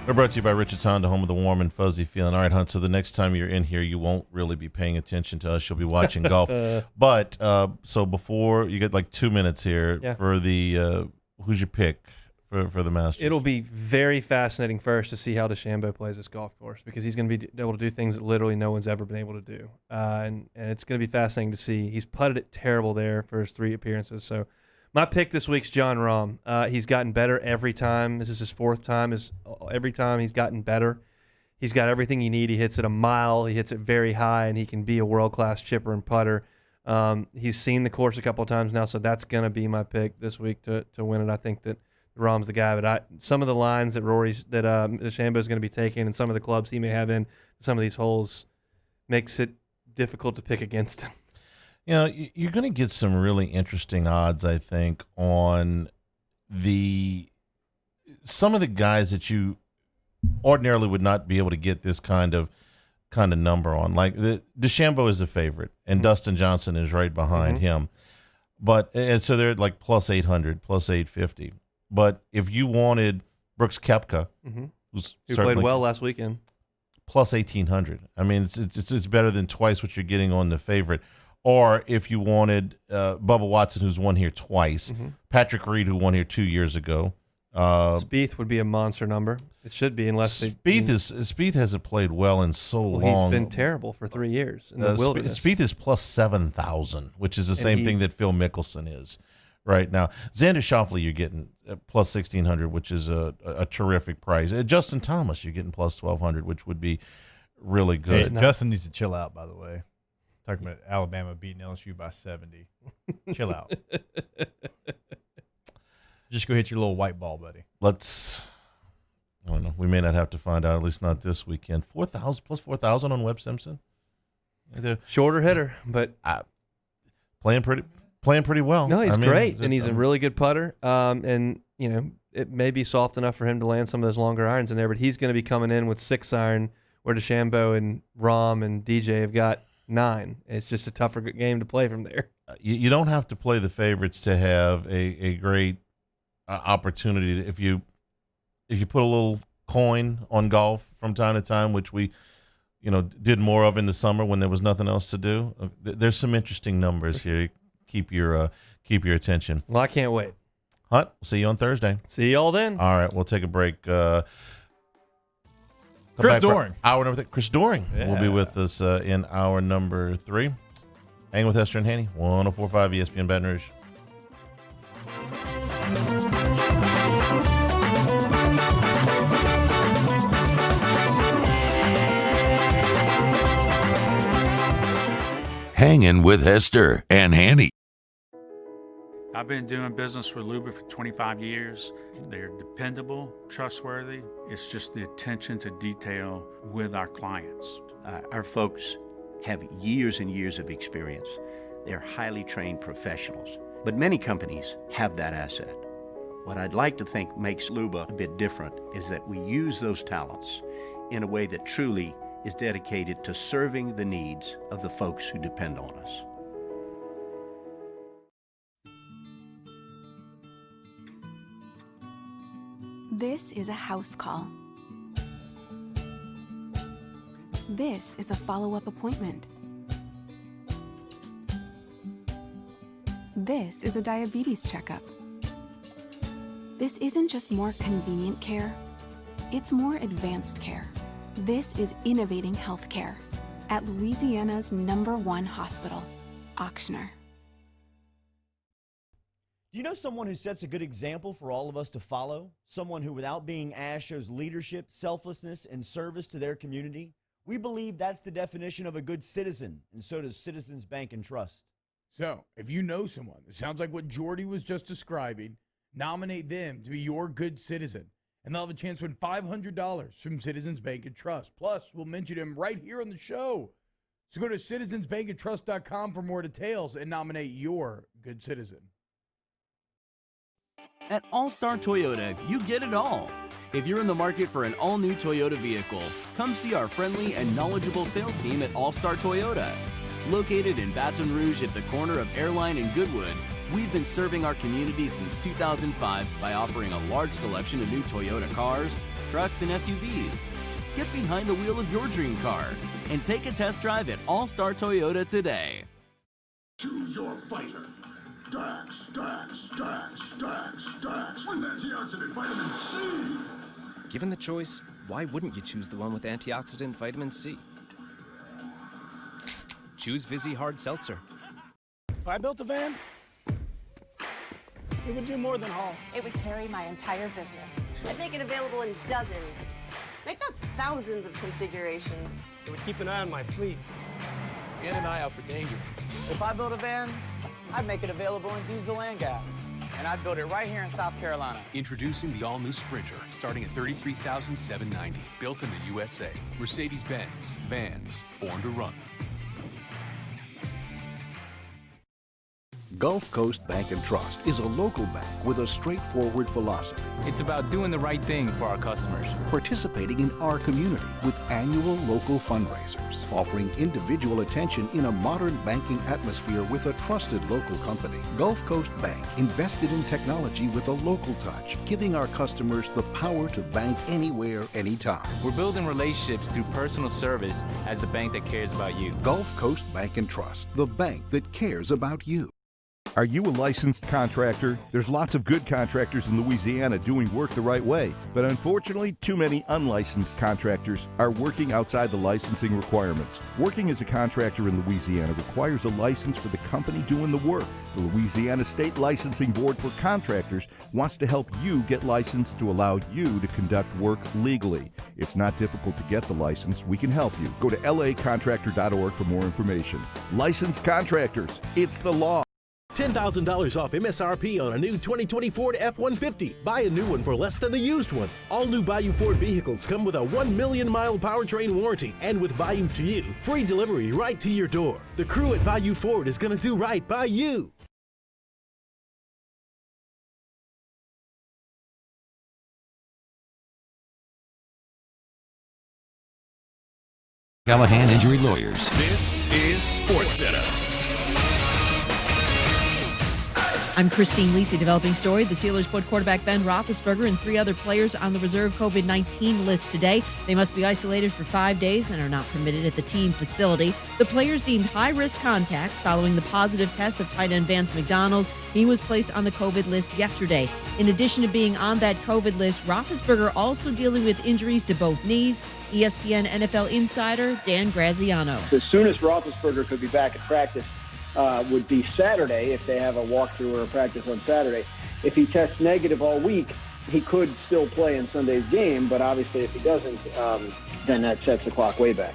We're brought to you by Richard's Honda, home of the warm and fuzzy feeling. All right, Hunt, so the next time you're in here, you won't really be paying attention to us. You'll be watching golf. But, so before, you get like 2 minutes here for the, who's your pick for the Masters? It'll be very fascinating first to see how DeChambeau plays this golf course, because he's going to be able to do things that literally no one's ever been able to do. And it's going to be fascinating to see. He's putted it terrible there for his 3 appearances. So my pick this week's Jon Rahm. He's gotten better every time. This is his 4th time. Every time he's gotten better. He's got everything you need. He hits it a mile. He hits it very high, and he can be a world-class chipper and putter. He's seen the course a couple of times now, so that's going to be my pick this week to win it. I think that Rahm's the guy, but some of the lines that DeChambeau is going to be taking, and some of the clubs he may have in some of these holes, makes it difficult to pick against him. You know, you're going to get some really interesting odds, I think, on some of the guys that you ordinarily would not be able to get this kind of number on. Like DeChambeau is a favorite, and Dustin Johnson is right behind him. And so they're like plus 800, plus 850. But if you wanted Brooks Koepka, who played well last weekend, plus 1,800. I mean, it's better than twice what you're getting on the favorite. Or if you wanted Bubba Watson, who's won here twice, Patrick Reed, who won here 2 years ago. Spieth would be a monster number. It should be, unless Spieth hasn't played well in so long. He's been terrible for 3 years in the wilderness. Spieth is plus 7,000, which is the same thing that Phil Mickelson is right now. Xander Schauffele, you're getting plus 1,600, which is a terrific price. Justin Thomas, you're getting plus 1,200, which would be really good. Hey, Justin needs to chill out, by the way. Talking about Alabama beating LSU by 70. Chill out. Just go hit your little white ball, buddy. I don't know. We may not have to find out, at least not this weekend. 4,000 plus 4,000 on Webb Simpson. Shorter hitter, but playing pretty well. No, he's great, and he's a really good putter. And it may be soft enough for him to land some of those longer irons in there, but he's going to be coming in with 6-iron, where DeChambeau and Rahm and DJ have got 9. It's just a tougher game to play from there. You don't have to play the favorites to have a great opportunity. If you put a little coin on golf from time to time, which we did more of in the summer when there was nothing else to do, there's some interesting numbers here. Keep your attention. Well, I can't wait. Hunt, we'll see you on Thursday. See y'all then. All right, we'll take a break. Chris Doering. Hour number 3. Chris Doering will be with us in hour number 3. Hanging with Hester and Hanny, 104.5 ESPN Baton Rouge. Hangin' with Hester and Hanny. I've been doing business with Luba for 25 years. They're dependable, trustworthy. It's just the attention to detail with our clients. Our folks have years and years of experience. They're highly trained professionals, but many companies have that asset. What I'd like to think makes Luba a bit different is that we use those talents in a way that truly is dedicated to serving the needs of the folks who depend on us. This is a house call. This is a follow-up appointment. This is a diabetes checkup. This isn't just more convenient care, it's more advanced care. This is innovating healthcare at Louisiana's #1 hospital, Ochsner. Do you know someone who sets a good example for all of us to follow? Someone who, without being asked, shows leadership, selflessness, and service to their community? We believe that's the definition of a good citizen, and so does Citizens Bank and Trust. So, if you know someone that sounds like what Jordy was just describing, nominate them to be your good citizen, and they'll have a chance to win $500 from Citizens Bank and Trust. Plus, we'll mention him right here on the show. So go to citizensbankandtrust.com for more details and nominate your good citizen. At All-Star Toyota, you get it all. If you're in the market for an all-new Toyota vehicle, come see our friendly and knowledgeable sales team at All-Star Toyota. Located in Baton Rouge at the corner of Airline and Goodwood, we've been serving our community since 2005 by offering a large selection of new Toyota cars, trucks, and SUVs. Get behind the wheel of your dream car and take a test drive at All-Star Toyota today. Choose your fighter. Dax, Dax, Dax, Dax, Dax, with antioxidant vitamin C. Given the choice, why wouldn't you choose the one with antioxidant vitamin C? Choose Vizzy Hard Seltzer. If I built a van, it would do more than haul. It would carry my entire business. I'd make it available in dozens, if not thousands of configurations. It would keep an eye on my fleet. And an eye out for danger. If I built a van, I'd make it available in diesel and gas. And I'd build it right here in South Carolina. Introducing the all-new Sprinter, starting at $33,790. Built in the USA. Mercedes-Benz. Vans. Born to run. Gulf Coast Bank and Trust is a local bank with a straightforward philosophy. It's about doing the right thing for our customers. Participating in our community with annual local fundraisers, offering individual attention in a modern banking atmosphere with a trusted local company. Gulf Coast Bank invested in technology with a local touch, giving our customers the power to bank anywhere, anytime. We're building relationships through personal service as the bank that cares about you. Gulf Coast Bank and Trust, the bank that cares about you. Are you a licensed contractor? There's lots of good contractors in Louisiana doing work the right way, but unfortunately, too many unlicensed contractors are working outside the licensing requirements. Working as a contractor in Louisiana requires a license for the company doing the work. The Louisiana State Licensing Board for Contractors wants to help you get licensed to allow you to conduct work legally. It's not difficult to get the license. We can help you. Go to lacontractor.org for more information. Licensed contractors, it's the law. $10,000 off MSRP on a new 2020 Ford F-150. Buy a new one for less than a used one. All new Bayou Ford vehicles come with a 1 million mile powertrain warranty, and with Bayou to You, free delivery right to your door. The crew at Bayou Ford is going to do right by you. Callahan Injury Lawyers. This is SportsCenter. I'm Christine Lisi, developing story. The Steelers put quarterback Ben Roethlisberger and 3 other players on the reserve COVID-19 list today. They must be isolated for 5 days and are not permitted at the team facility. The players deemed high-risk contacts following the positive test of tight end Vance McDonald. He was placed on the COVID list yesterday. In addition to being on that COVID list, Roethlisberger also dealing with injuries to both knees. ESPN NFL insider Dan Graziano. As soon as Roethlisberger could be back at practice, would be Saturday if they have a walkthrough or a practice on Saturday. If he tests negative all week, he could still play in Sunday's game, but obviously if he doesn't, then that sets the clock way back.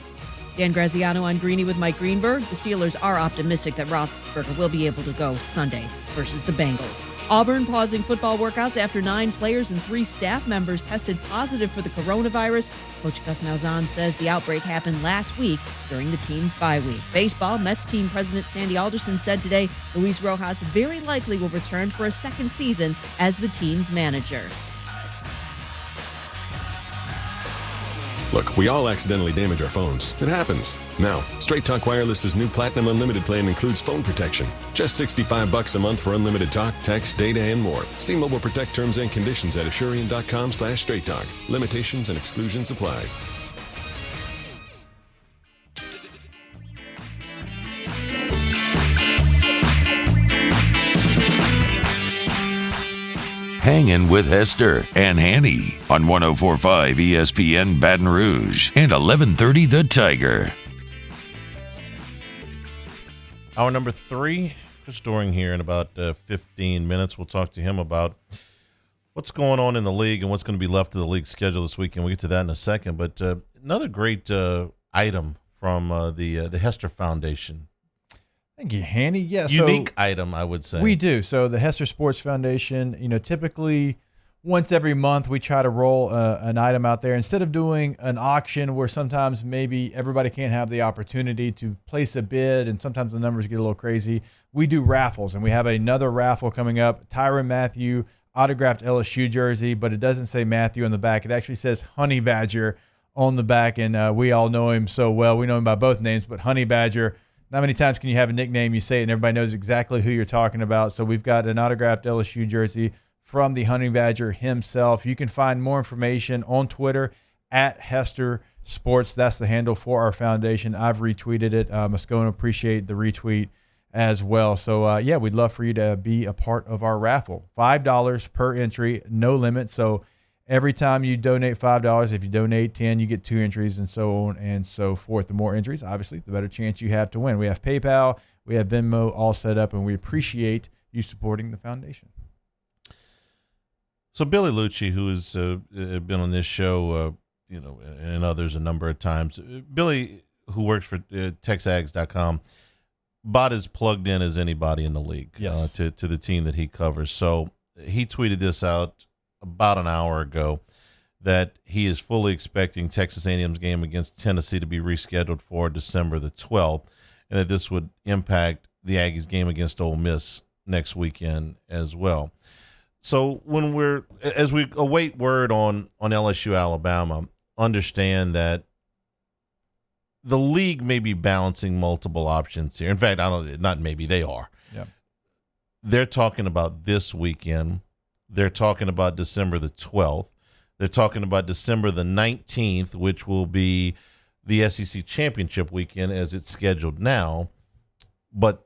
Dan Graziano on Greeny with Mike Greenberg. The Steelers are optimistic that Roethlisberger will be able to go Sunday versus the Bengals. Auburn pausing football workouts after 9 players and 3 staff members tested positive for the coronavirus. Coach Gus Malzahn says the outbreak happened last week during the team's bye week. Baseball, Mets team president Sandy Alderson said today Luis Rojas very likely will return for a second season as the team's manager. Look, we all accidentally damage our phones. It happens. Now, Straight Talk Wireless's new Platinum Unlimited plan includes phone protection. Just $65 a month for unlimited talk, text, data, and more. See Mobile Protect terms and conditions at Asurion.com/Straight Talk. Limitations and exclusions apply. Hangin with Hester and Hanny on 104.5 ESPN Baton Rouge and 1130 The Tiger. Hour number 3, Chris Doering here in about 15 minutes. We'll talk to him about what's going on in the league and what's going to be left of the league schedule this weekend. We'll get to that in a second. But another great item from the Hester Foundation. Thank you, Hanny. Yeah, unique item, I would say. We do. So the Hester Sports Foundation, typically once every month we try to roll an item out there. Instead of doing an auction where sometimes maybe everybody can't have the opportunity to place a bid and sometimes the numbers get a little crazy, we do raffles. And we have another raffle coming up, Tyrann Mathieu autographed LSU jersey, but it doesn't say Matthew on the back. It actually says Honey Badger on the back, and we all know him so well. We know him by both names, but Honey Badger. Not many times can you have a nickname, you say it, and everybody knows exactly who you're talking about. So we've got an autographed LSU jersey from the Honey Badger himself. You can find more information on Twitter at Hester Sports. That's the handle for our foundation. I've retweeted it. Moscone appreciate the retweet as well. So, yeah, we'd love for you to be a part of our raffle. $5 per entry, no limit. So every time you donate $5, if you donate 10, you get 2 entries, and so on and so forth. The more entries, obviously, the better chance you have to win. We have PayPal, we have Venmo all set up, and we appreciate you supporting the foundation. So Billy Lucci, who has been on this show, and others a number of times, Billy, who works for TexAgs.com, about as plugged in as anybody in the league. Yes. To the team that he covers. So he tweeted this out about an hour ago that he is fully expecting Texas A&M's game against Tennessee to be rescheduled for December the 12th, and that this would impact the Aggies game against Ole Miss next weekend as well. So as we await word on LSU Alabama, understand that the league may be balancing multiple options here. In fact, they are. Yeah. They're talking about this weekend. They're talking about December the 12th. They're talking about December the 19th, which will be the SEC championship weekend as it's scheduled now. But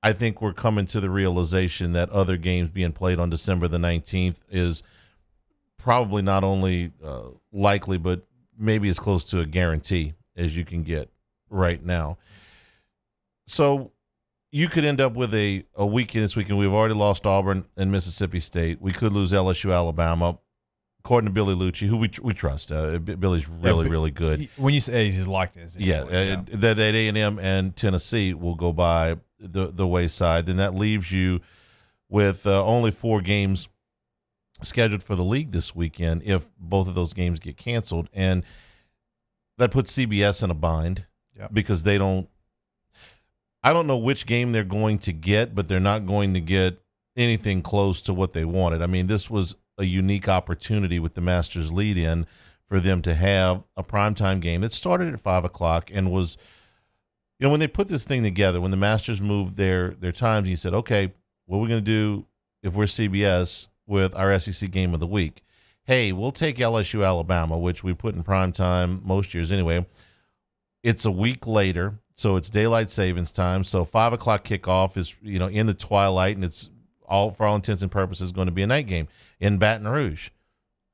I think we're coming to the realization that other games being played on December the 19th is probably not only likely, but maybe as close to a guarantee as you can get right now. So you could end up with a weekend this weekend. We've already lost Auburn and Mississippi State. We could lose LSU, Alabama. According to Billy Lucci, who we trust, Billy's really good. When you say he's locked in, that A&M and Tennessee will go by the wayside. Then that leaves you with only 4 games scheduled for the league this weekend if both of those games get canceled. And that puts CBS in a bind because they don't – I don't know which game they're going to get, but they're not going to get anything close to what they wanted. I mean, this was a unique opportunity with the Masters lead-in for them to have a primetime game that started at 5 o'clock and was – you know, when they put this thing together, when the Masters moved their times, he said, okay, what are we going to do if we're CBS with our SEC game of the week? Hey, we'll take LSU, Alabama, which we put in prime time most years anyway. It's a week later, so it's daylight savings time. So 5 o'clock kickoff is, you know, in the twilight, and it's all, for all intents and purposes, going to be a night game in Baton Rouge.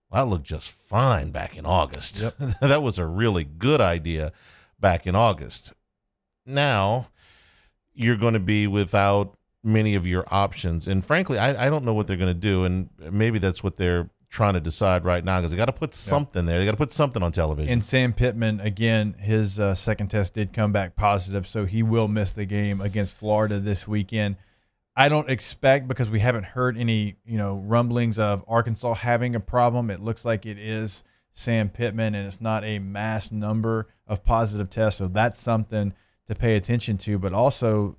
Well, that looked just fine back in August. Yep. That was a really good idea back in August. Now you're going to be without many of your options. And frankly, I don't know what they're going to do. And maybe that's what they're trying to decide right now, because they got to put something there. They got to put something on television. And Sam Pittman, again, his second test did come back positive, so he will miss the game against Florida this weekend. I don't expect, because we haven't heard any, rumblings of Arkansas having a problem. It looks like it is Sam Pittman, and it's not a mass number of positive tests. So that's something to pay attention to. But also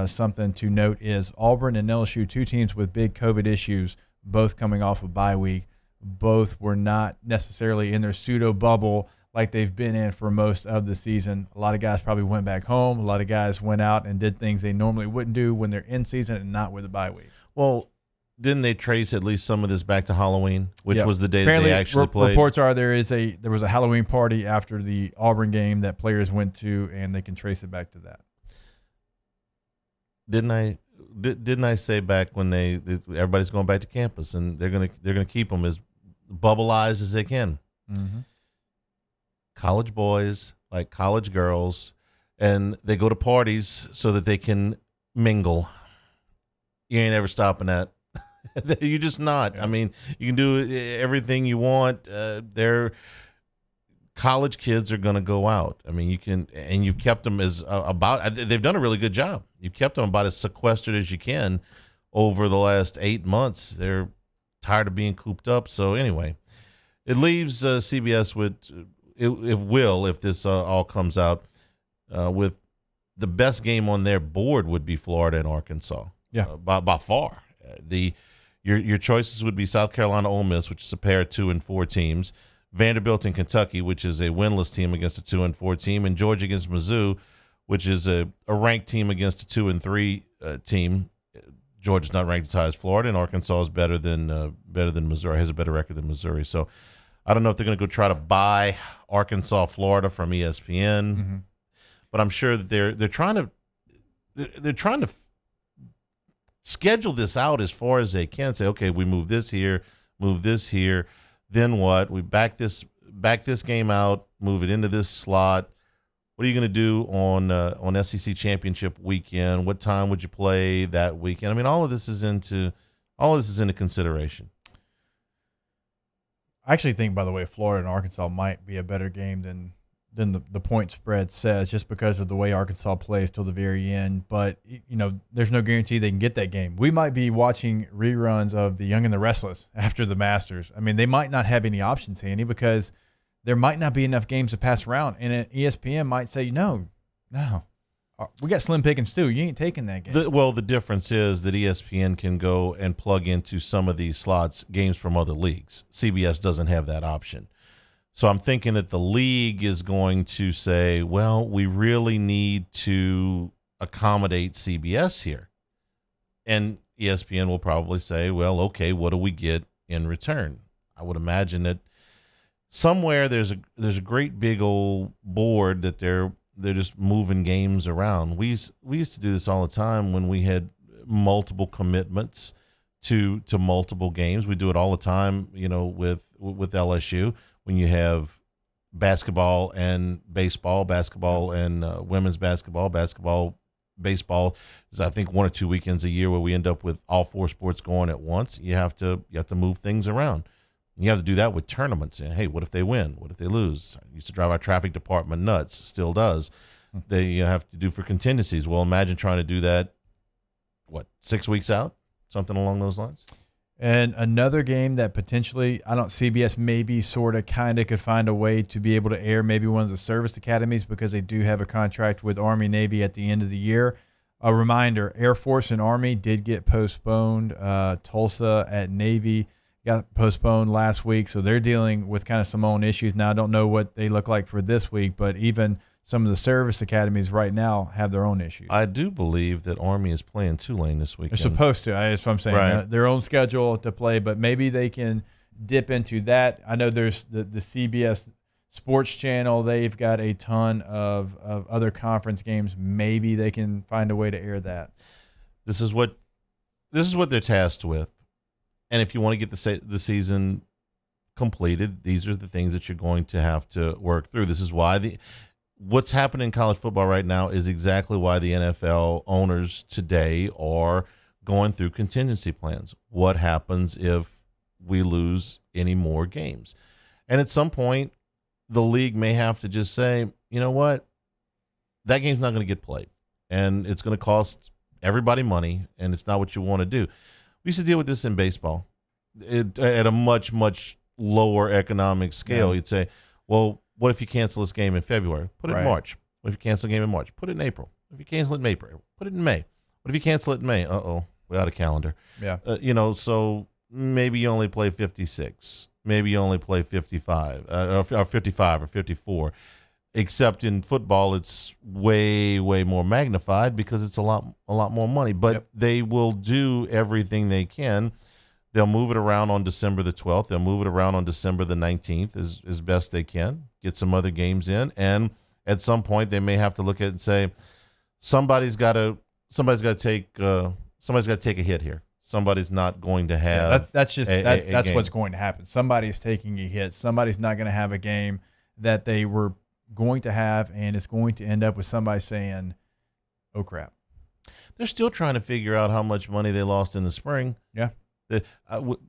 something to note is Auburn and LSU, 2 teams with big COVID issues, both coming off of bye week. Both were not necessarily in their pseudo bubble like they've been in for most of the season. A lot of guys probably went back home. A lot of guys went out and did things they normally wouldn't do when they're in season and not with a bye week. Well, didn't they trace at least some of this back to Halloween, which was the day Apparently, that they actually played? Reports are there was a Halloween party after the Auburn game that players went to, and they can trace it back to that. Didn't I say back when everybody's going back to campus and they're gonna keep them as bubbleized as they can? Mm-hmm. College boys like college girls, and they go to parties so that they can mingle. You ain't ever stopping that. You're just not. Yeah. I mean, you can do everything you want. They're college kids are going to go out. I mean, you've kept them as they've done a really good job. You've kept them about as sequestered as you can over the last 8 months. They're tired of being cooped up. So anyway, it leaves CBS with, it will, if this all comes out, with the best game on their board would be Florida and Arkansas. Yeah, by far. Your choices would be South Carolina, Ole Miss, which is a pair of 2 and 4 teams, Vanderbilt and Kentucky, which is a winless team against a 2 and 4 team, and Georgia against Mizzou, which is a ranked team against a 2 and 3 team. Georgia's not ranked as high as Florida, and Arkansas is better than Missouri, has a better record than Missouri. So I don't know if they're going to go try to buy Arkansas, Florida from ESPN, but I'm sure that they're trying to schedule this out as far as they can. Say, okay, we move this here, then what? We back this game out, move it into this slot. What are you going to do on SEC championship weekend? What time would you play that weekend? I mean, all of this is into consideration. I actually think, by the way, Florida and Arkansas might be a better game than the point spread says, just because of the way Arkansas plays till the very end. But, there's no guarantee they can get that game. We might be watching reruns of The Young and the Restless after the Masters. I mean, they might not have any options, Hanny, because there might not be enough games to pass around. And ESPN might say, no, we got slim pickings too. You ain't taking that game. The difference is that ESPN can go and plug into some of these slots games from other leagues. CBS doesn't have that option. So I'm thinking that the league is going to say, well, we really need to accommodate CBS here. And ESPN will probably say, well, okay, what do we get in return? I would imagine that somewhere there's a great big old board that they're they're just moving games around. We used to do this all the time when we had multiple commitments to multiple games. We do it all the time, with LSU when you have basketball and baseball, basketball and women's basketball, baseball is I think 1 or 2 weekends a year where we end up with all 4 sports going at once. You have to move things around. You have to do that with tournaments. And hey, what if they win? What if they lose? I used to drive our traffic department nuts, still does. They have to do for contingencies. Well, imagine trying to do that, 6 weeks out? Something along those lines? And another game that potentially, CBS maybe sort of kind of could find a way to be able to air maybe one of the service academies because they do have a contract with Army Navy at the end of the year. A reminder, Air Force and Army did get postponed. Tulsa at Navy got postponed last week, so they're dealing with kind of some own issues. Now, I don't know what they look like for this week, but even some of the service academies right now have their own issues. I do believe that Army is playing Tulane this weekend. They're supposed to. That's what I'm saying. Right. Their own schedule to play, but maybe they can dip into that. I know there's the CBS Sports Channel. They've got a ton of other conference games. Maybe they can find a way to air that. This is what they're tasked with. And if you want to get the season completed, these are the things that you're going to have to work through. This is why what's happening in college football right now is exactly why the NFL owners today are going through contingency plans. What happens if we lose any more games? And at some point, the league may have to just say, you know what, that game's not going to get played. And it's going to cost everybody money, and it's not what you want to do. We used to deal with this in baseball at a much, much lower economic scale. Yeah. You'd say, well, what if you cancel this game in February? Put it in Right. March. What if you cancel a game in March? Put it in April. If you cancel it in April, put it in May. What if you cancel it in May? Uh-oh, we're out of calendar. Yeah. So maybe you only play 56. Maybe you only play 55 or 55 or 54. Except in football, it's way, way more magnified because it's a lot more money. But they will do everything they can. They'll move it around on December the 12th. They'll move it around on December the 19th as best they can. Get some other games in, and at some point they may have to look at it and say, somebody's got to take a hit here. Somebody's not going to have. That's game. what's going to happen. Somebody's taking a hit. Somebody's not going to have a game that they were going to have, and it's going to end up with somebody saying, "Oh crap." They're still trying to figure out how much money they lost in the spring. Yeah.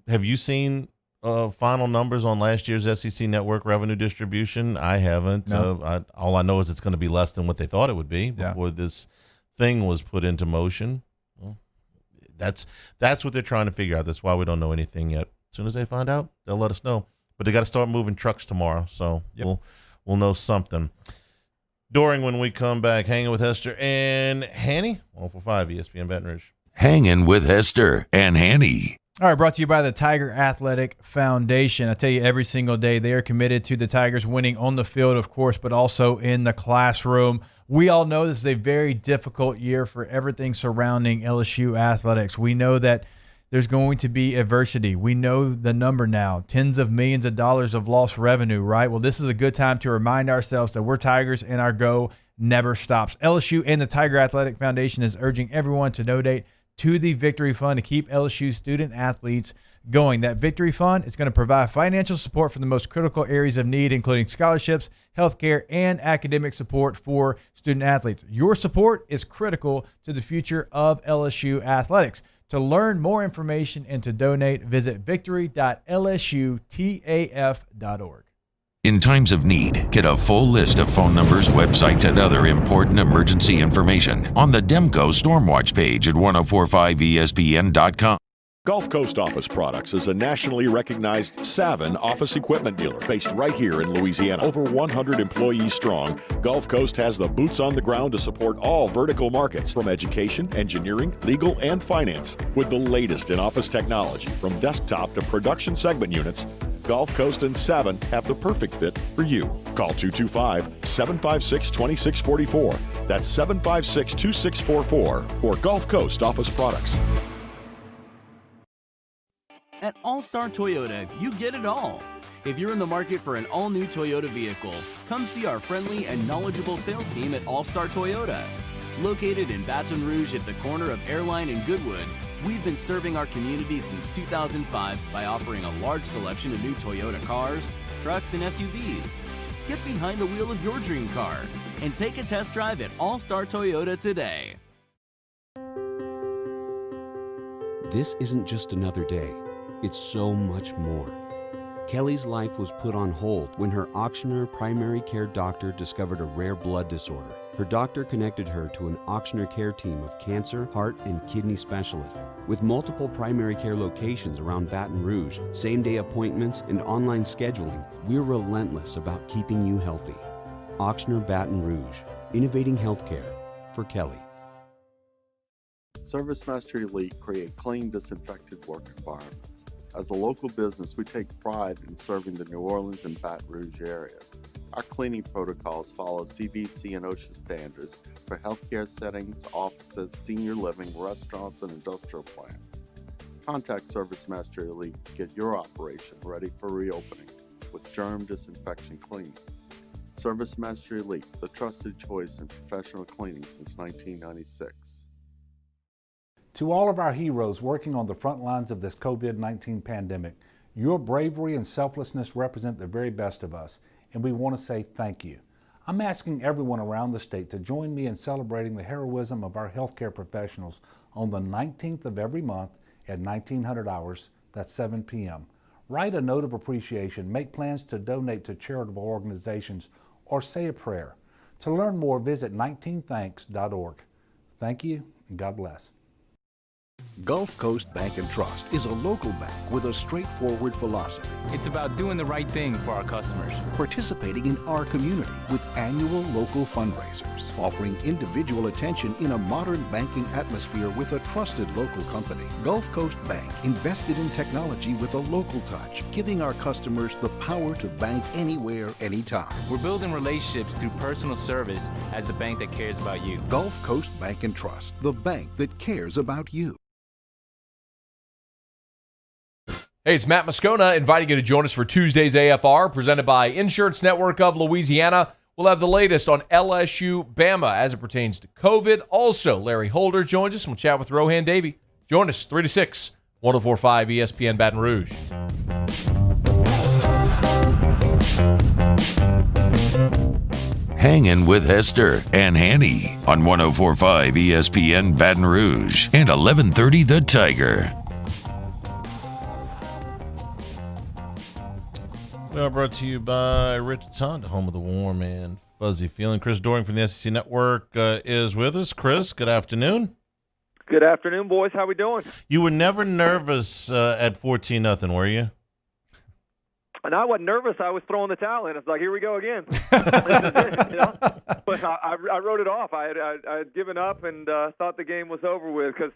Have you seen final numbers on last year's SEC Network revenue distribution? I haven't. No. All I know is it's going to be less than what they thought it would be before this thing was put into motion. Well, that's what they're trying to figure out. That's why we don't know anything yet. As soon as they find out, they'll let us know. But they got to start moving trucks tomorrow, so we'll know something. Doering when we come back, hanging with Hester and Hanny, 104.5 ESPN Baton Rouge. Hanging with Hester and Hanny. All right, brought to you by the Tiger Athletic Foundation. I tell you, every single day they are committed to the Tigers winning on the field, of course, but also in the classroom. We all know this is a very difficult year for everything surrounding LSU athletics. We know that there's going to be adversity. We know the number now, tens of millions of dollars of lost revenue, right? Well, this is a good time to remind ourselves that we're Tigers and our go never stops. LSU and the Tiger Athletic Foundation is urging everyone to donate to the Victory Fund to keep LSU student athletes going. That Victory Fund is going to provide financial support for the most critical areas of need, including scholarships, healthcare, and academic support for student athletes. Your support is critical to the future of LSU athletics. To learn more information and to donate, visit victory.lsutaf.org. In times of need, get a full list of phone numbers, websites, and other important emergency information on the Demco Stormwatch page at 1045ESPN.com. Gulf Coast Office Products is a nationally recognized Savin office equipment dealer based right here in Louisiana. Over 100 employees strong, Gulf Coast has the boots on the ground to support all vertical markets from education, engineering, legal, and finance. With the latest in office technology, from desktop to production segment units, Gulf Coast and Savin have the perfect fit for you. Call 225-756-2644. That's 756-2644 for Gulf Coast Office Products. At All-Star Toyota, you get it all. If you're in the market for an all-new Toyota vehicle, come see our friendly and knowledgeable sales team at All Star Toyota. Located in Baton Rouge at the corner of Airline and Goodwood, we've been serving our community since 2005 by offering a large selection of new Toyota cars, trucks, and SUVs. Get behind the wheel of your dream car and take a test drive at All Star Toyota today. This isn't just another day. It's so much more. Kelly's life was put on hold when her auctioneer primary care doctor discovered a rare blood disorder. Her doctor connected her to an auctioneer care team of cancer, heart, and kidney specialists. With multiple primary care locations around Baton Rouge, same-day appointments, and online scheduling, we're relentless about keeping you healthy. Auctioneer Baton Rouge, innovating healthcare for Kelly. ServiceMaster Elite create clean, disinfected work environments. As a local business, we take pride in serving the New Orleans and Baton Rouge areas. Our cleaning protocols follow CDC and OSHA standards for healthcare settings, offices, senior living, restaurants, and industrial plants. Contact ServiceMaster Elite to get your operation ready for reopening with germ disinfection cleaning. ServiceMaster Elite, the trusted choice in professional cleaning since 1996. To all of our heroes working on the front lines of this COVID-19 pandemic, your bravery and selflessness represent the very best of us, and we want to say thank you. I'm asking everyone around the state to join me in celebrating the heroism of our healthcare professionals on the 19th of every month at 1900 hours, that's 7 p.m. Write a note of appreciation, make plans to donate to charitable organizations, or say a prayer. To learn more, visit 19thanks.org. Thank you, and God bless. Gulf Coast Bank and Trust is a local bank with a straightforward philosophy. It's about doing the right thing for our customers. Participating in our community with annual local fundraisers. Offering individual attention in a modern banking atmosphere with a trusted local company. Gulf Coast Bank invested in technology with a local touch, giving our customers the power to bank anywhere, anytime. We're building relationships through personal service as the bank that cares about you. Gulf Coast Bank and Trust, the bank that cares about you. Hey, it's Matt Moscona inviting you to join us for Tuesday's AFR, presented by Insurance Network of Louisiana. We'll have the latest on LSU Bama as it pertains to COVID. Also, Larry Holder joins us, and we'll chat with Rohan Davey. Join us 3 to 6, 104.5 ESPN Baton Rouge. Hangin with Hester and Hanny on 104.5 ESPN Baton Rouge and 1130 The Tiger. We are brought to you by Richard's Honda, home of the warm and fuzzy feeling. Chris Doering from the SEC Network is with us. Chris, good afternoon. Good afternoon, boys. How we doing? You were never nervous at 14-0, were you? And I wasn't nervous. I was throwing the towel in. It's like, here we go again. But I wrote it off. I had given up and thought the game was over with because,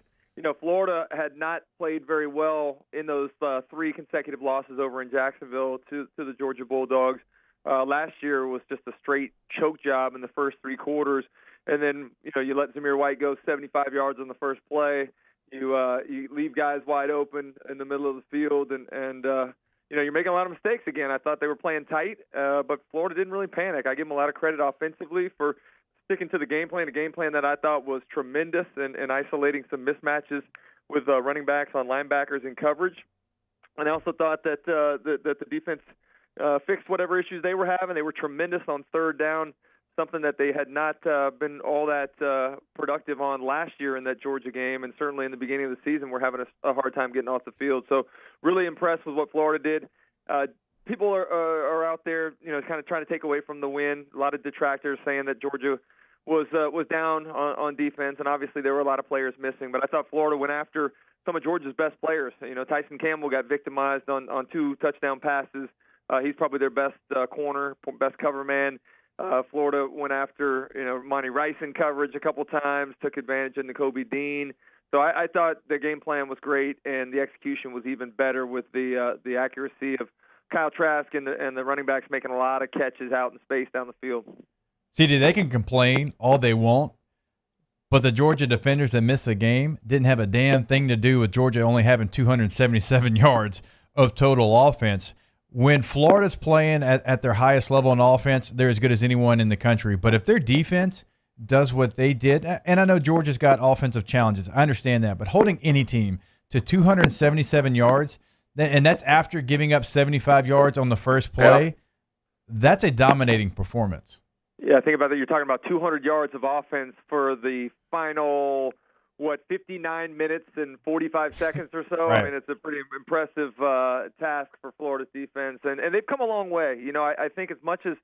Florida had not played very well in those 3 consecutive losses over in Jacksonville to the Georgia Bulldogs. Last year was just a straight choke job in the first 3 quarters. And then, you let Zamir White go 75 yards on the first play. You leave guys wide open in the middle of the field. And you're making a lot of mistakes again. I thought they were playing tight, but Florida didn't really panic. I give them a lot of credit offensively for sticking to the game plan that I thought was tremendous and isolating some mismatches with running backs on linebackers in coverage. And I also thought that the defense fixed whatever issues they were having. They were tremendous on third down, something that they had not been all that productive on last year in that Georgia game, and certainly in the beginning of the season we're having a hard time getting off the field. So really impressed with what Florida did. People are out there, kind of trying to take away from the win. A lot of detractors saying that Georgia was down on defense, and obviously there were a lot of players missing. But I thought Florida went after some of Georgia's best players. Tyson Campbell got victimized on 2 touchdown passes. He's probably their best corner, best cover man. Florida went after Monty Rice in coverage a couple times, took advantage of Nakobe Dean. So I thought the game plan was great, and the execution was even better with the accuracy of Kyle Trask and the running backs making a lot of catches out in space down the field. CD, they can complain all they want, but the Georgia defenders that missed the game didn't have a damn thing to do with Georgia only having 277 yards of total offense. when Florida's playing at their highest level on offense, they're as good as anyone in the country. But if their defense does what they did, and I know Georgia's got offensive challenges, I understand that, but holding any team to 277 yards, and that's after giving up 75 yards on the first play, that's a dominating performance. Yeah, think about that. You're talking about 200 yards of offense for the final, 59 minutes and 45 seconds or so. Right. I mean, it's a pretty impressive task for Florida's defense, and they've come a long way. I think as much as,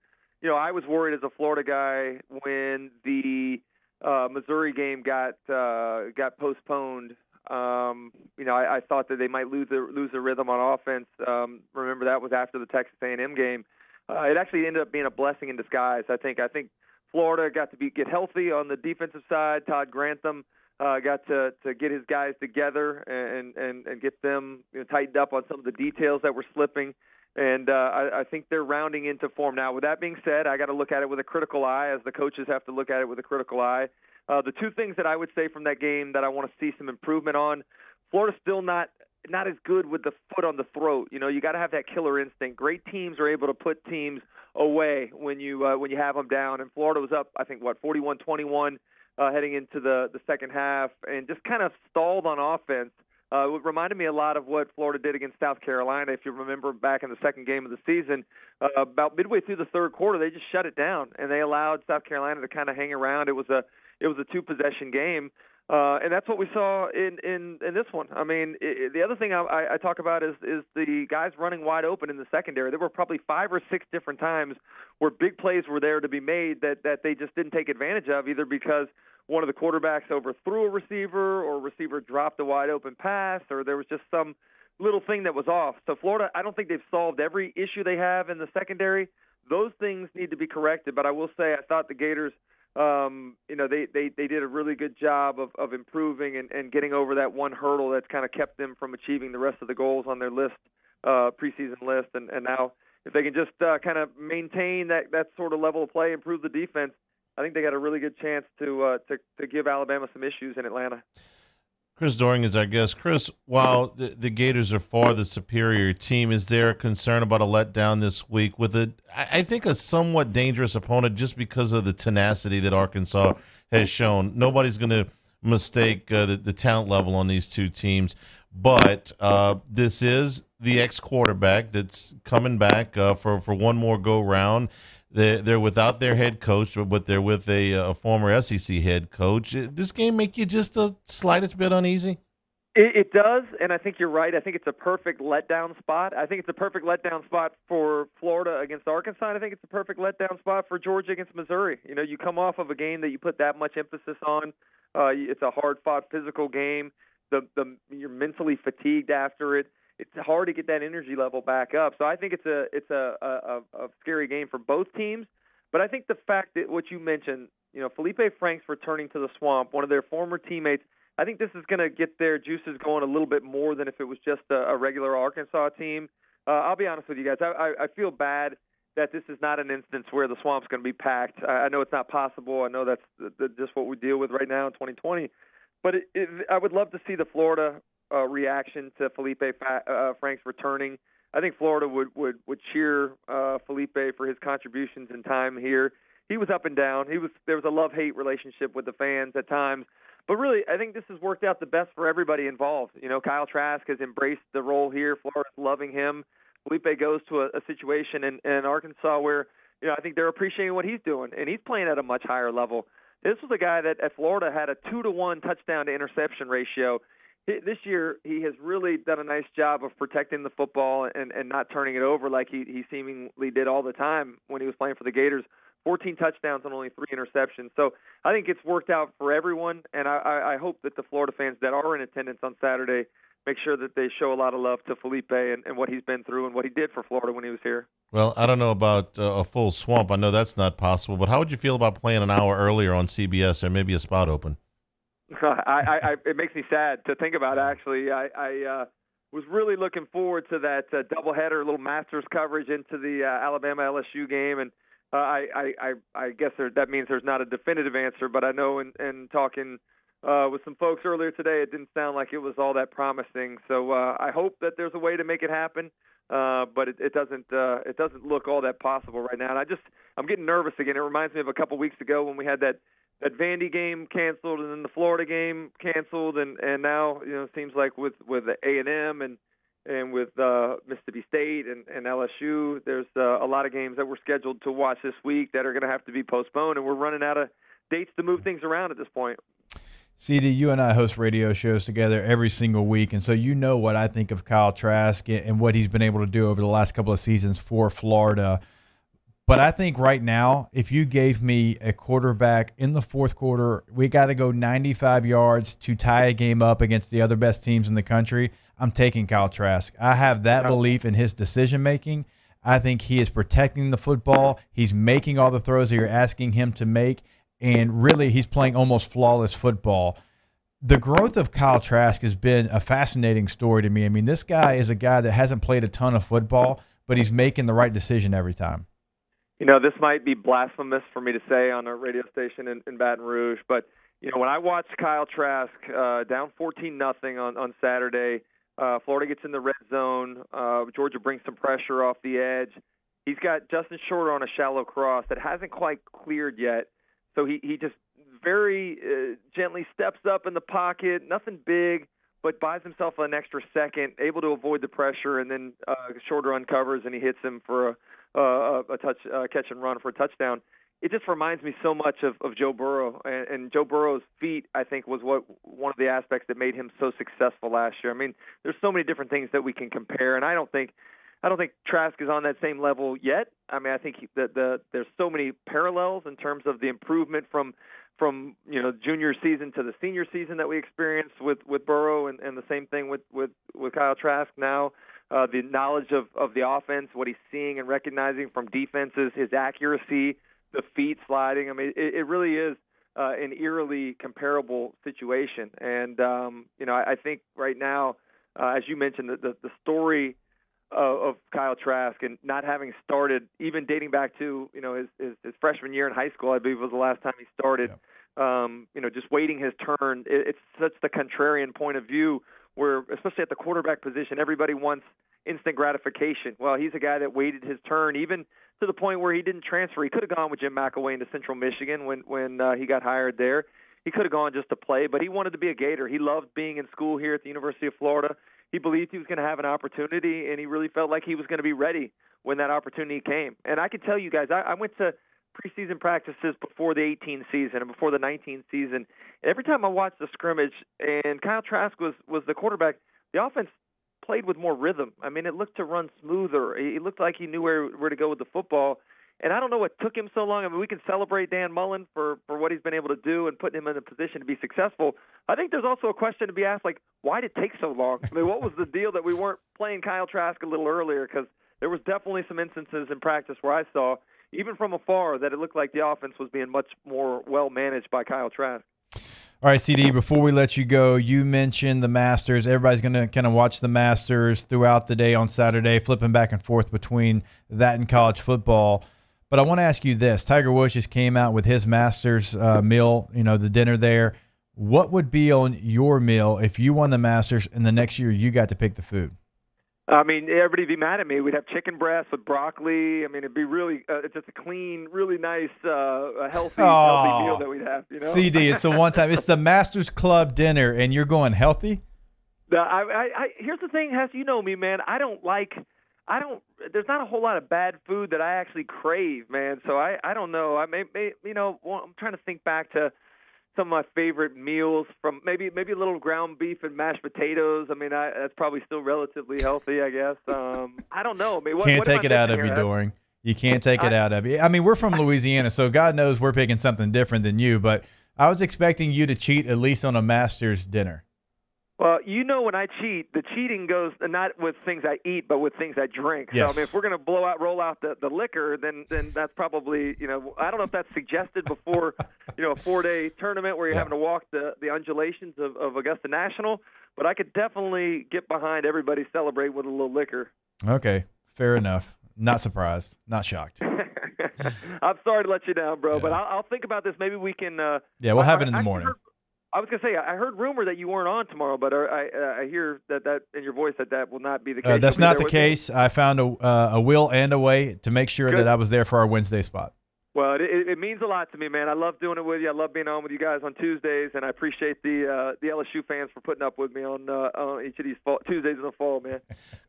I was worried as a Florida guy when the Missouri game got postponed. I thought that they might lose the rhythm on offense. Remember, that was after the Texas A&M game. It actually ended up being a blessing in disguise. I think Florida got to get healthy on the defensive side. Todd Grantham got to get his guys together and get them tightened up on some of the details that were slipping. And I think they're rounding into form now. With that being said, I got to look at it with a critical eye, as the coaches have to look at it with a critical eye. The two things that I would say from that game that I want to see some improvement on: Florida's still not as good with the foot on the throat. You got to have that killer instinct. Great teams are able to put teams away when you have them down. And Florida was up, I think, 41-21 heading into the second half, and just kind of stalled on offense. It reminded me a lot of what Florida did against South Carolina. If you remember back in the second game of the season, about midway through the third quarter, they just shut it down, and they allowed South Carolina to kind of hang around. It was a two-possession game. And that's what we saw in this one. I mean, the other thing I talk about is the guys running wide open in the secondary. There were probably 5 or 6 different times where big plays were there to be made that they just didn't take advantage of, either because one of the quarterbacks overthrew a receiver, or a receiver dropped a wide open pass, or there was just some little thing that was off. So Florida, I don't think they've solved every issue they have in the secondary. Those things need to be corrected. But I will say, I thought the Gators, they did a really good job of improving and getting over that one hurdle that's kind of kept them from achieving the rest of the goals on their list, preseason list. And now if they can just kind of maintain that sort of level of play, improve the defense, I think they got a really good chance to give Alabama some issues in Atlanta. Chris Doering is our guest. Chris, while the Gators are far the superior team, is there a concern about a letdown this week with I think a somewhat dangerous opponent, just because of the tenacity that Arkansas has shown? Nobody's going to mistake the talent level on these two teams, but this is the ex-quarterback that's coming back for one more go-round. They're without their head coach, but they're with a former SEC head coach. This game make you just the slightest bit uneasy? It does, and I think you're right. I think it's a perfect letdown spot. I think it's a perfect letdown spot for Florida against Arkansas. And I think it's a perfect letdown spot for Georgia against Missouri. You come off of a game that you put that much emphasis on. It's a hard-fought physical game. You're mentally fatigued after it. It's hard to get that energy level back up. So I think it's a scary game for both teams. But I think the fact that what you mentioned, Felipe Franks returning to the Swamp, one of their former teammates, I think this is going to get their juices going a little bit more than if it was just a regular Arkansas team. I'll be honest with you guys. I feel bad that this is not an instance where the Swamp's going to be packed. I know it's not possible. I know that's just what we deal with right now in 2020. But I would love to see the Florida reaction to Felipe Franks returning. I think Florida would cheer Felipe for his contributions in time here. He was up and down. There was a love-hate relationship with the fans at times. But really, I think this has worked out the best for everybody involved. Kyle Trask has embraced the role here. Florida's loving him. Felipe goes to a situation in Arkansas where, I think they're appreciating what he's doing, and he's playing at a much higher level. This was a guy that at Florida had a 2-to-1 touchdown to interception ratio. This year, he has really done a nice job of protecting the football and not turning it over like he seemingly did all the time when he was playing for the Gators. 14 touchdowns and only 3 interceptions. So I think it's worked out for everyone, and I hope that the Florida fans that are in attendance on Saturday make sure that they show a lot of love to Felipe and what he's been through and what he did for Florida when he was here. Well, I don't know about a full Swamp. I know that's not possible, but how would you feel about playing an hour earlier on CBS or maybe a spot open? It makes me sad to think about, actually. I was really looking forward to that doubleheader, little Masters coverage into the Alabama-LSU game, and I guess that means there's not a definitive answer, but I know in talking with some folks earlier today, it didn't sound like it was all that promising. So I hope that there's a way to make it happen. but it doesn't look all that possible right now. And I'm getting nervous again. It reminds me of a couple weeks ago when we had that Vandy game canceled and then the Florida game canceled, and now it seems like with A&M and with Mississippi State and LSU, there's a lot of games that we're scheduled to watch this week that are going to have to be postponed, and we're running out of dates to move things around at this point. CD, you and I host radio shows together every single week, and so you know what I think of Kyle Trask and what he's been able to do over the last couple of seasons for Florida. But I think right now, if you gave me a quarterback in the fourth quarter, we got to go 95 yards to tie a game up against the other best teams in the country, I'm taking Kyle Trask. I have that belief in his decision-making. I think he is protecting the football. He's making all the throws that you're asking him to make, and really he's playing almost flawless football. The growth of Kyle Trask has been a fascinating story to me. I mean, this guy is a guy that hasn't played a ton of football, but he's making the right decision every time. This might be blasphemous for me to say on a radio station in Baton Rouge, but when I watched Kyle Trask down 14-0 on Saturday, Florida gets in the red zone. Georgia brings some pressure off the edge. He's got Justin Shorter on a shallow cross that hasn't quite cleared yet, so he just very gently steps up in the pocket, nothing big, but buys himself an extra second, able to avoid the pressure, and then Shorter uncovers and he hits him for a catch and run for a touchdown. It just reminds me so much of Joe Burrow, and Joe Burrow's feet, I think, was one of the aspects that made him so successful last year. I mean, there's so many different things that we can compare, and I don't think Trask is on that same level yet. I mean, I think that there's so many parallels in terms of the improvement from junior season to the senior season that we experienced with Burrow, and the same thing with Kyle Trask now. The knowledge of the offense, what he's seeing and recognizing from defenses, his accuracy, the feet sliding. I mean, it really is an eerily comparable situation. And, I think right now, as you mentioned, the story of Kyle Trask and not having started, even dating back to, his freshman year in high school, I believe was the last time he started, just waiting his turn. It's such the contrarian point of view where, especially at the quarterback position, everybody wants instant gratification. Well, he's a guy that waited his turn, even to the point where he didn't transfer. He could have gone with Jim McElwain into Central Michigan when he got hired there. He could have gone just to play, but he wanted to be a Gator. He loved being in school here at the University of Florida. He believed he was going to have an opportunity, and he really felt like he was going to be ready when that opportunity came. And I can tell you guys, I went to preseason practices before the 18 season and before the 19 season. Every time I watched the scrimmage and Kyle Trask was the quarterback, the offense played with more rhythm. I mean, it looked to run smoother. It looked like he knew where to go with the football. And I don't know what took him so long. I mean, we can celebrate Dan Mullen for what he's been able to do and putting him in a position to be successful. I think there's also a question to be asked, like, why did it take so long? I mean, what was the deal that we weren't playing Kyle Trask a little earlier? Because there was definitely some instances in practice where I saw, even from afar, that it looked like the offense was being much more well managed by Kyle Trask. All right, CD, before we let you go, you mentioned the Masters. Everybody's going to kind of watch the Masters throughout the day on Saturday, flipping back and forth between that and college football. But I want to ask you this. Tiger Woods just came out with his Masters meal, the dinner there. What would be on your meal if you won the Masters and the next year you got to pick the food? I mean, everybody would be mad at me. We'd have chicken breast with broccoli. I mean, it'd be really just a clean, really nice, healthy meal that we'd have. CD, it's the one time. It's the Masters Club dinner, and you're going healthy? Here's the thing, Hess. You know me, man. There's not a whole lot of bad food that I actually crave, man. So I don't know. I'm trying to think back to some of my favorite meals, from maybe a little ground beef and mashed potatoes. I mean, that's probably still relatively healthy, I guess. I don't know. I mean, can't take it out of you, Doering. You can't take it out of you. I mean, we're from Louisiana, so God knows we're picking something different than you. But I was expecting you to cheat at least on a Masters dinner. Well, when I cheat, the cheating goes not with things I eat, but with things I drink. Yes. So, I mean, if we're going to roll out the liquor, then that's probably, I don't know if that's suggested before, a 4-day tournament where you're having to walk the undulations of Augusta National. But I could definitely get behind everybody celebrate with a little liquor. Okay, fair enough. Not surprised. Not shocked. I'm sorry to let you down, bro, but I'll think about this. Maybe we can. We'll have it in the morning. I was going to say, I heard rumor that you weren't on tomorrow, but I hear that in your voice that will not be the case. That's not the case. I found a will and a way to make sure that I was there for our Wednesday spot. Well, it means a lot to me, man. I love doing it with you. I love being on with you guys on Tuesdays, and I appreciate the LSU fans for putting up with me on each of these Tuesdays in the fall, man.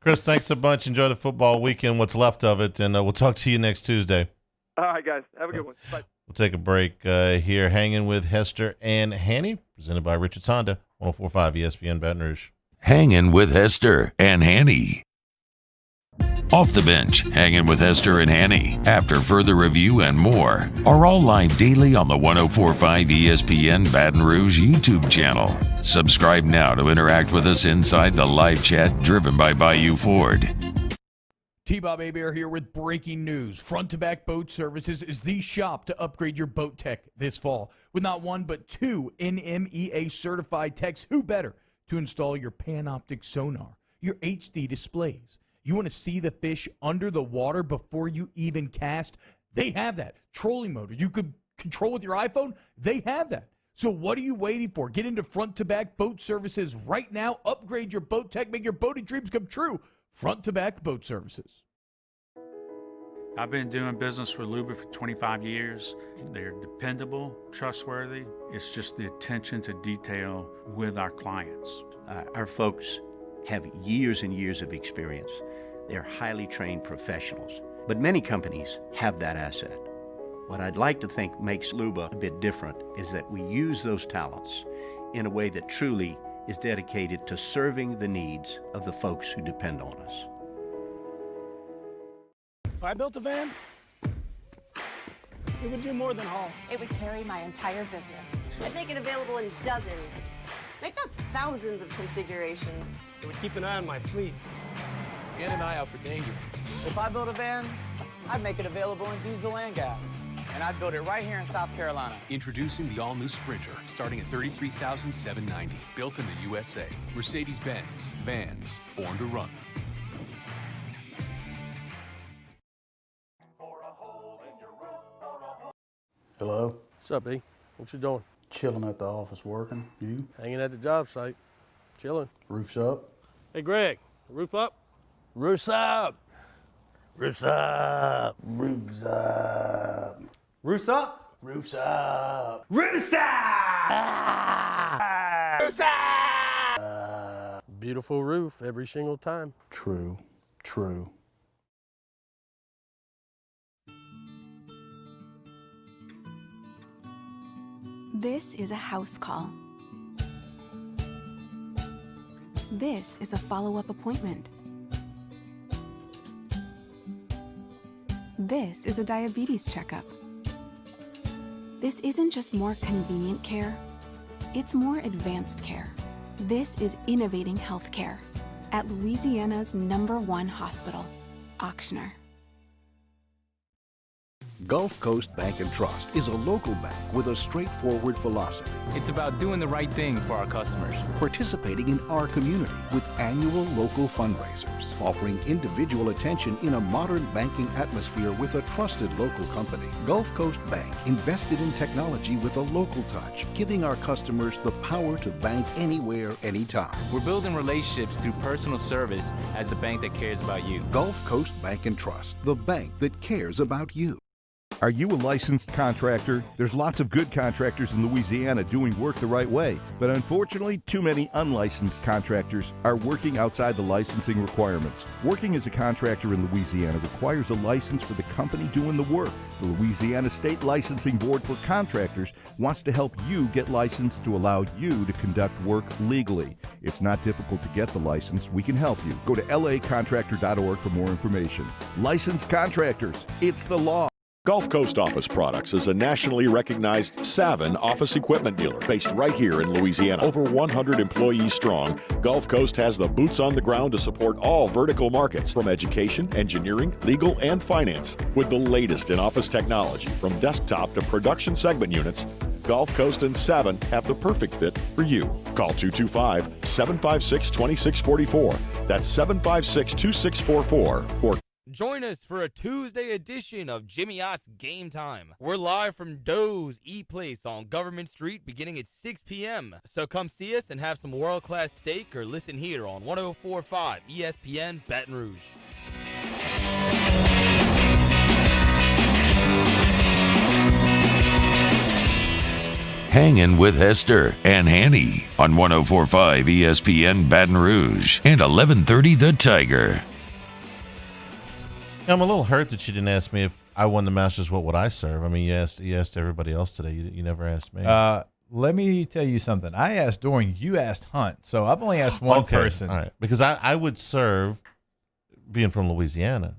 Chris, thanks a bunch. Enjoy the football weekend, what's left of it, and we'll talk to you next Tuesday. All right, guys. Have a good one. Bye. We'll take a break here. Hanging with Hester and Hanny, presented by Richards Honda, 104.5 ESPN Baton Rouge. Hanging with Hester and Hanny. Off the Bench, Hanging with Hester and Hanny, after further review and more, are all live daily on the 104.5 ESPN Baton Rouge YouTube channel. Subscribe now to interact with us inside the live chat driven by Bayou Ford. T-Bob Hebert here with breaking news. Front to Back Boat Services is the shop to upgrade your boat tech this fall. With not one but two NMEA certified techs, who better to install your Panoptic sonar, your HD displays. You want to see the fish under the water before you even cast? They have that. Trolling motor you could control with your iPhone? They have that. So what are you waiting for? Get into Front to Back Boat Services right now. Upgrade your boat tech. Make your boating dreams come true. Front to Back Boat Services. I've been doing business with Luba for 25 years. They're dependable, trustworthy. It's just the attention to detail with our clients. Our folks have years and years of experience. They're highly trained professionals, but many companies have that asset. What I'd like to think makes Luba a bit different is that we use those talents in a way that truly is dedicated to serving the needs of the folks who depend on us. If I built a van, it would do more than haul. It would carry my entire business. I'd make it available in dozens, make not thousands of configurations. It would keep an eye on my fleet. And an eye out for danger. If I built a van, I'd make it available in diesel and gas. And I'd build it right here in South Carolina. Introducing the all-new Sprinter, starting at $33,790. Built in the USA. Mercedes-Benz. Vans. Born to run. Hello? What's up, E? What you doing? Chilling at the office working. You? Hanging at the job site. Chilling. Roof's up? Hey, Greg. Roof up? Roof's up. Roof's up. Roof's up. Roof's up? Roof's up. Roof's up! Roof's up! Beautiful roof every single time. True. True. This is a house call. This is a follow-up appointment. This is a diabetes checkup. This isn't just more convenient care, it's more advanced care. This is innovating healthcare at Louisiana's #1 hospital, Auctioner. Gulf Coast Bank and Trust is a local bank with a straightforward philosophy. It's about doing the right thing for our customers. Participating in our community with annual local fundraisers, offering individual attention in a modern banking atmosphere with a trusted local company. Gulf Coast Bank invested in technology with a local touch, giving our customers the power to bank anywhere, anytime. We're building relationships through personal service as the bank that cares about you. Gulf Coast Bank and Trust, the bank that cares about you. Are you a licensed contractor? There's lots of good contractors in Louisiana doing work the right way, but unfortunately, too many unlicensed contractors are working outside the licensing requirements. Working as a contractor in Louisiana requires a license for the company doing the work. The Louisiana State Licensing Board for Contractors wants to help you get licensed to allow you to conduct work legally. It's not difficult to get the license. We can help you. Go to lacontractor.org for more information. Licensed contractors, it's the law. Gulf Coast Office Products is a nationally recognized Savin office equipment dealer based right here in Louisiana. Over 100 employees strong, Gulf Coast has the boots on the ground to support all vertical markets, from education, engineering, legal, and finance. With the latest in office technology, from desktop to production segment units, Gulf Coast and Savin have the perfect fit for you. Call 225-756-2644. That's 756-2644 for Join us for a Tuesday edition of Jimmy Ott's Game Time. We're live from Doe's Eat Place on Government Street beginning at 6 p.m. So come see us and have some world-class steak or listen here on 104.5 ESPN Baton Rouge. Hangin with Hester and Hanny on 104.5 ESPN Baton Rouge and 1130 The Tiger. I'm a little hurt that you didn't ask me if I won the Masters, what would I serve? I mean, you asked everybody else today. You never asked me. Let me tell you something. I asked Doering, you asked Hunt. So I've only asked one person. All right. Because I would serve, being from Louisiana,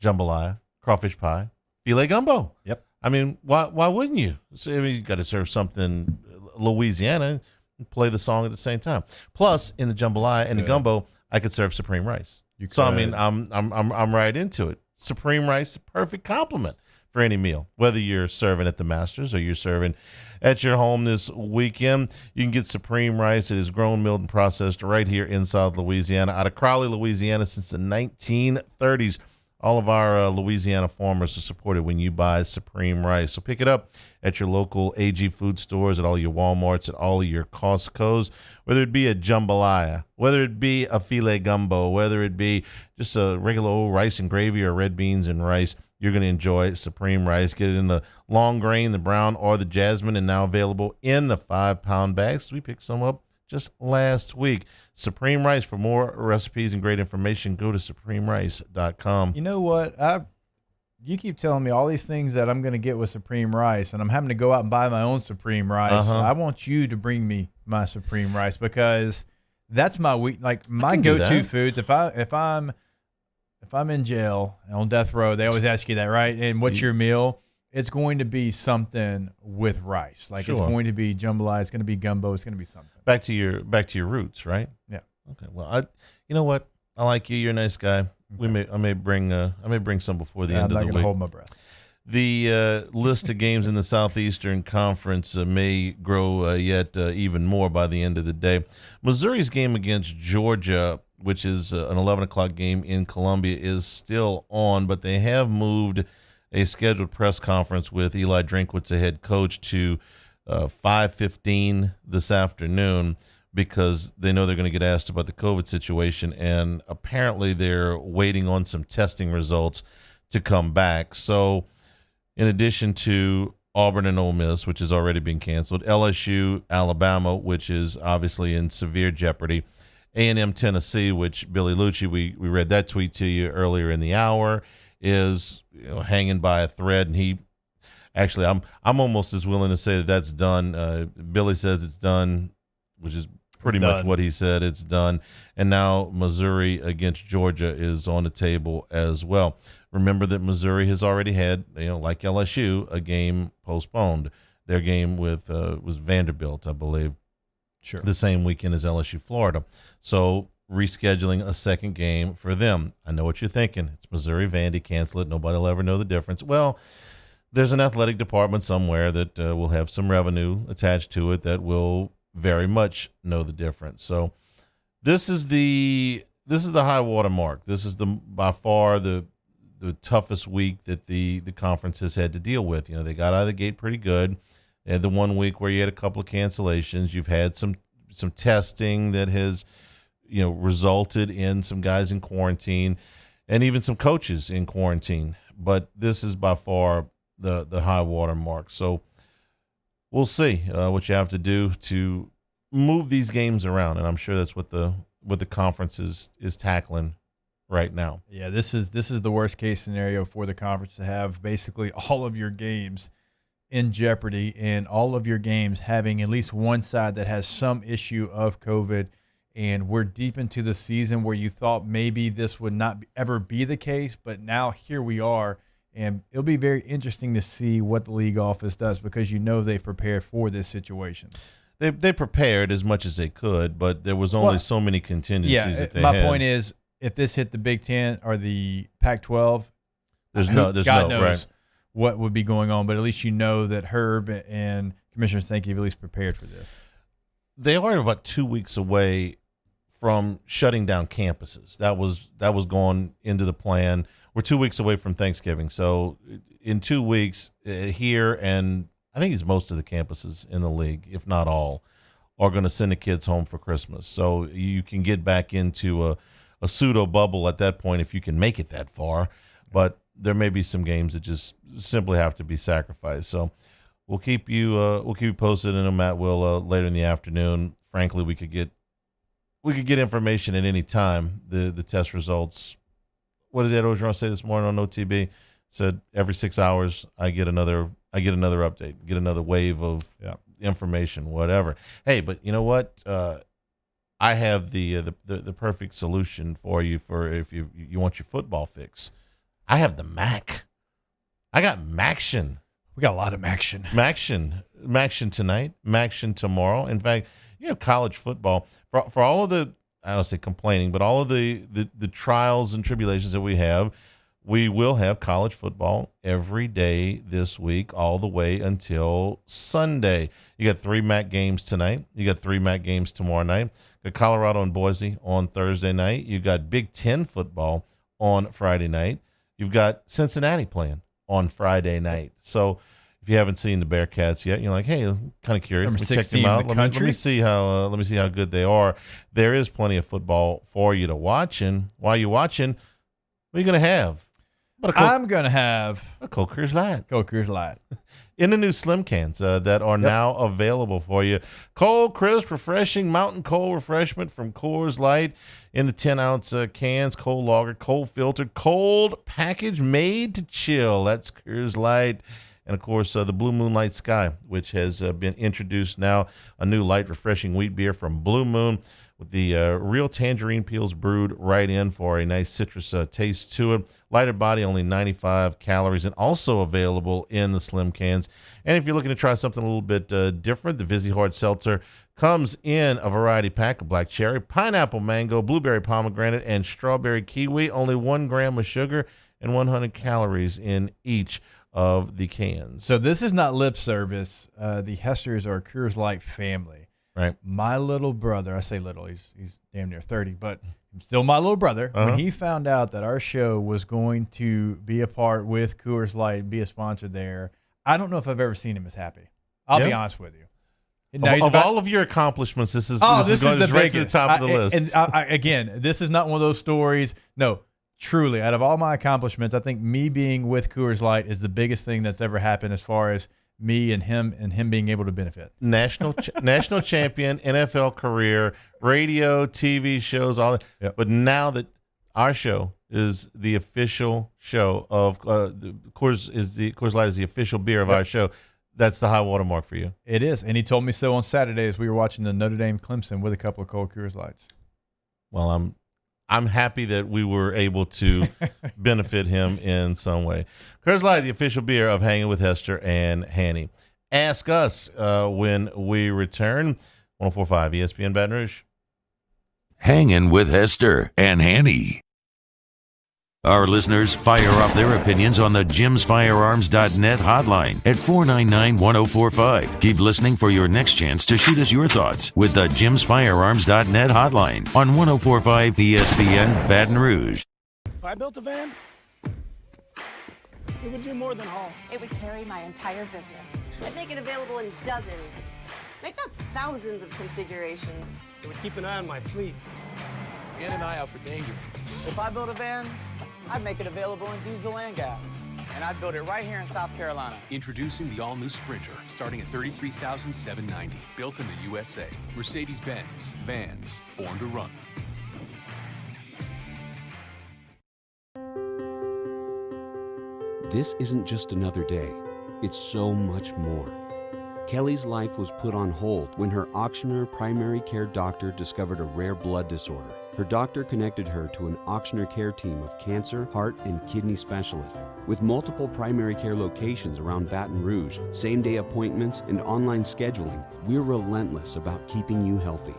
jambalaya, crawfish pie, filet gumbo. Yep. I mean, why wouldn't you? So, I mean, you got to serve something Louisiana and play the song at the same time. Plus, in the jambalaya and the gumbo, I could serve supreme rice. So I mean, I'm right into it. Supreme rice, perfect complement for any meal. Whether you're serving at the Masters or you're serving at your home this weekend, you can get supreme rice. It is grown, milled, and processed right here in South Louisiana, out of Crowley, Louisiana, since the 1930s. All of our Louisiana farmers are supported when you buy supreme rice. So pick it up at your local AG food stores, at all your Walmarts, at all of your Costco's, whether it be a jambalaya, whether it be a filet gumbo, whether it be just a regular old rice and gravy or red beans and rice. You're going to enjoy supreme rice. Get it in the long grain, the brown, or the jasmine, and now available in the 5-pound bags. We picked some up just last week. Supreme Rice. For more recipes and great information, go to supremerice.com. You know what? You keep telling me all these things that I'm going to get with Supreme Rice, and I'm having to go out and buy my own Supreme Rice. I want you to bring me my Supreme Rice because that's my my go-to foods. If I'm in jail on death row, they always ask you that, right? And what's your meal? It's going to be something with rice. It's going to be jambalaya. It's going to be gumbo. It's going to be something. Back to your roots, right? Yeah. Okay. Well, you know what? I like you. You're a nice guy. Okay. I may bring some before the end of the week. I'm not going to hold my breath. The list of games in the Southeastern Conference may grow yet even more by the end of the day. Missouri's game against Georgia, which is an 11 o'clock game in Columbia, is still on, but they have moved a scheduled press conference with Eli Drinkwitz, the head coach, to 5:15 this afternoon because they know they're going to get asked about the COVID situation, and apparently they're waiting on some testing results to come back. So in addition to Auburn and Ole Miss, which has already been canceled, LSU, Alabama, which is obviously in severe jeopardy, A&M, Tennessee, which Billy Lucci, we read that tweet to you earlier in the hour, is hanging by a thread, and he actually, I'm almost as willing to say that that's done. Billy says it's done, which is pretty much what he said. It's done, and now Missouri against Georgia is on the table as well. Remember that Missouri has already had, like LSU, a game postponed. Their game with was Vanderbilt, I believe, the same weekend as LSU, Florida. So rescheduling a second game for them. I know what you're thinking. It's Missouri, Vandy, cancel it. Nobody will ever know the difference. Well, there's an athletic department somewhere that will have some revenue attached to it that will very much know the difference. So this is the high water mark. This is by far the toughest week that the conference has had to deal with. They got out of the gate pretty good. They had the 1 week where you had a couple of cancellations. You've had some testing that has resulted in some guys in quarantine and even some coaches in quarantine. But this is by far the high water mark. So we'll see what you have to do to move these games around. And I'm sure that's what the conference is tackling right now. Yeah, this is the worst case scenario for the conference, to have basically all of your games in jeopardy and all of your games having at least one side that has some issue of COVID. And we're deep into the season where you thought maybe this would not ever be the case, but now here we are. And it'll be very interesting to see what the league office does, because they've prepared for this situation. They prepared as much as they could, but there was only so many contingencies that they had. My point is, if this hit the Big Ten or the Pac-12, God knows what would be going on. But at least that Herb and Commissioner Sankey have at least prepared for this. They are about 2 weeks away from shutting down campuses. That was going into the plan. We're 2 weeks away from Thanksgiving, so in 2 weeks here, and I think it's most of the campuses in the league, if not all, are going to send the kids home for Christmas. So you can get back into a pseudo bubble at that point if you can make it that far. But there may be some games that just simply have to be sacrificed. So we'll keep you posted, and Matt will later in the afternoon. Frankly, we could get information at any time. The test results. What did Ed Ogeron say this morning on OTB? Said every 6 hours I get another update, get another wave of information, whatever. Hey, but you know what? I have the perfect solution for you for if you want your football fix. I have the Mac. I got Maction. We got a lot of Maction. Maction tonight, Maction tomorrow. In fact, you have college football for all of the, I don't say complaining, but all of the trials and tribulations that we have. We will have college football every day this week, all the way until Sunday. You got 3 MAC games tonight. You got 3 MAC games tomorrow night. You got Colorado and Boise on Thursday night. You got Big Ten football on Friday night. You've got Cincinnati playing on Friday night. So if you haven't seen the Bearcats yet, you're like, hey, I'm kind of curious. Let me check them out. Let me see how good they are. There is plenty of football for you to watch. And while you're watching, what are you going to have? I'm going to have a Cold Coors Light. Cold Coors Light. In the new slim cans that are now available for you. Cold, crisp, refreshing mountain cold refreshment from Coors Light in the 10-ounce cans. Cold lager, cold filtered, cold package made to chill. That's Coors Light. And, of course, the Blue Moon Light Sky, which has been introduced now, a new light, refreshing wheat beer from Blue Moon with the real tangerine peels brewed right in for a nice citrus taste to it. Lighter body, only 95 calories, and also available in the slim cans. And if you're looking to try something a little bit different, the Vizzy Hard Seltzer comes in a variety pack of black cherry, pineapple mango, blueberry pomegranate, and strawberry kiwi. Only 1 gram of sugar and 100 calories in each of the cans. So this is not lip service. The Hesters are a Coors Light family. Right. My little brother, I say little, he's damn near 30, but still my little brother. When he found out that our show was going to be a part with Coors Light and be a sponsor there, I don't know if I've ever seen him as happy. I'll be honest with you. Of all of your accomplishments, this is right to the top of the list. And again, this is not one of those stories. No, truly, out of all my accomplishments, I think me being with Coors Light is the biggest thing that's ever happened as far as me and him being able to benefit. National champion, NFL career, radio, TV shows, all that. Yep. But now that our show is the official show of Coors Light is the official beer of our show. That's the high water mark for you. It is, and he told me so on Saturday as we were watching the Notre Dame Clemson with a couple of cold Coors Lights. Well, I'm happy that we were able to benefit him in some way. Coors Light, the official beer of Hangin with Hester and Hanny. Ask us when we return. 104.5 ESPN Baton Rouge. Hangin with Hester and Hanny. Our listeners fire off their opinions on the jimsfirearms.net hotline at 499-1045. Keep listening for your next chance to shoot us your thoughts with the jimsfirearms.net hotline on 104.5 ESPN Baton Rouge. If I built a van, it would do more than haul. It would carry my entire business. I'd make it available in dozens, make not thousands of configurations. It would keep an eye on my fleet. And an eye out for danger. If I built a van, I'd make it available in diesel and gas. And I'd build it right here in South Carolina. Introducing the all-new Sprinter, starting at $33,790. Built in the USA. Mercedes-Benz. Vans. Born to run. This isn't just another day. It's so much more. Kelly's life was put on hold when her auctioneer primary care doctor discovered a rare blood disorder. Her doctor connected her to an auctioneer care team of cancer, heart, and kidney specialists. With multiple primary care locations around Baton Rouge, same-day appointments, and online scheduling, we're relentless about keeping you healthy.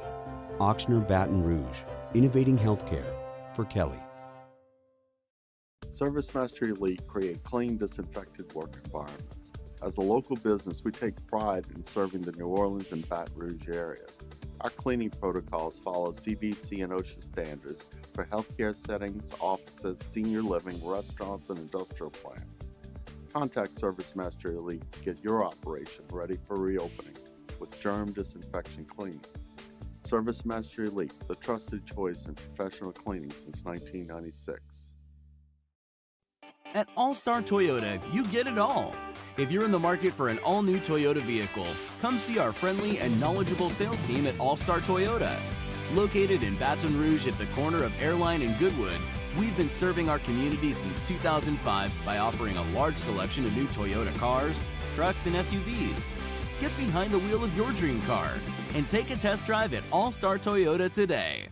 Auctioneer Baton Rouge, innovating healthcare for Kelly. ServiceMaster Elite create clean, disinfected work environments. As a local business, we take pride in serving the New Orleans and Baton Rouge areas. Our cleaning protocols follow CDC and OSHA standards for healthcare settings, offices, senior living, restaurants, and industrial plants. Contact Service Master Elite to get your operation ready for reopening with germ disinfection cleaning. Service Master Elite, the trusted choice in professional cleaning since 1996. At All-Star Toyota, you get it all. If you're in the market for an all-new Toyota vehicle, come see our friendly and knowledgeable sales team at All-Star Toyota. Located in Baton Rouge at the corner of Airline and Goodwood, we've been serving our community since 2005 by offering a large selection of new Toyota cars, trucks, and SUVs. Get behind the wheel of your dream car and take a test drive at All-Star Toyota today.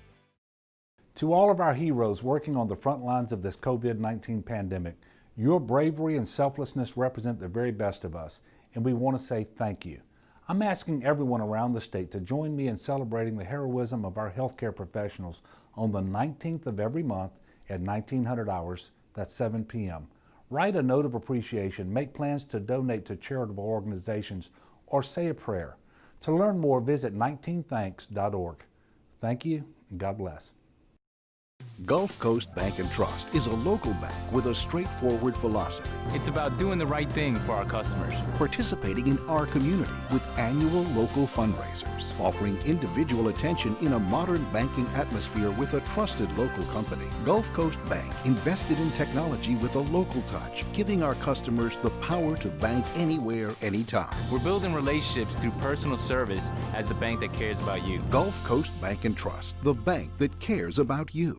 To all of our heroes working on the front lines of this COVID-19 pandemic, your bravery and selflessness represent the very best of us, and we want to say thank you. I'm asking everyone around the state to join me in celebrating the heroism of our healthcare professionals on the 19th of every month at 1900 hours, that's 7 p.m. Write a note of appreciation, make plans to donate to charitable organizations, or say a prayer. To learn more, visit 19thanks.org. Thank you, and God bless. Gulf Coast Bank and Trust is a local bank with a straightforward philosophy. It's about doing the right thing for our customers. Participating in our community with annual local fundraisers. Offering individual attention in a modern banking atmosphere with a trusted local company. Gulf Coast Bank invested in technology with a local touch, giving our customers the power to bank anywhere, anytime. We're building relationships through personal service as the bank that cares about you. Gulf Coast Bank and Trust, the bank that cares about you.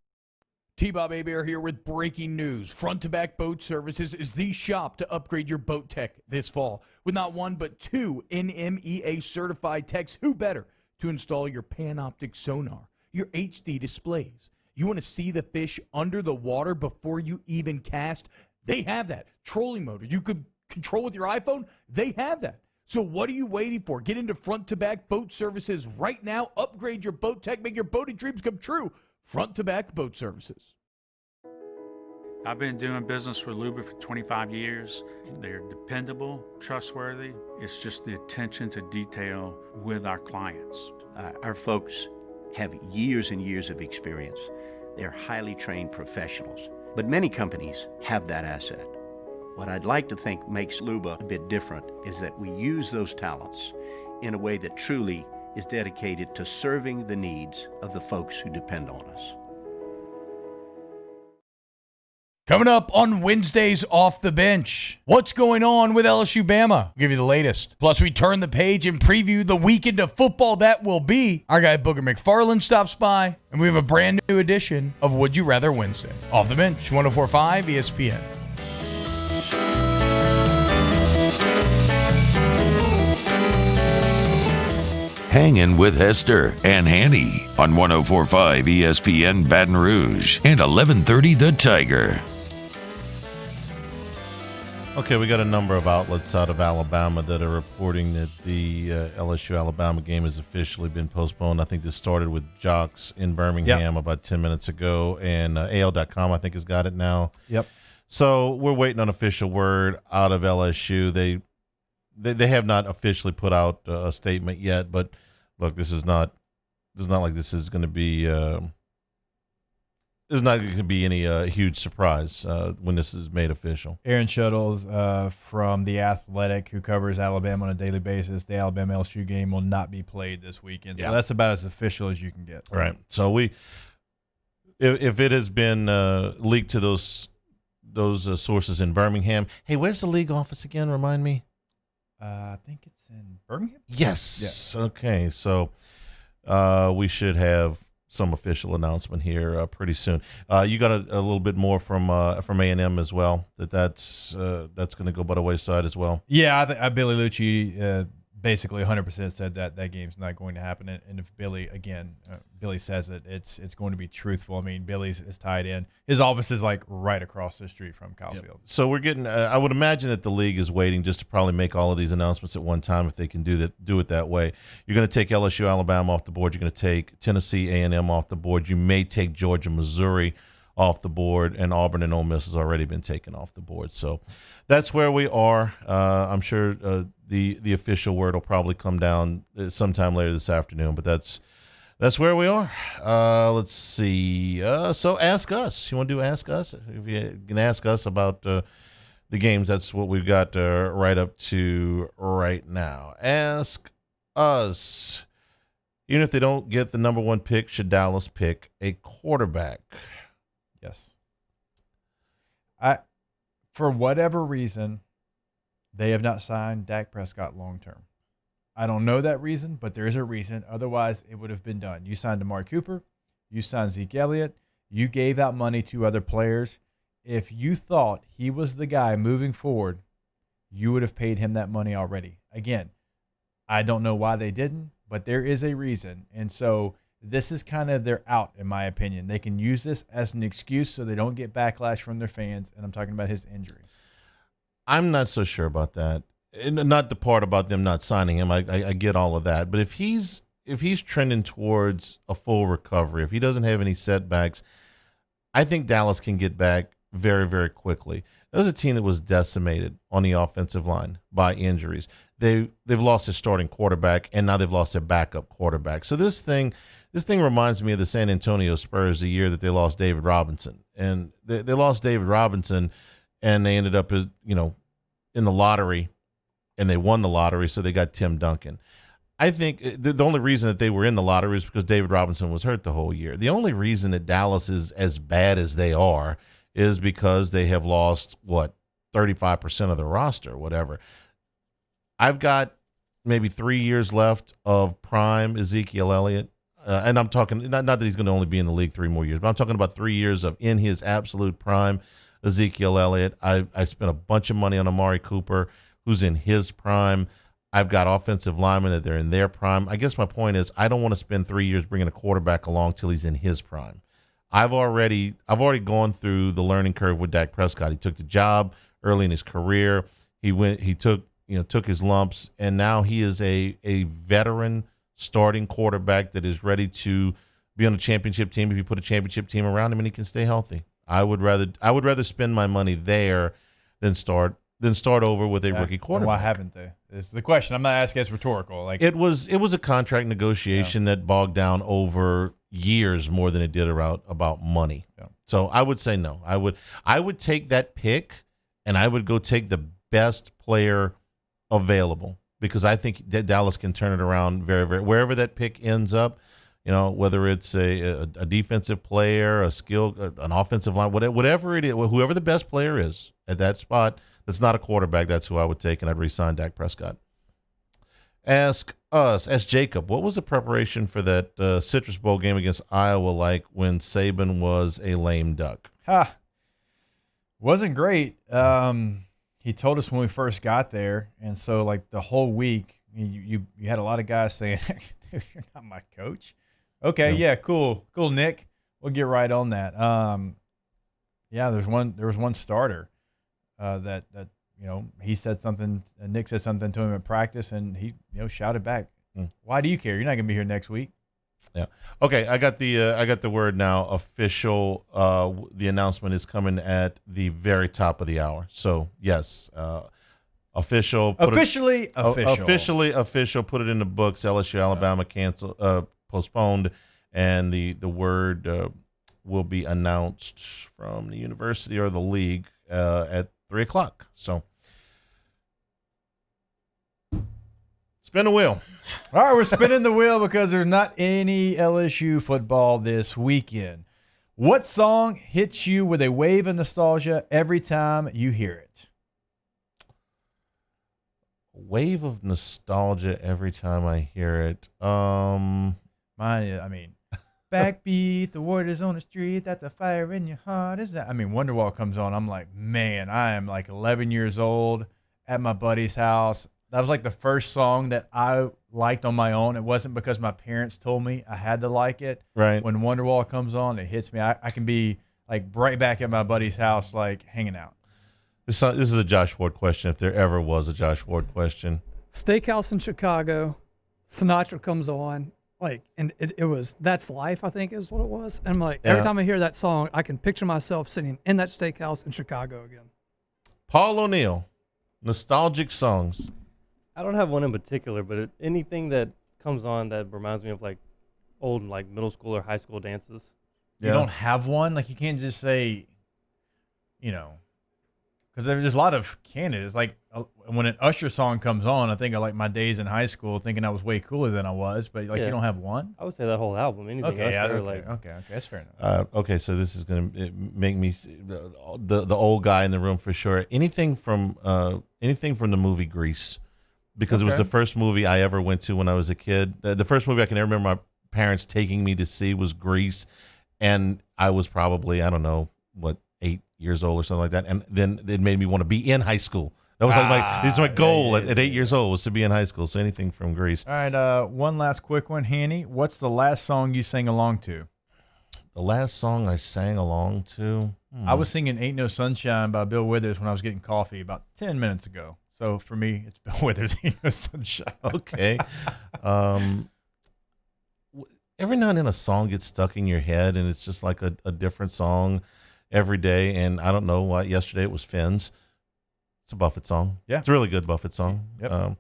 T-Bob Hebert here with breaking news. Front-to-Back Boat Services is the shop to upgrade your boat tech this fall. With not one but two NMEA certified techs, who better to install your Panoptic sonar, your HD displays. You want to see the fish under the water before you even cast? They have that. Trolling motor you could control with your iPhone? They have that. So what are you waiting for? Get into Front-to-Back Boat Services right now. Upgrade your boat tech. Make your boating dreams come true. Front-to-Back Boat Services. I've been doing business with Luba for 25 years. They're dependable, trustworthy. It's just the attention to detail with our clients. Our folks have years and years of experience. They're highly trained professionals. But many companies have that asset. What I'd like to think makes Luba a bit different is that we use those talents in a way that truly is dedicated to serving the needs of the folks who depend on us. Coming up on Wednesday's Off the Bench, what's going on with LSU Bama? We'll give you the latest. Plus, we turn the page and preview the weekend of football that will be. Our guy Booger McFarland stops by, and we have a brand new edition of Would You Rather Wednesday. Off the Bench, 104.5 ESPN. Hangin with Hester and Hanny on 104.5 ESPN Baton Rouge and 1130 The Tiger. Okay, we got a number of outlets out of Alabama that are reporting that the LSU-Alabama game has officially been postponed. I think this started with Jocks in Birmingham about 10 minutes ago, and AL.com, I think, has got it now. Yep. So we're waiting on official word out of LSU. They have not officially put out a statement yet, but look, this is not like this is going to be there's not going to be any huge surprise when this is made official. Aaron Shuttles from The Athletic, who covers Alabama on a daily basis, the Alabama LSU game will not be played this weekend. So that's about as official as you can get. Right. So if it has been leaked to those sources in Birmingham, hey, where's the league office again? Remind me. I think it's in Birmingham. Yes. Yeah. Okay. So we should have some official announcement here pretty soon. You got a little bit more from A&M as well. That's going to go by the wayside as well. Yeah, Billy Lucci basically 100% said that game's not going to happen. And if Billy says it, it's going to be truthful. I mean, Billy's is tied in. His office is like right across the street from Kyle Field. So we're getting. I would imagine that the league is waiting just to probably make all of these announcements at one time if they can do it that way. You're going to take LSU, Alabama off the board. You're going to take Tennessee, A&M off the board. You may take Georgia, Missouri off the board, and Auburn and Ole Miss has already been taken off the board. So that's where we are. I'm sure the official word will probably come down sometime later this afternoon, but that's where we are. Let's see. So ask us. You want to do Ask Us? If you can ask us about the games, that's what we've got right up to right now. Ask us. Even if they don't get the number one pick, should Dallas pick a quarterback? Yes. For whatever reason, they have not signed Dak Prescott long term. I don't know that reason, but there is a reason. Otherwise, it would have been done. You signed Amari Cooper. You signed Zeke Elliott. You gave out money to other players. If you thought he was the guy moving forward, you would have paid him that money already. Again, I don't know why they didn't, but there is a reason. And so this is kind of their out, in my opinion. They can use this as an excuse so they don't get backlash from their fans, and I'm talking about his injury. I'm not so sure about that. And not the part about them not signing him. I get all of that. But if he's trending towards a full recovery, if he doesn't have any setbacks, I think Dallas can get back very, very quickly. It was a team that was decimated on the offensive line by injuries. They've lost their starting quarterback, and now they've lost their backup quarterback. So this thing reminds me of the San Antonio Spurs the year that they lost David Robinson. And they lost David Robinson, and they ended up in the lottery, and they won the lottery, so they got Tim Duncan. I think the only reason that they were in the lottery is because David Robinson was hurt the whole year. The only reason that Dallas is as bad as they are is because they have lost, 35% of the roster, whatever. I've got maybe 3 years left of prime Ezekiel Elliott. And I'm talking, not that he's going to only be in the league 3 more years, but I'm talking about 3 years of in his absolute prime Ezekiel Elliott. I spent a bunch of money on Amari Cooper, who's in his prime. I've got offensive linemen that they're in their prime. I guess my point is I don't want to spend 3 years bringing a quarterback along till he's in his prime. I've already gone through the learning curve with Dak Prescott. He took the job early in his career. He took his lumps, and now he is a veteran starting quarterback that is ready to be on a championship team if you put a championship team around him and he can stay healthy. I would rather spend my money there than start over with a rookie quarterback. Why haven't they? Is the question. I'm not asking. It's rhetorical. It was a contract negotiation that bogged down over years more than it did about money. Yeah. So I would say no. I would take that pick, and I would go take the best player available, because I think that Dallas can turn it around very, very wherever that pick ends up. Whether it's a defensive player, an offensive line, whatever it is, whoever the best player is at that spot, that's not a quarterback, that's who I would take, and I'd re-sign Dak Prescott. Ask Jacob, what was the preparation for that Citrus Bowl game against Iowa like when Saban was a lame duck? Wasn't great. He told us when we first got there, and so like the whole week, you had a lot of guys saying, "Dude, you're not my coach." Okay, yeah, cool, Nick. We'll get right on that. There was one starter that he said something. Nick said something to him at practice, and he shouted back, "Why do you care? You're not gonna be here next week." Yeah. Okay. I got the word now. Official. The announcement is coming at the very top of the hour. So yes, official. Officially official. Put it in the books. LSU, Alabama postponed, and the word will be announced from the university or the league at 3:00. So spin the wheel. All right, we're spinning the wheel because there's not any LSU football this weekend. What song hits you with a wave of nostalgia every time you hear it? Wave of nostalgia every time I hear it. Backbeat, the word is on the street, that the fire in your heart is that. Wonderwall comes on. I'm like, man, I am like 11 years old at my buddy's house. That was like the first song that I liked on my own. It wasn't because my parents told me I had to like it. Right. When Wonderwall comes on, it hits me. I can be like right back at my buddy's house, like hanging out. This is a Josh Ward question, if there ever was a Josh Ward question. Steakhouse in Chicago, Sinatra comes on Like, and it was That's Life, I think is what it was. And I'm like, every time I hear that song, I can picture myself sitting in that steakhouse in Chicago again. Paul O'Neill, nostalgic songs. I don't have one in particular, but anything that comes on that reminds me of like old like middle school or high school dances. You don't have one? Like, you can't just say, because there's a lot of candidates. Like, when an Usher song comes on, I think of like my days in high school thinking I was way cooler than I was, but like, you don't have one? I would say that whole album. Anything Usher, okay, that's fair enough. Okay, so this is going to make me the old guy in the room for sure. Anything from the movie Grease, because it was the first movie I ever went to when I was a kid. The first movie I can ever remember my parents taking me to see was Grease, and I was probably, I don't know, 8 years old or something like that, and then it made me want to be in high school. That was like my goal at 8 years old, was to be in high school. So anything from Grease. All right, one last quick one, Hanny. What's the last song you sang along to? The last song I sang along to? I was singing Ain't No Sunshine by Bill Withers when I was getting coffee about 10 minutes ago. So for me, it's Bill Withers, Ain't No Sunshine. Okay. Every now and then a song gets stuck in your head, and it's just like a different song every day. And I don't know why. Yesterday it was Fins. It's a Buffett song. Yeah. It's a really good Buffett song. Yep.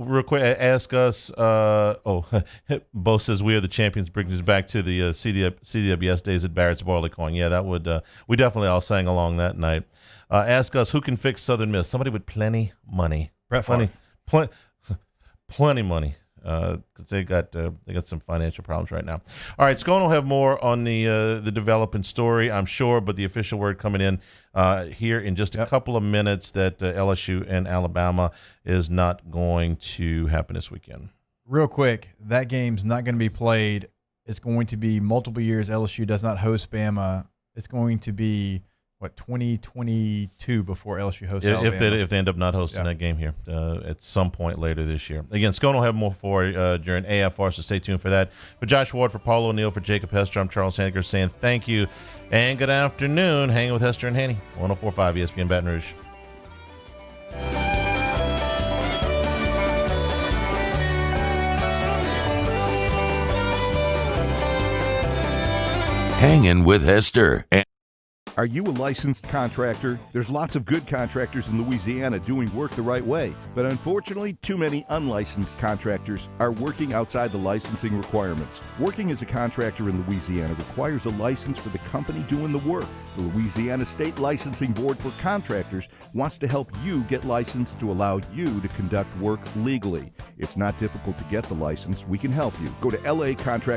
Real quick, ask us. Bo says we are the champions, brings us back to the CWS days at Barrett's Boiler Coin. Yeah, that would. We definitely all sang along that night. Ask us who can fix Southern Miss. Somebody with plenty money. Plenty money. Because they got some financial problems right now. All right, Scone will have more on the developing story, I'm sure, but the official word coming in here in just a couple of minutes that LSU and Alabama is not going to happen this weekend. Real quick, that game's not going to be played. It's going to be multiple years. LSU does not host Bama. It's going to be 2022 before LSU hosts Alabama. If they end up not hosting that game here at some point later this year. Again, Scone will have more for during AFR, so stay tuned for that. For Josh Ward, for Paul O'Neill, for Jacob Hester, I'm Charles Hanniger saying thank you and good afternoon. Hanging with Hester and Hanny, 104.5 ESPN Baton Rouge. Hangin' with Hester. Are you a licensed contractor? There's lots of good contractors in Louisiana doing work the right way, but unfortunately, too many unlicensed contractors are working outside the licensing requirements. Working as a contractor in Louisiana requires a license for the company doing the work. The Louisiana State Licensing Board for Contractors wants to help you get licensed to allow you to conduct work legally. It's not difficult to get the license. We can help you. Go to lacontractor.com